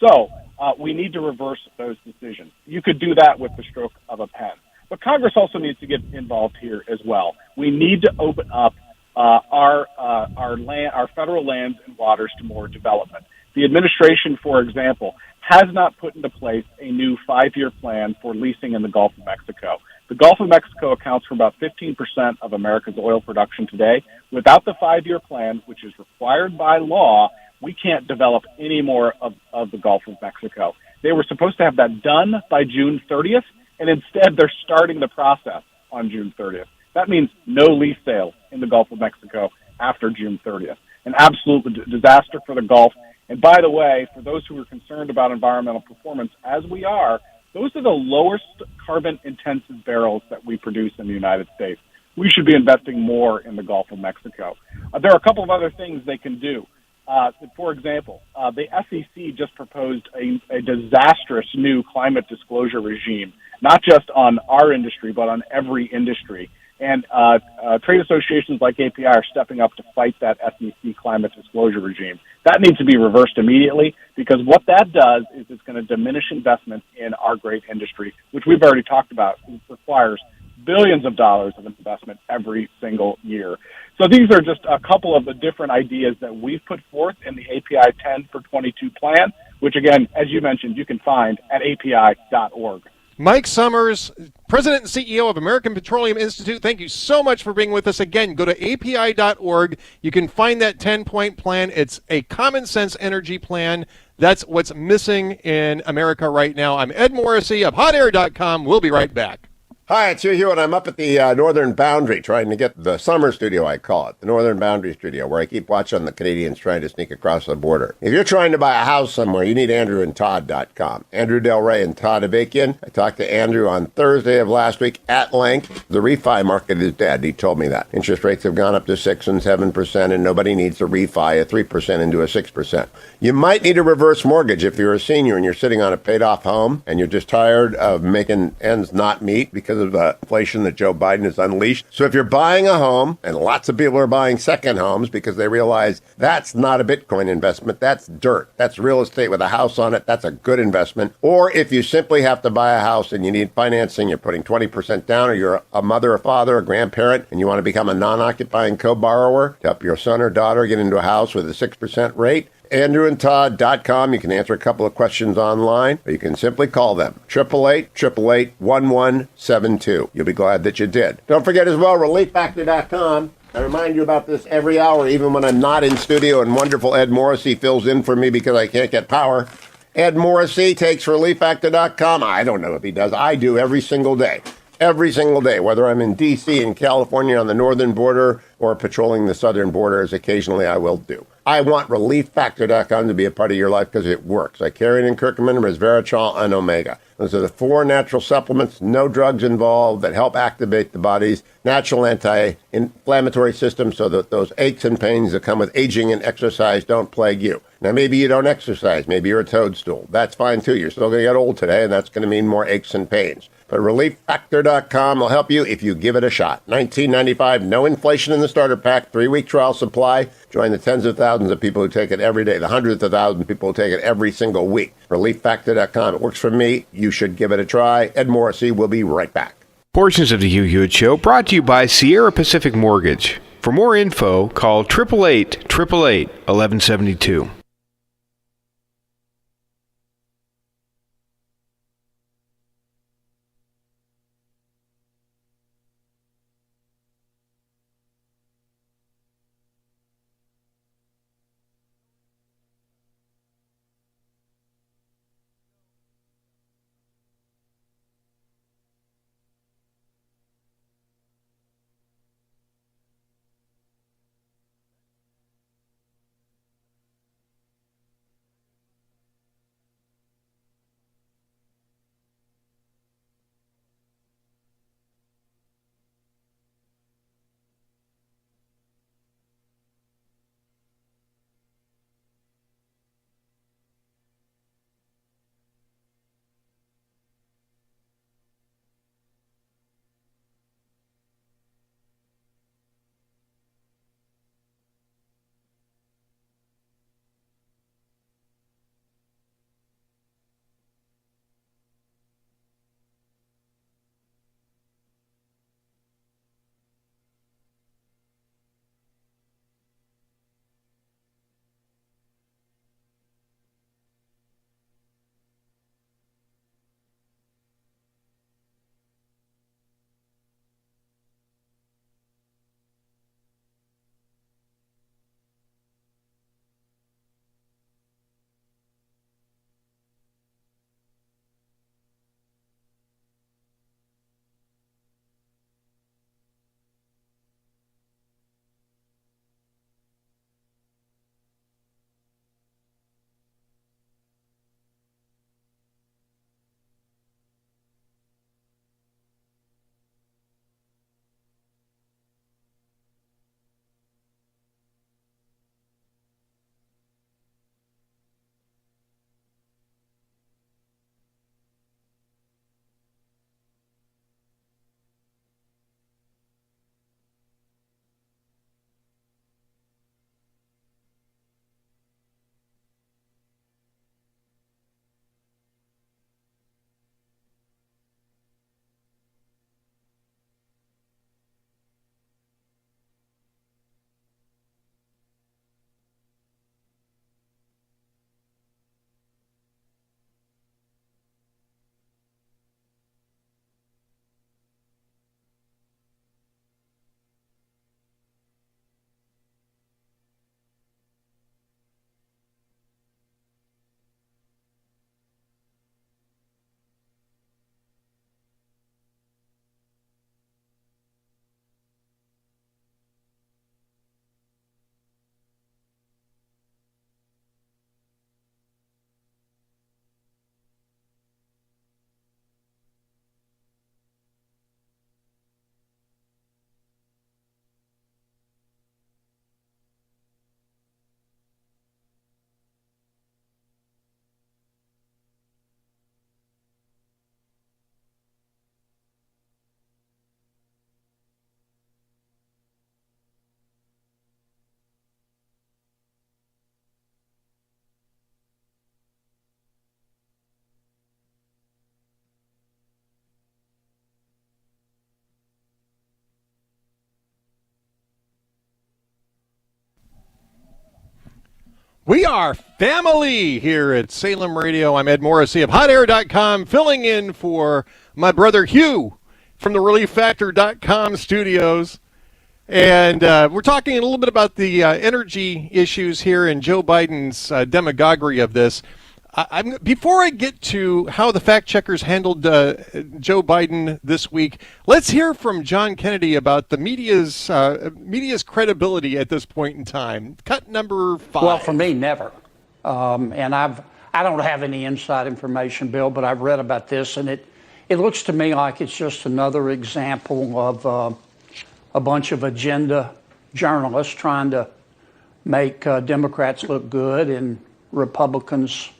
So we need to reverse those decisions. You could do that with the stroke of a pen. But Congress also needs to get involved here as well. We need to open up our federal lands and waters to more development. The administration, for example, has not put into place a new 5-year plan for leasing in the Gulf of Mexico. The Gulf of Mexico accounts for about 15% of America's oil production today. Without the 5-year plan, which is required by law, we can't develop any more of the Gulf of Mexico. They were supposed to have that done by June 30th, and instead they're starting the process on June 30th. That means no lease sale in the Gulf of Mexico after June 30th. An absolute disaster for the Gulf. And by the way, for those who are concerned about environmental performance, as we are, those are the lowest carbon-intensive barrels that we produce in the United States. We should be investing more in the Gulf of Mexico. There are a couple of other things they can do. For example, the SEC just proposed a disastrous new climate disclosure regime, not just on our industry, but on every industry. And trade associations like API are stepping up to fight that SEC climate disclosure regime. That needs to be reversed immediately, because what that does is it's going to diminish investment in our great industry, which we've already talked about. It requires billions of dollars of investment every single year. So these are just a couple of the different ideas that we've put forth in the API 10 for 22 plan, which, again, as you mentioned, you can find at api.org. Mike Sommers, President and CEO of American Petroleum Institute, thank you so much for being with us. Again, go to api.org. You can find that 10-point plan. It's a common-sense energy plan. That's what's missing in America right now. I'm Ed Morrissey of hotair.com. We'll be right back. Hi, it's Hugh Hewitt. I'm up at the Northern Boundary trying to get the summer studio, I call it, the Northern Boundary studio, where I keep watching the Canadians trying to sneak across the border. If you're trying to buy a house somewhere, you need AndrewandTodd.com. Andrew Del Rey and Todd Avakian. I talked to Andrew on Thursday of last week at length. The refi market is dead. He told me that. Interest rates have gone up to 6 and 7%, and nobody needs to refi a 3% into a 6%. You might need a reverse mortgage if you're a senior and you're sitting on a paid-off home and you're just tired of making ends not meet because of the inflation that Joe Biden has unleashed. So if you're buying a home, and lots of people are buying second homes because they realize that's not a Bitcoin investment, that's dirt. That's real estate with a house on it. That's a good investment. Or if you simply have to buy a house and you need financing, you're putting 20% down, or you're a mother, a father, a grandparent, and you want to become a non-occupying co-borrower to help your son or daughter get into a house with a 6% rate, AndrewandTodd.com. You can answer a couple of questions online, or you can simply call them, 888-888-1172. You'll be glad that you did. Don't forget as well, ReliefFactor.com. I remind you about this every hour, even when I'm not in studio, and wonderful Ed Morrissey fills in for me because I can't get power. Ed Morrissey takes ReliefFactor.com. I don't know if he does. I do every single day. Every single day, whether I'm in D.C., in California, on the northern border, or patrolling the southern border, as occasionally I will do. I want ReliefFactor.com to be a part of your life because it works. I carry it in curcumin, resveratrol, and omega. Those are the 4 natural supplements, no drugs involved, that help activate the body's natural anti-inflammatory system so that those aches and pains that come with aging and exercise don't plague you. Now, maybe you don't exercise. Maybe you're a toadstool. That's fine, too. You're still going to get old today, and that's going to mean more aches and pains. But ReliefFactor.com will help you if you give it a shot. $19.95, no inflation in the starter pack, 3-week trial supply. Join the tens of thousands of people who take it every day, the hundreds of thousands of people who take it every single week. ReliefFactor.com. It works for me. You should give it a try. Ed Morrissey will be right back. Portions of the Hugh Hewitt Show brought to you by Sierra Pacific Mortgage. For more info, call 888-888-1172. We are family here at Salem Radio. I'm Ed Morrissey of HotAir.com, filling in for my brother Hugh from the ReliefFactor.com studios. And we're talking a little bit about the energy issues here and Joe Biden's demagoguery of this. Before I get to how the fact checkers handled Joe Biden this week, let's hear from John Kennedy about the media's credibility at this point in time. Cut number 5. Well, for me, never. And I don't have any inside information, Bill, but I've read about this, and it looks to me like it's just another example of a bunch of agenda journalists trying to make Democrats look good and Republicans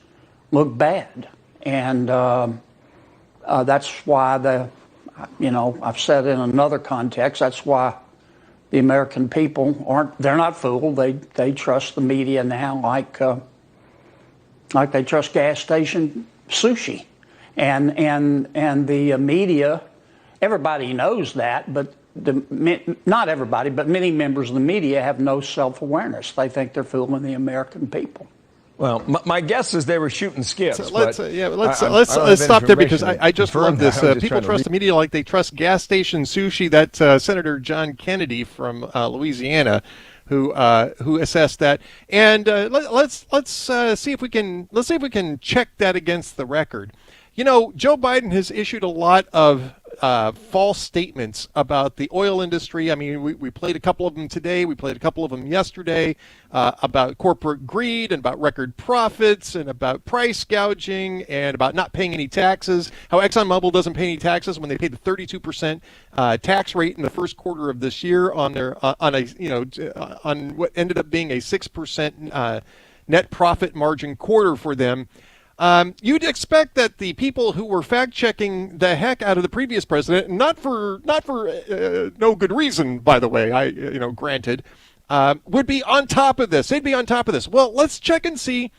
look bad. And that's why I've said in another context, that's why the American people they're not fooled. They trust the media now like they trust gas station sushi. And the media, everybody knows that, but not everybody, but many members of the media have no self-awareness. They think they're fooling the American people. Well, my guess is they were shooting skips. So let's stop there because I just love this. People trust the media like they trust gas station sushi. That's Senator John Kennedy from Louisiana, who assessed that. And let's see if we can check that against the record. You know, Joe Biden has issued a lot of false statements about the oil industry. I mean, we played a couple of them today. We played a couple of them yesterday about corporate greed and about record profits and about price gouging and about not paying any taxes. How ExxonMobil doesn't pay any taxes when they paid the 32% tax rate in the first quarter of this year on their on what ended up being a 6% net profit margin quarter for them. You'd expect that the people who were fact-checking the heck out of the previous president, not for no good reason, by the way, granted, would be on top of this. They'd be on top of this. Well, let's check and see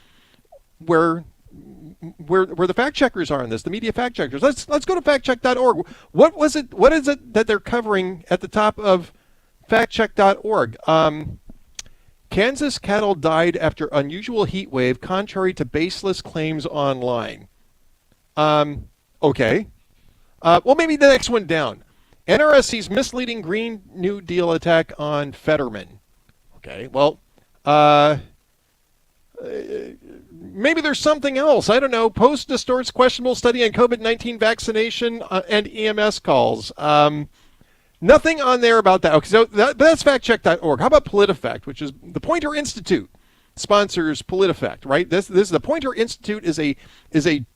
where the fact-checkers are on this, the media fact-checkers. Let's go to factcheck.org. What is it that they're covering at the top of factcheck.org? Kansas cattle died after unusual heat wave, contrary to baseless claims online. Okay. Well, maybe the next one down. NRSC's misleading Green New Deal attack on Fetterman. Okay. Well, maybe there's something else. I don't know. Post distorts questionable study on COVID-19 vaccination and EMS calls. Nothing on there about that. Okay, so that's factcheck.org. How about PolitiFact, which is the Poynter Institute sponsors PolitiFact, right? This the Poynter Institute is a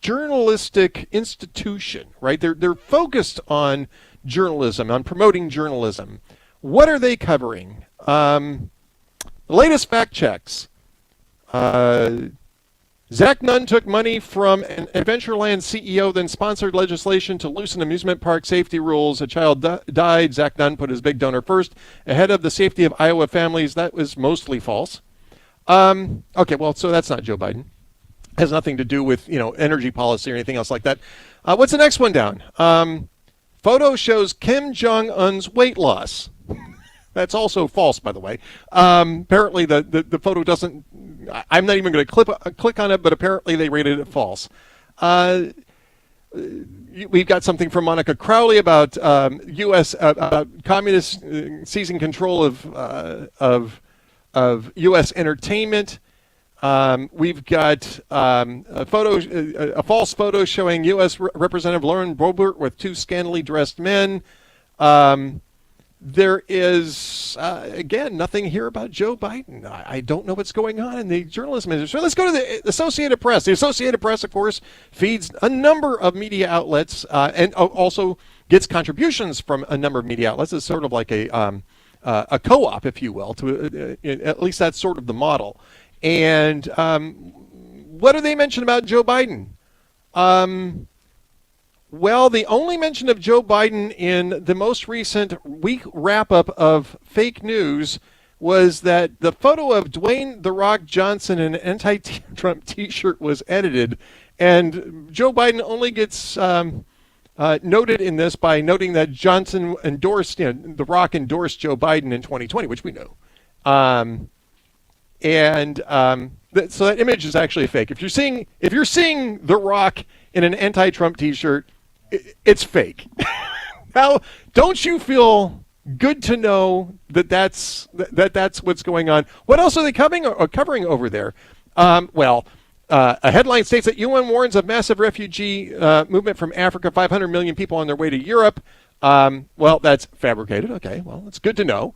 journalistic institution, right? They're focused on journalism, on promoting journalism. What are they covering? The latest fact checks. Zach Nunn took money from an Adventureland CEO, then sponsored legislation to loosen amusement park safety rules. A child died. Zach Nunn put his big donor first, ahead of the safety of Iowa families. That was mostly false. Okay, well, so that's not Joe Biden. Has nothing to do with energy policy or anything else like that. What's the next one down? Photo shows Kim Jong-un's weight loss. That's also false, by the way. Apparently, the photo doesn't. I'm not even going to click on it, but apparently they rated it false. We've got something from Monica Crowley about U.S. Communists seizing control of U.S. entertainment. We've got a false photo showing U.S. Representative Lauren Boebert with 2 scantily dressed men. There is, again, nothing here about Joe Biden. I don't know what's going on in the journalism industry. So let's go to the Associated Press. The Associated Press, of course, feeds a number of media outlets and also gets contributions from a number of media outlets. It's sort of like a co-op, if you will. At least that's sort of the model. And what do they mention about Joe Biden? Well, the only mention of Joe Biden in the most recent week wrap-up of fake news was that the photo of Dwayne "The Rock" Johnson in an anti-Trump T-shirt was edited, and Joe Biden only gets noted in this by noting that Johnson endorsed, The Rock endorsed Joe Biden in 2020, which we know. So that image is actually fake. If you're seeing The Rock in an anti-Trump T-shirt, it's fake. Now, don't you feel good to know that's what's going on? What else are they covering over there? A headline states that UN warns of massive refugee movement from Africa, 500 million people on their way to Europe. That's fabricated. Okay, well, it's good to know.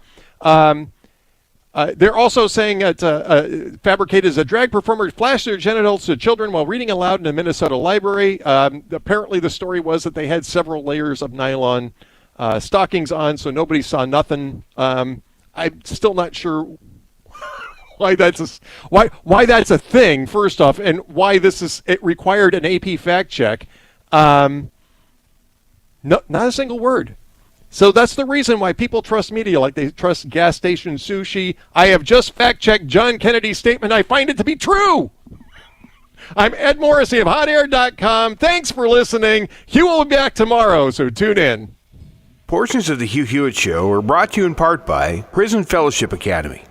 They're also saying that fabricated as a drag performer flashed their genitals to children while reading aloud in a Minnesota library. Apparently, the story was that they had several layers of nylon stockings on, so nobody saw nothing. I'm still not sure why that's a thing. First off, and why it required an AP fact check. No, not a single word. So that's the reason why people trust media like they trust gas station sushi. I have just fact-checked John Kennedy's statement. I find it to be true. I'm Ed Morrissey of HotAir.com. Thanks for listening. Hugh will be back tomorrow, so tune in. Portions of the Hugh Hewitt Show are brought to you in part by Prison Fellowship Academy.